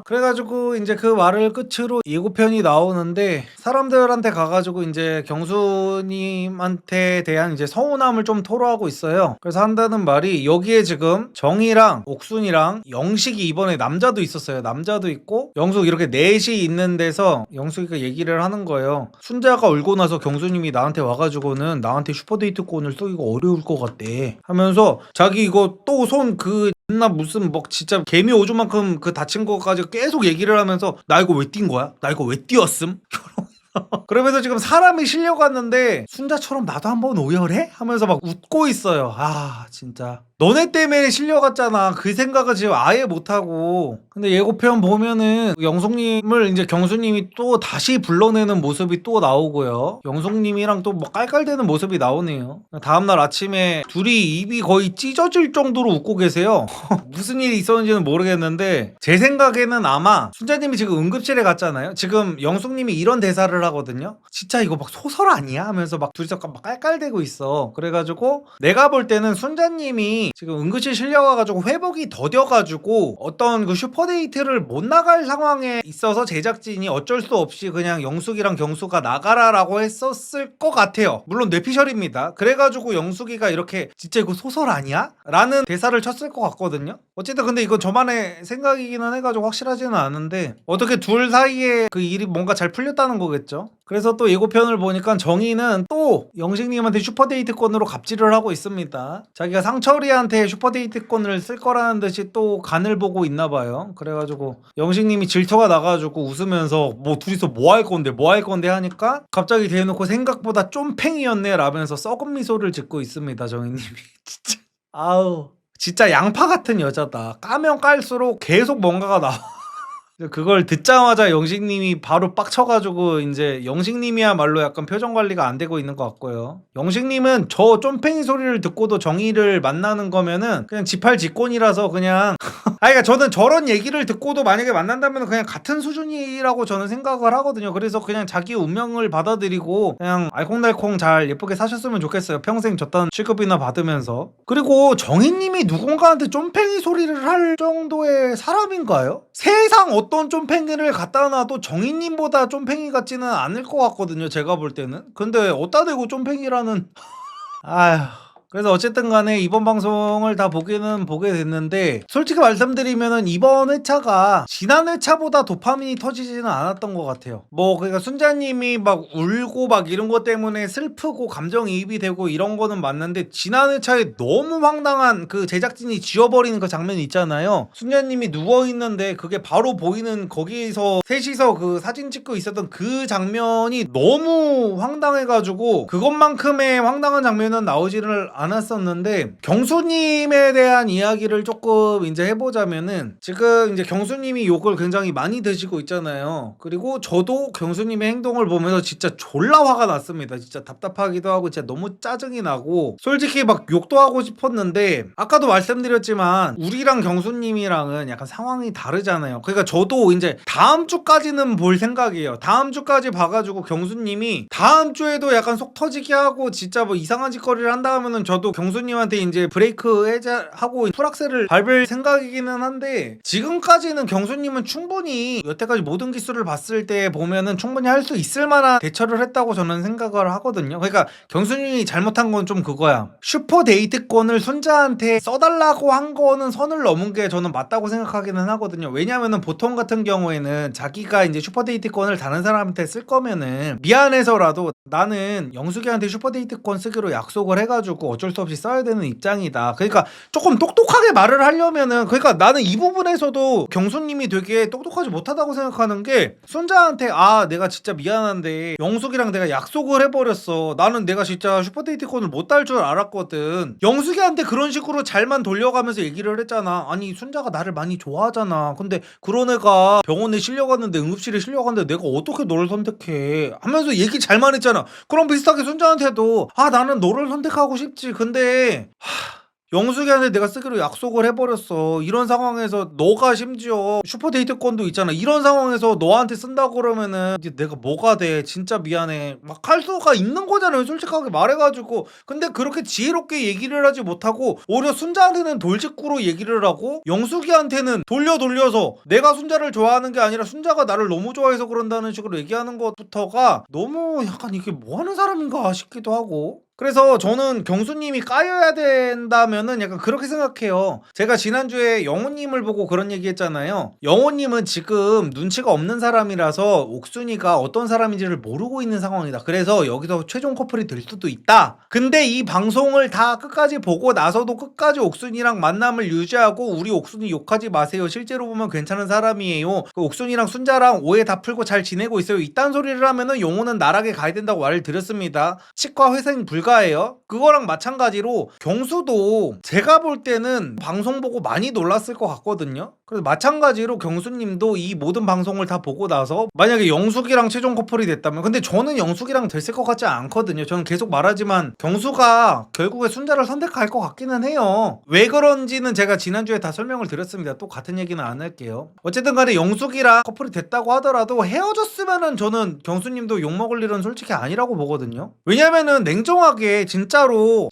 그래가지고 이제 그 말을 끝으로 예고편이 나오는데, 사람들한테 가가지고 이제 경수님한테 대한 이제 서운함을 좀 토로하고 있어요. 그래서 한다는 말이, 여기에 지금 정이랑 옥순이랑 영식이, 이번에 남자도 있었어요. 남자도 있고 영숙, 이렇게 넷이 있는 데서 영숙이가 얘기를 하는 거예요. 순자가 울고 나서 경수님이 나한테 와가지고는 나한테 슈퍼데이트권을 쏘기가 어려울 것 같대 하면서, 자기 이거 또 손 나 무슨 뭐 진짜 개미 오줌만큼 그 다친 거까지 계속 얘기를 하면서, 나 이거 왜 뛴 거야? 나 이거 왜 뛰었음? 그러면서 지금 사람이 실려갔는데 순자처럼 나도 한번 오열해? 하면서 막 웃고 있어요. 아, 진짜 너네 때문에 실려갔잖아. 그 생각을 지금 아예 못하고. 근데 예고편 보면은 영숙님을 이제 경수님이 또 다시 불러내는 모습이 또 나오고요. 영숙님이랑 또 뭐 깔깔대는 모습이 나오네요. 다음날 아침에 둘이 입이 거의 찢어질 정도로 웃고 계세요. 무슨 일이 있었는지는 모르겠는데, 제 생각에는 아마 순자님이 지금 응급실에 갔잖아요. 지금 영숙님이 이런 대사를 하거든요. 진짜 이거 막 소설 아니야? 하면서 막 둘이서 막 깔깔대고 있어. 그래가지고 내가 볼 때는 순자님이 지금 응급실 실려와가지고 회복이 더뎌가지고 어떤 그 슈퍼데이트를 못 나갈 상황에 있어서 제작진이 어쩔 수 없이 그냥 영숙이랑 경수가 나가라라고 했었을 것 같아요. 물론 뇌피셜입니다. 그래가지고 영숙이가 이렇게 진짜 이거 소설 아니야? 라는 대사를 쳤을 것 같거든요. 어쨌든 근데 이건 저만의 생각이기는 해가지고 확실하지는 않은데, 어떻게 둘 사이에 그 일이 뭔가 잘 풀렸다는 거겠죠. 그래서 또 예고편을 보니까 정희는 또 영식님한테 슈퍼데이트권으로 갑질을 하고 있습니다. 자기가 상철이한테 슈퍼데이트권을 쓸 거라는 듯이 또 간을 보고 있나 봐요. 그래가지고 영식님이 질투가 나가지고 웃으면서 뭐 둘이서 뭐 할 건데 하니까 갑자기 대놓고 생각보다 쫌팽이였네 라면서 썩은 미소를 짓고 있습니다. 정희님이. 진짜 아우, 진짜 양파 같은 여자다. 까면 깔수록 계속 뭔가가 나와. 그걸 듣자마자 영식님이 바로 빡쳐가지고 이제 영식님이야말로 약간 표정 관리가 안 되고 있는 것 같고요. 영식님은 저 쫌팽이 소리를 듣고도 정의를 만나는 거면은 그냥 지팔직권이라서 그냥 그러니까 저는 저런 얘기를 듣고도 만약에 만난다면 그냥 같은 수준이라고 저는 생각을 하거든요. 그래서 그냥 자기 운명을 받아들이고 그냥 알콩달콩 잘 예쁘게 사셨으면 좋겠어요. 평생 저딴 취급이나 받으면서. 그리고 정희님이 누군가한테 쫌팽이 소리를 할 정도의 사람인가요? 세상 어떤 쫌팽이를 갖다 놔도 정희님보다 쫌팽이 같지는 않을 것 같거든요. 제가 볼 때는. 근데 어디다 대고 쫌팽이라는 아휴. 그래서 어쨌든 간에 이번 방송을 다 보기는 보게 됐는데, 솔직히 말씀드리면은 이번 회차가 지난 회차보다 도파민이 터지지는 않았던 것 같아요. 뭐 그러니까 순자님이 막 울고 막 이런 것 때문에 슬프고 감정이입이 되고 이런 거는 맞는데, 지난 회차에 너무 황당한 그 제작진이 지워버리는 그 장면이 있잖아요. 순자님이 누워있는데 그게 바로 보이는, 거기서 셋이서 그 사진 찍고 있었던 그 장면이 너무 황당해가지고 그것만큼의 황당한 장면은 나오지를 않았었는데, 경수님에 대한 이야기를 조금 이제 해보자면은, 지금 이제 경수님이 욕을 굉장히 많이 드시고 있잖아요. 그리고 저도 경수님의 행동을 보면서 진짜 졸라 화가 났습니다. 진짜 답답하기도 하고 진짜 너무 짜증이 나고, 솔직히 막 욕도 하고 싶었는데, 아까도 말씀드렸지만 우리랑 경수님이랑은 약간 상황이 다르잖아요. 그러니까 저도 이제 다음 주까지는 볼 생각이에요. 다음 주까지 봐가지고 경수님이 다음 주에도 약간 속 터지게 하고 진짜 뭐 이상한 짓거리를 한다 하면은 저도 경수님한테 이제 브레이크 해제하고 풀악셀을 밟을 생각이기는 한데 지금까지는 경수님은 충분히 여태까지 모든 기술을 봤을 때 보면은 충분히 할 수 있을 만한 대처를 했다고 저는 생각을 하거든요. 그러니까 경수님이 잘못한 건 좀 그거야. 슈퍼 데이트권을 순자한테 써달라고 한 거는 선을 넘은 게 저는 맞다고 생각하기는 하거든요. 왜냐면은 보통 같은 경우에는 자기가 이제 슈퍼 데이트권을 다른 사람한테 쓸 거면은 미안해서라도 나는 영숙이한테 슈퍼 데이트권 쓰기로 약속을 해가지고 어쩔 수 없이 써야 되는 입장이다. 그러니까 조금 똑똑하게 말을 하려면은 그러니까 나는 이 부분에서도 경수님이 되게 똑똑하지 못하다고 생각하는 게 순자한테 내가 진짜 미안한데 영숙이랑 내가 약속을 해버렸어. 나는 내가 진짜 슈퍼데이트권을 못 달 줄 알았거든. 영숙이한테 그런 식으로 잘만 돌려가면서 얘기를 했잖아. 아니 순자가 나를 많이 좋아하잖아. 근데 그런 애가 병원에 실려갔는데 응급실에 실려갔는데 내가 어떻게 너를 선택해 하면서 얘기 잘만 했잖아. 그럼 비슷하게 순자한테도 나는 너를 선택하고 싶지. 근데 영숙이한테 내가 쓰기로 약속을 해버렸어. 이런 상황에서 너가 심지어 슈퍼데이트권도 있잖아. 이런 상황에서 너한테 쓴다고 그러면은 이제 내가 뭐가 돼. 진짜 미안해. 막 할 수가 있는 거잖아요. 솔직하게 말해가지고. 근데 그렇게 지혜롭게 얘기를 하지 못하고 오히려 순자한테는 돌직구로 얘기를 하고 영숙이한테는 돌려서 내가 순자를 좋아하는 게 아니라 순자가 나를 너무 좋아해서 그런다는 식으로 얘기하는 것부터가 너무 약간 이게 뭐 하는 사람인가 싶기도 하고. 그래서 저는 경수님이 까여야 된다면은 약간 그렇게 생각해요. 제가 지난주에 영호님을 보고 그런 얘기 했잖아요. 영호님은 지금 눈치가 없는 사람이라서 옥순이가 어떤 사람인지를 모르고 있는 상황이다. 그래서 여기서 최종 커플이 될 수도 있다. 근데 이 방송을 다 끝까지 보고 나서도 끝까지 옥순이랑 만남을 유지하고 우리 옥순이 욕하지 마세요. 실제로 보면 괜찮은 사람이에요. 그 옥순이랑 순자랑 오해 다 풀고 잘 지내고 있어요. 이딴 소리를 하면은 영호는 나락에 가야 된다고 말을 드렸습니다. 치과 회생 불가예요. 그거랑 마찬가지로 경수도 제가 볼 때는 방송 보고 많이 놀랐을 것 같거든요. 그래서 마찬가지로 경수님도 이 모든 방송을 다 보고 나서 만약에 영숙이랑 최종 커플이 됐다면 근데 저는 영숙이랑 됐을 것 같지 않거든요. 저는 계속 말하지만 경수가 결국에 순자를 선택할 것 같기는 해요. 왜 그런지는 제가 지난주에 다 설명을 드렸습니다. 또 같은 얘기는 안 할게요. 어쨌든 간에 영숙이랑 커플이 됐다고 하더라도 헤어졌으면은 저는 경수님도 욕먹을 일은 솔직히 아니라고 보거든요. 왜냐면은 냉정하게 진짜로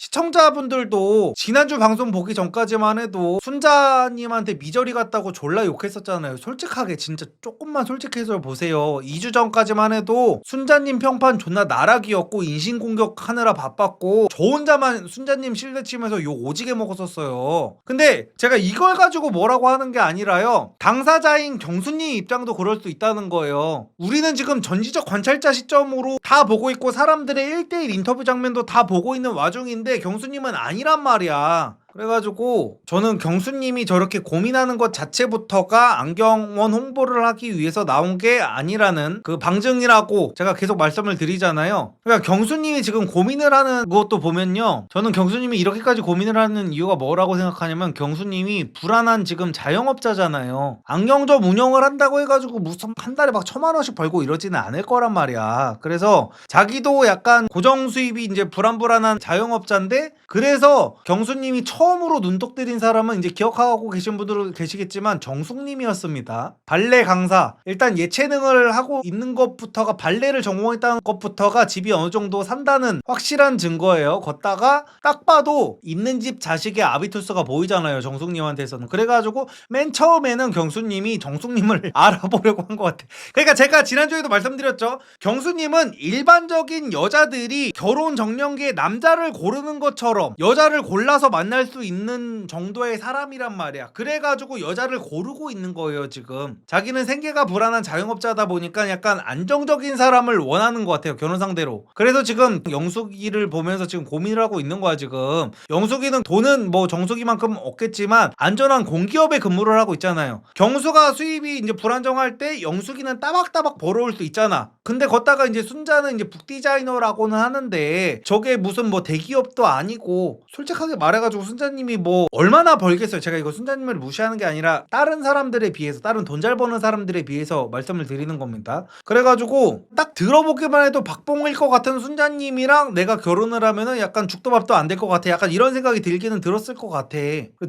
시청자분들도 지난주 방송 보기 전까지만 해도 순자님한테 미저리 같다고 졸라 욕했었잖아요. 솔직하게 진짜 조금만 솔직해서 보세요. 2주 전까지만 해도 순자님 평판 존나 나락이었고 인신공격 하느라 바빴고 저 혼자만 순자님 실드치면서 욕 오지게 먹었었어요. 근데 제가 이걸 가지고 뭐라고 하는 게 아니라요. 당사자인 경수님 입장도 그럴 수 있다는 거예요. 우리는 지금 전지적 관찰자 시점으로 다 보고 있고 사람들의 1대1 인터뷰 장면도 다 보고 있는 와중인데 경수님은 아니란 말이야. 그래가지고 저는 경수님이 저렇게 고민하는 것 자체부터가 안경원 홍보를 하기 위해서 나온 게 아니라는 그 방증이라고 제가 계속 말씀을 드리잖아요. 그러니까 경수님이 지금 고민을 하는 것도 보면요. 저는 경수님이 이렇게까지 고민을 하는 이유가 뭐라고 생각하냐면 경수님이 불안한 지금 자영업자잖아요. 안경점 운영을 한다고 해가지고 무슨 한 달에 막 1,000만 원씩 벌고 이러지는 않을 거란 말이야. 그래서 자기도 약간 고정 수입이 이제 불안한 자영업자인데 그래서 경수님이 처음으로 눈독 들인 사람은 이제 기억하고 계신 분들은 계시겠지만 정숙님이었습니다. 발레 강사. 일단 예체능을 하고 있는 것부터가 발레를 전공했다는 것부터가 집이 어느 정도 산다는 확실한 증거예요. 걷다가 딱 봐도 있는 집 자식의 아비투스가 보이잖아요. 정숙님한테서는. 그래가지고 맨 처음에는 경수님이 정숙님을 알아보려고 한 것 같아. 그러니까 제가 지난주에도 말씀드렸죠. 경수님은 일반적인 여자들이 결혼 정년기에 남자를 고르는 것처럼 여자를 골라서 만날 수 있는 정도의 사람이란 말이야. 그래가지고 여자를 고르고 있는 거예요. 지금 자기는 생계가 불안한 자영업자다 보니까 약간 안정적인 사람을 원하는 것 같아요. 결혼 상대로. 그래서 지금 영숙이를 보면서 지금 고민을 하고 있는 거야. 지금 영숙이는 돈은 뭐 정숙이만큼 없겠지만 안전한 공기업에 근무를 하고 있잖아요. 경수가 수입이 이제 불안정할 때 영숙이는 따박따박 벌어올 수 있잖아. 근데 걷다가 이제 순자는 이제 북디자이너라고는 하는데 저게 무슨 뭐 대기업도 아니고 솔직하게 말해가지고 순자님이 뭐 얼마나 벌겠어요. 제가 이거 순자님을 무시하는 게 아니라 다른 사람들에 비해서 다른 돈 잘 버는 사람들에 비해서 말씀을 드리는 겁니다. 그래가지고 딱 들어보기만 해도 박봉일 것 같은 순자님이랑 내가 결혼을 하면은 약간 죽도 밥도 안 될 것 같아. 약간 이런 생각이 들기는 들었을 것 같아.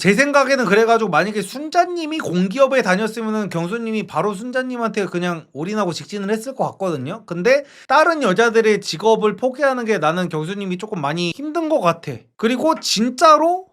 제 생각에는 그래가지고 만약에 순자님이 공기업에 다녔으면은 경수님이 바로 순자님한테 그냥 올인하고 직진을 했을 것 같거든요. 근데 다른 여자들의 직업을 포기하는 게 나는 경수님이 조금 많이 힘든 것 같아. 그리고 진짜로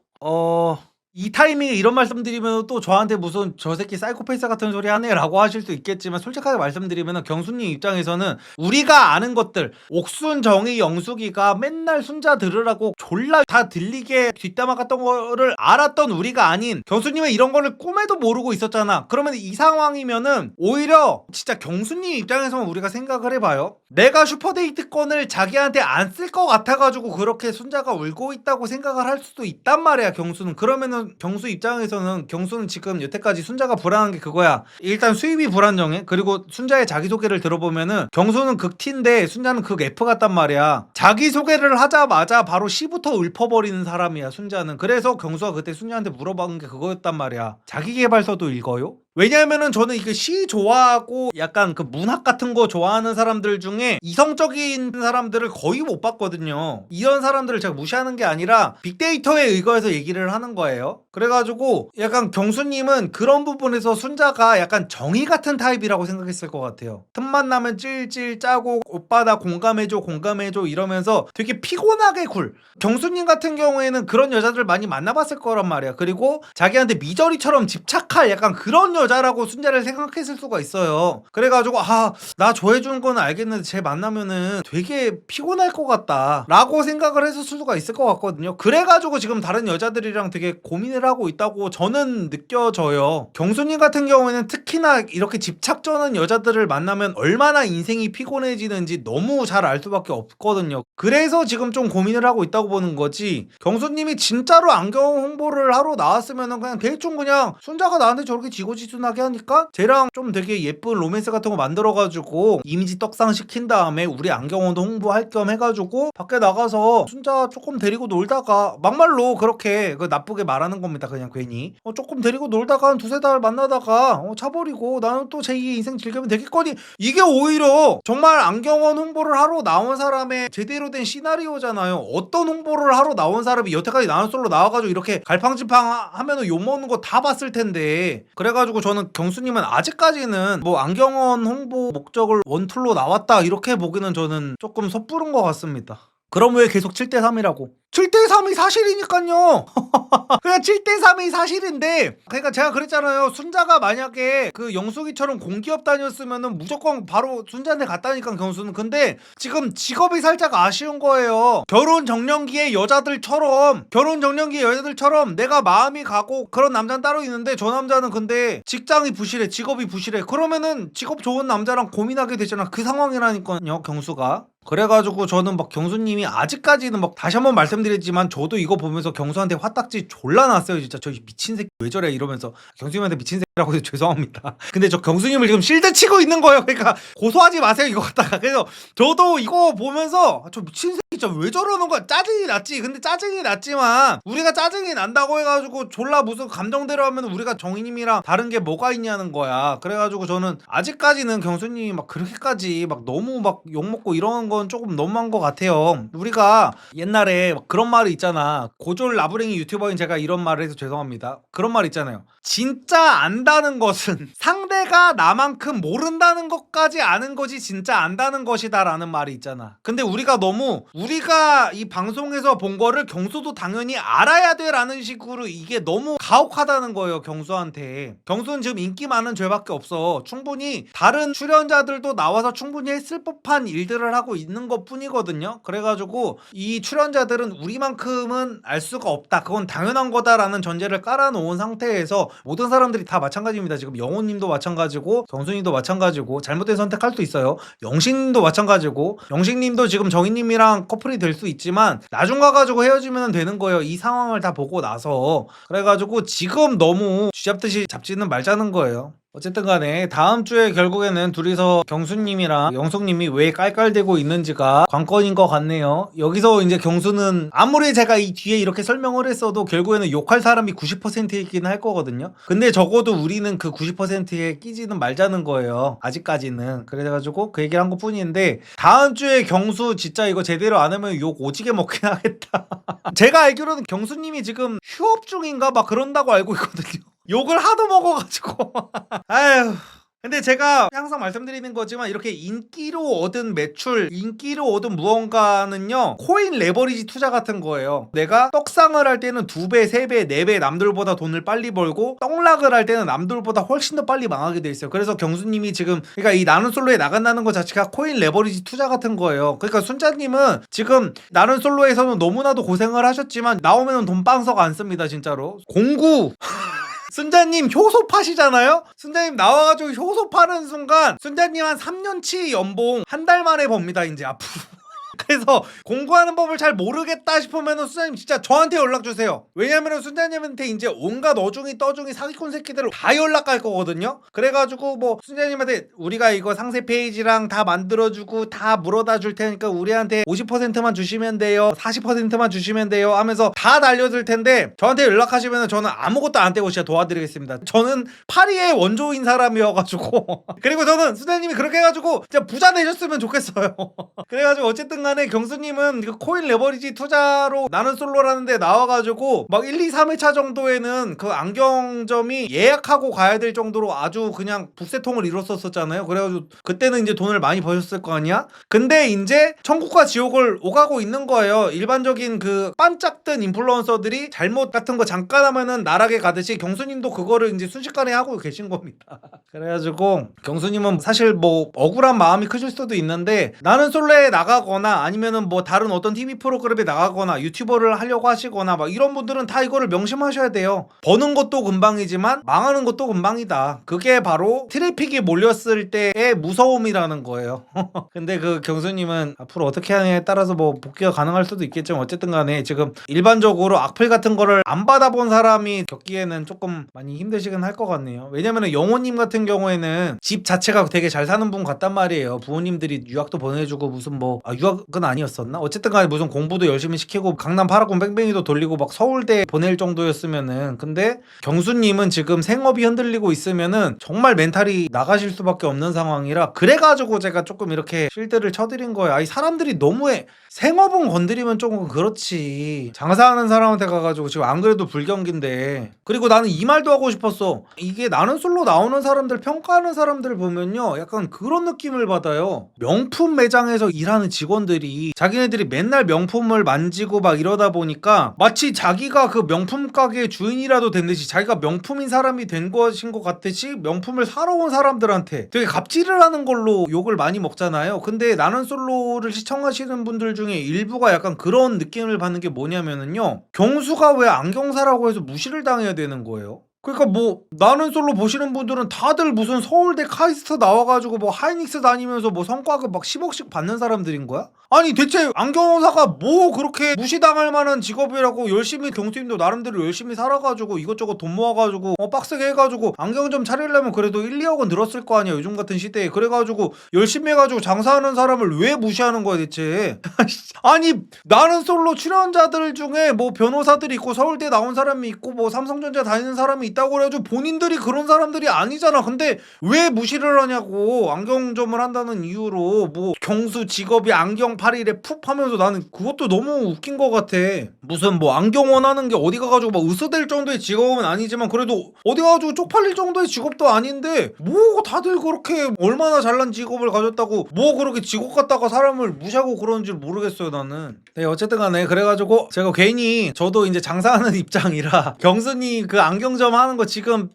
이 타이밍에 이런 말씀드리면 또 저한테 무슨 저 새끼 사이코패스 같은 소리 하네 라고 하실 수 있겠지만, 솔직하게 말씀드리면 경수님 입장에서는 우리가 아는 것들, 옥순, 정희, 영숙이가 맨날 순자 들으라고 졸라 다 들리게 뒷담화 같던 거를 알았던 우리가 아닌 경수님은 이런 거를 꿈에도 모르고 있었잖아. 그러면 이 상황이면은 오히려 진짜 경수님 입장에서만 우리가 생각을 해봐요. 내가 슈퍼데이트권을 자기한테 안 쓸 것 같아가지고 그렇게 순자가 울고 있다고 생각을 할 수도 있단 말이야. 경수는 그러면은 경수 입장에서는, 경수는 지금 여태까지 순자가 불안한 게 그거야. 일단 수입이 불안정해. 그리고 순자의 자기소개를 들어보면은 경수는 극 T인데 순자는 극 F 같단 말이야. 자기소개를 하자마자 바로 C부터 읊어버리는 사람이야, 순자는. 그래서 경수가 그때 순자한테 물어본 게 그거였단 말이야. 자기계발서도 읽어요? 왜냐면은 저는 이게 시 좋아하고 약간 그 문학 같은 거 좋아하는 사람들 중에 이성적인 사람들을 거의 못 봤거든요. 이런 사람들을 제가 무시하는 게 아니라 빅데이터에 의거해서 얘기를 하는 거예요. 그래가지고 약간 경수님은 그런 부분에서 순자가 약간 정의 같은 타입이라고 생각했을 것 같아요. 틈만 나면 찔찔 짜고 오빠 나 공감해줘 이러면서 되게 피곤하게 굴. 경수님 같은 경우에는 그런 여자들 많이 만나봤을 거란 말이야. 그리고 자기한테 미저리처럼 집착할 약간 그런 여자라고 순자를 생각했을 수가 있어요. 그래가지고 나 좋아해주는 건 알겠는데 쟤 만나면은 되게 피곤할 것 같다 라고 생각을 했을 수가 있을 것 같거든요. 그래가지고 지금 다른 여자들이랑 되게 고민을 하고 있다고 저는 느껴져요. 경수님 같은 경우에는 특히나 이렇게 집착 저는 여자들을 만나면 얼마나 인생이 피곤해지는지 너무 잘 알 수밖에 없거든요. 그래서 지금 좀 고민을 하고 있다고 보는 거지, 경수님이 진짜로 안경 홍보를 하러 나왔으면은 그냥 대충 그냥 순자가 나한테 저렇게 지고지순하게 하니까 쟤랑 좀 되게 예쁜 로맨스 같은 거 만들어가지고 이미지 떡상시킨 다음에 우리 안경원도 홍보할 겸 해가지고 밖에 나가서 순자 조금 데리고 놀다가, 막말로 그렇게 나쁘게 말하는 겁니다. 그냥 괜히 조금 데리고 놀다가 한 두세 달 만나다가 차버리고 나는 또 제2의 인생 즐기면 되겠거니, 이게 오히려 정말 안경원 홍보를 하러 나온 사람의 제대로 된 시나리오잖아요. 어떤 홍보를 하러 나온 사람이 여태까지 나눗솔로 나와가지고 이렇게 갈팡질팡 하면은 욕먹는 거 다 봤을 텐데. 그래가지고 저는 경수님은 아직까지는 뭐 안경원 홍보 목적을 원툴로 나왔다 이렇게 보기는 저는 조금 섣부른 것 같습니다. 그럼 왜 계속 7대3이라고? 7대3이 사실이니까요. 그냥 7대3이 사실인데, 그러니까 제가 그랬잖아요. 순자가 만약에 그 영숙이처럼 공기업 다녔으면은 무조건 바로 순자한테 갔다니까, 경수는. 근데 지금 직업이 살짝 아쉬운 거예요. 결혼 정년기의 여자들처럼 내가 마음이 가고 그런 남자는 따로 있는데, 저 남자는 근데 직장이 부실해, 직업이 부실해. 그러면은 직업 좋은 남자랑 고민하게 되잖아. 그 상황이라니까요, 경수가. 그래가지고 저는 막 경수님이 아직까지는 막, 다시 한번 말씀드리지만 저도 이거 보면서 경수한테 화딱지 졸라 났어요. 진짜 저 미친 새끼 왜 저래 이러면서. 경수님한테 미친 새끼라고 해서 죄송합니다. 근데 저 경수님을 지금 실드 치고 있는 거예요. 그러니까 고소하지 마세요 이거 갖다가. 그래서 저도 이거 보면서 저 미친 새끼 진짜 왜 저러는 거야. 짜증이 났지. 근데 짜증이 났지만 우리가 짜증이 난다고 해가지고 졸라 무슨 감정대로 하면 우리가 정희님이랑 다른 게 뭐가 있냐는 거야. 그래가지고 저는 아직까지는 경수님이 막 그렇게까지 막 너무 막 욕먹고 이런 건 조금 너무한 것 같아요. 우리가 옛날에 그런 말이 있잖아. 고졸 나부랭이 유튜버인 제가 이런 말을 해서 죄송합니다. 그런 말 있잖아요. 진짜 안다는 것은 상대가 나만큼 모른다는 것까지 아는 것이 진짜 안다는 것이다 라는 말이 있잖아. 근데 우리가 이 방송에서 본 거를 경수도 당연히 알아야 돼 라는 식으로, 이게 너무 가혹하다는 거예요, 경수한테. 경수는 지금 인기 많은 죄밖에 없어. 충분히 다른 출연자들도 나와서 충분히 했을 법한 일들을 하고 있는 것 뿐이거든요. 그래가지고 이 출연자들은 우리만큼은 알 수가 없다, 그건 당연한 거다라는 전제를 깔아놓은 상태에서 모든 사람들이 다 마찬가지입니다. 지금 영호님도 마찬가지고 경수님도 마찬가지고, 잘못된 선택할 수 있어요. 영식님도 마찬가지고, 영식님도 지금 정희님이랑 커플이 될 수 있지만 나중 가가지고 헤어지면 되는 거예요. 이 상황을 다 보고 나서. 그래가지고 지금 너무 쥐잡듯이 잡지는 말자는 거예요. 어쨌든 간에 다음 주에 결국에는 둘이서, 경수님이랑 영숙님이 왜 깔깔대고 있는지가 관건인 것 같네요. 여기서 이제 경수는 아무리 제가 이 뒤에 이렇게 설명을 했어도 결국에는 욕할 사람이 90%이긴 할 거거든요. 근데 적어도 우리는 그 90%에 끼지는 말자는 거예요, 아직까지는. 그래가지고 그 얘기를 한 것 뿐인데, 다음 주에 경수 진짜 이거 제대로 안 하면 욕 오지게 먹긴 하겠다. 제가 알기로는 경수님이 지금 휴업 중인가 막 그런다고 알고 있거든요. 욕을 하도 먹어가지고. 아휴. 근데 제가 항상 말씀드리는 거지만 이렇게 인기로 얻은 매출, 인기로 얻은 무언가는요 코인 레버리지 투자 같은 거예요. 내가 떡상을 할 때는 2배, 3배, 4배 남들보다 돈을 빨리 벌고 떡락을 할 때는 남들보다 훨씬 더 빨리 망하게 돼 있어요. 그래서 경수님이 지금 그러니까 이 나는 솔로에 나간다는 것 자체가 코인 레버리지 투자 같은 거예요. 그러니까 순자님은 지금 나는 솔로에서는 너무나도 고생을 하셨지만 나오면은 돈 빵석 안 씁니다 진짜로. 공구 순자님 효소 파시잖아요? 순자님 나와가지고 효소 파는 순간 순자님 한 3년치 연봉 한 달 만에 법니다 이제 앞으로. 그래서 공부하는 법을 잘 모르겠다 싶으면은 순자님 진짜 저한테 연락 주세요. 왜냐면은 순자님한테 이제 온갖 어중이 떠중이 사기꾼 새끼들을 다 연락할 거거든요. 그래가지고 뭐 순자님한테 우리가 이거 상세 페이지랑 다 만들어주고 다 물어다 줄 테니까 우리한테 50%만 주시면 돼요, 40%만 주시면 돼요 하면서 다 날려줄 텐데 저한테 연락하시면은 저는 아무것도 안 떼고 진짜 도와드리겠습니다. 저는 파리의 원조인 사람이어가지고 그리고 저는 순자님이 그렇게 해가지고 진짜 부자 되셨으면 좋겠어요. 그래가지고 어쨌든 간에 경수님은 그 코인 레버리지 투자로 나는 솔로라는데 나와가지고 막 1, 2, 3회차 정도에는 그 안경점이 예약하고 가야 될 정도로 아주 그냥 붓세통을 이뤘었잖아요. 그래가지고 그때는 이제 돈을 많이 버셨을 거 아니야? 근데 이제 천국과 지옥을 오가고 있는 거예요. 일반적인 그 반짝 뜬 인플루언서들이 잘못 같은 거 잠깐 하면은 나락에 가듯이 경수님도 그거를 이제 순식간에 하고 계신 겁니다. 그래가지고 경수님은 사실 뭐 억울한 마음이 크실 수도 있는데 나는 솔로에 나가거나 아니면은 뭐 다른 어떤 TV 프로그램에 나가거나 유튜버를 하려고 하시거나 막 이런 분들은 다 이거를 명심하셔야 돼요. 버는 것도 금방이지만 망하는 것도 금방이다. 그게 바로 트래픽이 몰렸을 때의 무서움이라는 거예요. 근데 그 경수님은 앞으로 어떻게 하느냐에 따라서 뭐 복귀가 가능할 수도 있겠지만 어쨌든 간에 지금 일반적으로 악플 같은 거를 안 받아본 사람이 겪기에는 조금 많이 힘드시긴 할 것 같네요. 왜냐면은 영호님 같은 경우에는 집 자체가 되게 잘 사는 분 같단 말이에요. 부모님들이 유학도 보내주고 무슨 뭐 유학은 아니었었나? 어쨌든 간에 무슨 공부도 열심히 시키고 강남 파라곤 뺑뺑이도 돌리고 막 서울대 보낼 정도였으면은 근데 경수님은 지금 생업이 흔들리고 있으면은 정말 멘탈이 나가실 수밖에 없는 상황이라 그래가지고 제가 조금 이렇게 실드를 쳐드린 거예요. 아이 사람들이 너무해. 생업은 건드리면 조금 그렇지. 장사하는 사람한테 가가지고 지금 안 그래도 불경기인데 그리고 나는 이 말도 하고 싶었어. 이게 나는 솔로 나오는 사람들 평가하는 사람들 보면요 약간 그런 느낌을 받아요. 명품 매장에서 일하는 직원들이 자기네들이 맨날 명품을 만지고 막 이러다 보니까 마치 자기가 그 명품 가게의 주인이라도 된 듯이 자기가 명품인 사람이 된 것인 것 같듯이 명품을 사러 온 사람들한테 되게 갑질을 하는 걸로 욕을 많이 먹잖아요. 근데 나는 솔로를 시청하시는 분들 중에 일부가 약간 그런 느낌을 받는 게 뭐냐면은요 경수가 왜 안경사라고 해서 무시를 당해야 되는 거예요? 그러니까 뭐 나는 솔로 보시는 분들은 다들 무슨 서울대 카이스트 나와가지고 뭐 하이닉스 다니면서 뭐 성과급 막 10억씩 받는 사람들인 거야? 아니 대체 안경사가 뭐 그렇게 무시당할 만한 직업이라고 열심히 경수님도 나름대로 열심히 살아가지고 이것저것 돈 모아가지고 빡세게 해가지고 안경점 차리려면 그래도 1, 2억은 들었을 거 아니야 요즘 같은 시대에. 그래가지고 열심히 해가지고 장사하는 사람을 왜 무시하는 거야 대체. 아니 나는 솔로 출연자들 중에 뭐 변호사들이 있고 서울대 나온 사람이 있고 뭐 삼성전자 다니는 사람이 있다고 그래가지고 본인들이 그런 사람들이 아니잖아. 근데 왜 무시를 하냐고. 안경점을 한다는 이유로 뭐 경수 직업이 안경 팔이래 푹 하면서 나는 그것도 너무 웃긴 것 같아. 무슨 뭐 안경원 하는 게 어디 가가지고 막 으스댈 정도의 직업은 아니지만 그래도 어디 가가지고 쪽팔릴 정도의 직업도 아닌데 뭐 다들 그렇게 얼마나 잘난 직업을 가졌다고 뭐 그렇게 직업 갖다가 사람을 무시하고 그러는지 모르겠어요 나는. 네 어쨌든 간에 그래가지고 제가 괜히 저도 이제 장사하는 입장이라 경수님 그 안경점 하는 거 지금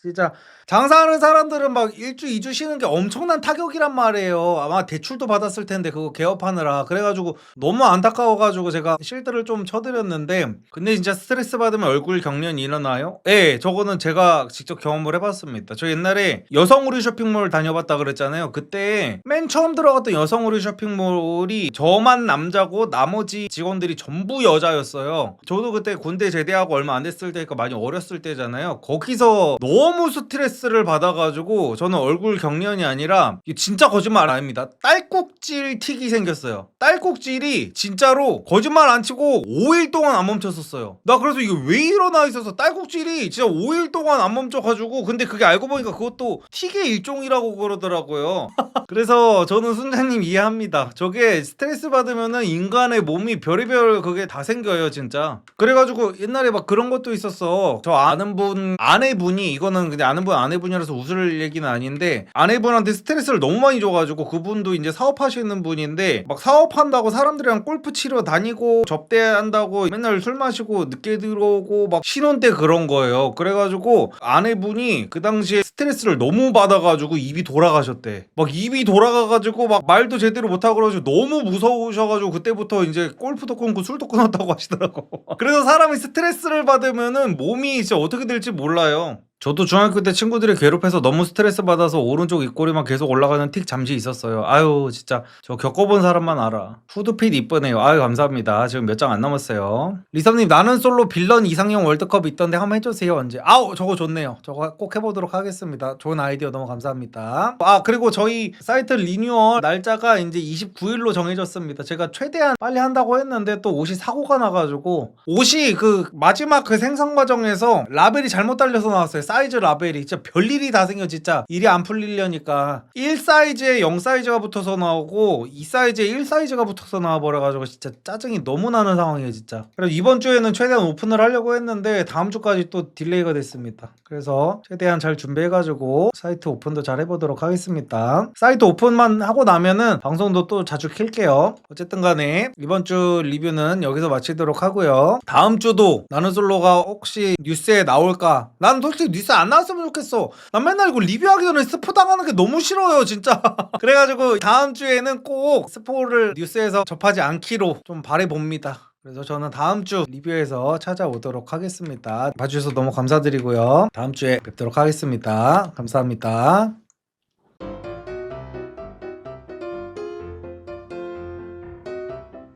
진짜 장사하는 사람들은 막 1주 2주 쉬는 게 엄청난 타격이란 말이에요. 아마 대출도 받았을 텐데 그거 개업하느라. 그래가지고 너무 안타까워가지고 제가 실드를 좀 쳐드렸는데 근데 진짜 스트레스 받으면 얼굴 경련이 일어나요? 네 저거는 제가 직접 경험을 해봤습니다. 저 옛날에 여성 의류 쇼핑몰 다녀봤다 그랬잖아요. 그때 맨 처음 들어갔던 여성 의류 쇼핑몰이 저만 남자고 나머지 직원들이 전부 여자였어요. 저도 그때 군대 제대하고 얼마 안 됐을 때니까 많이 어렸을 때잖아요. 거기서 너무 스트레스를 받아가지고 저는 얼굴 경련이 아니라 진짜 거짓말 아닙니다. 딸꾹질 틱이 생겼어요. 딸꾹질이 진짜로 거짓말 안 치고 5일 동안 안 멈췄었어요. 나 그래서 이게 왜 일어나 있어서 딸꾹질이 진짜 5일 동안 안 멈춰가지고 근데 그게 알고 보니까 그것도 틱의 일종이라고 그러더라고요. 그래서 저는 순자님 이해합니다. 저게 스트레스 받으면은 인간의 몸이 별의별 그게 다 생겨요 진짜. 그래가지고 옛날에 막 그런 것도 있었어. 저 아는 분 아내분이 이거는 그냥 아는 분 아내분이라서 웃을 얘기는 아닌데 아내분한테 스트레스를 너무 많이 줘가지고 그분도 이제 사업하시는 분인데 막 사업한다고 사람들이랑 골프 치러 다니고 접대한다고 맨날 술 마시고 늦게 들어오고 막 신혼 때 그런 거예요. 그래가지고 아내분이 그 당시에 스트레스를 너무 받아가지고 입이 돌아가셨대. 막 입이 돌아가가지고 막 말도 제대로 못하고 그러가지고 너무 무서우셔가지고 그때부터 이제 골프도 끊고 술도 끊었다고 하시더라고. 그래서 사람이 스트레스를 받으면은 몸이 진짜 어떻게 될지 몰라요. 저도 중학교 때 친구들이 괴롭혀서 너무 스트레스 받아서 오른쪽 입꼬리만 계속 올라가는 틱 잠시 있었어요. 아유 진짜 저 겪어본 사람만 알아. 후드핏 이쁘네요. 아유 감사합니다. 지금 몇 장 안 남았어요. 리섭님 나는 솔로 빌런 이상형 월드컵 있던데 한번 해주세요. 언제? 아우 저거 좋네요. 저거 꼭 해보도록 하겠습니다. 좋은 아이디어 너무 감사합니다. 아 그리고 저희 사이트 리뉴얼 날짜가 이제 29일로 정해졌습니다. 제가 최대한 빨리 한다고 했는데 또 옷이 사고가 나가지고 옷이 그 마지막 그 생산 과정에서 라벨이 잘못 달려서 나왔어요. 사이즈 라벨이 진짜 별일이 다 생겨. 진짜 일이 안 풀리려니까 1 사이즈에 0 사이즈가 붙어서 나오고 2 사이즈에 1 사이즈가 붙어서 나와버려가지고 진짜 짜증이 너무 나는 상황이에요 진짜. 그래서 이번 주에는 최대한 오픈을 하려고 했는데 다음 주까지 또 딜레이가 됐습니다. 그래서 최대한 잘 준비해가지고 사이트 오픈도 잘 해보도록 하겠습니다. 사이트 오픈만 하고 나면은 방송도 또 자주 킬게요. 어쨌든 간에 이번 주 리뷰는 여기서 마치도록 하고요. 다음 주도 나는 솔로가 혹시 뉴스에 나올까? 나는 솔직히 뉴스 안 나왔으면 좋겠어. 난 맨날 이거 리뷰하기 전에 스포 당하는 게 너무 싫어요 진짜. 그래가지고 다음 주에는 꼭 스포를 뉴스에서 접하지 않기로 좀 바라봅니다. 그래서 저는 다음 주 리뷰에서 찾아오도록 하겠습니다. 봐주셔서 너무 감사드리고요. 다음 주에 뵙도록 하겠습니다. 감사합니다.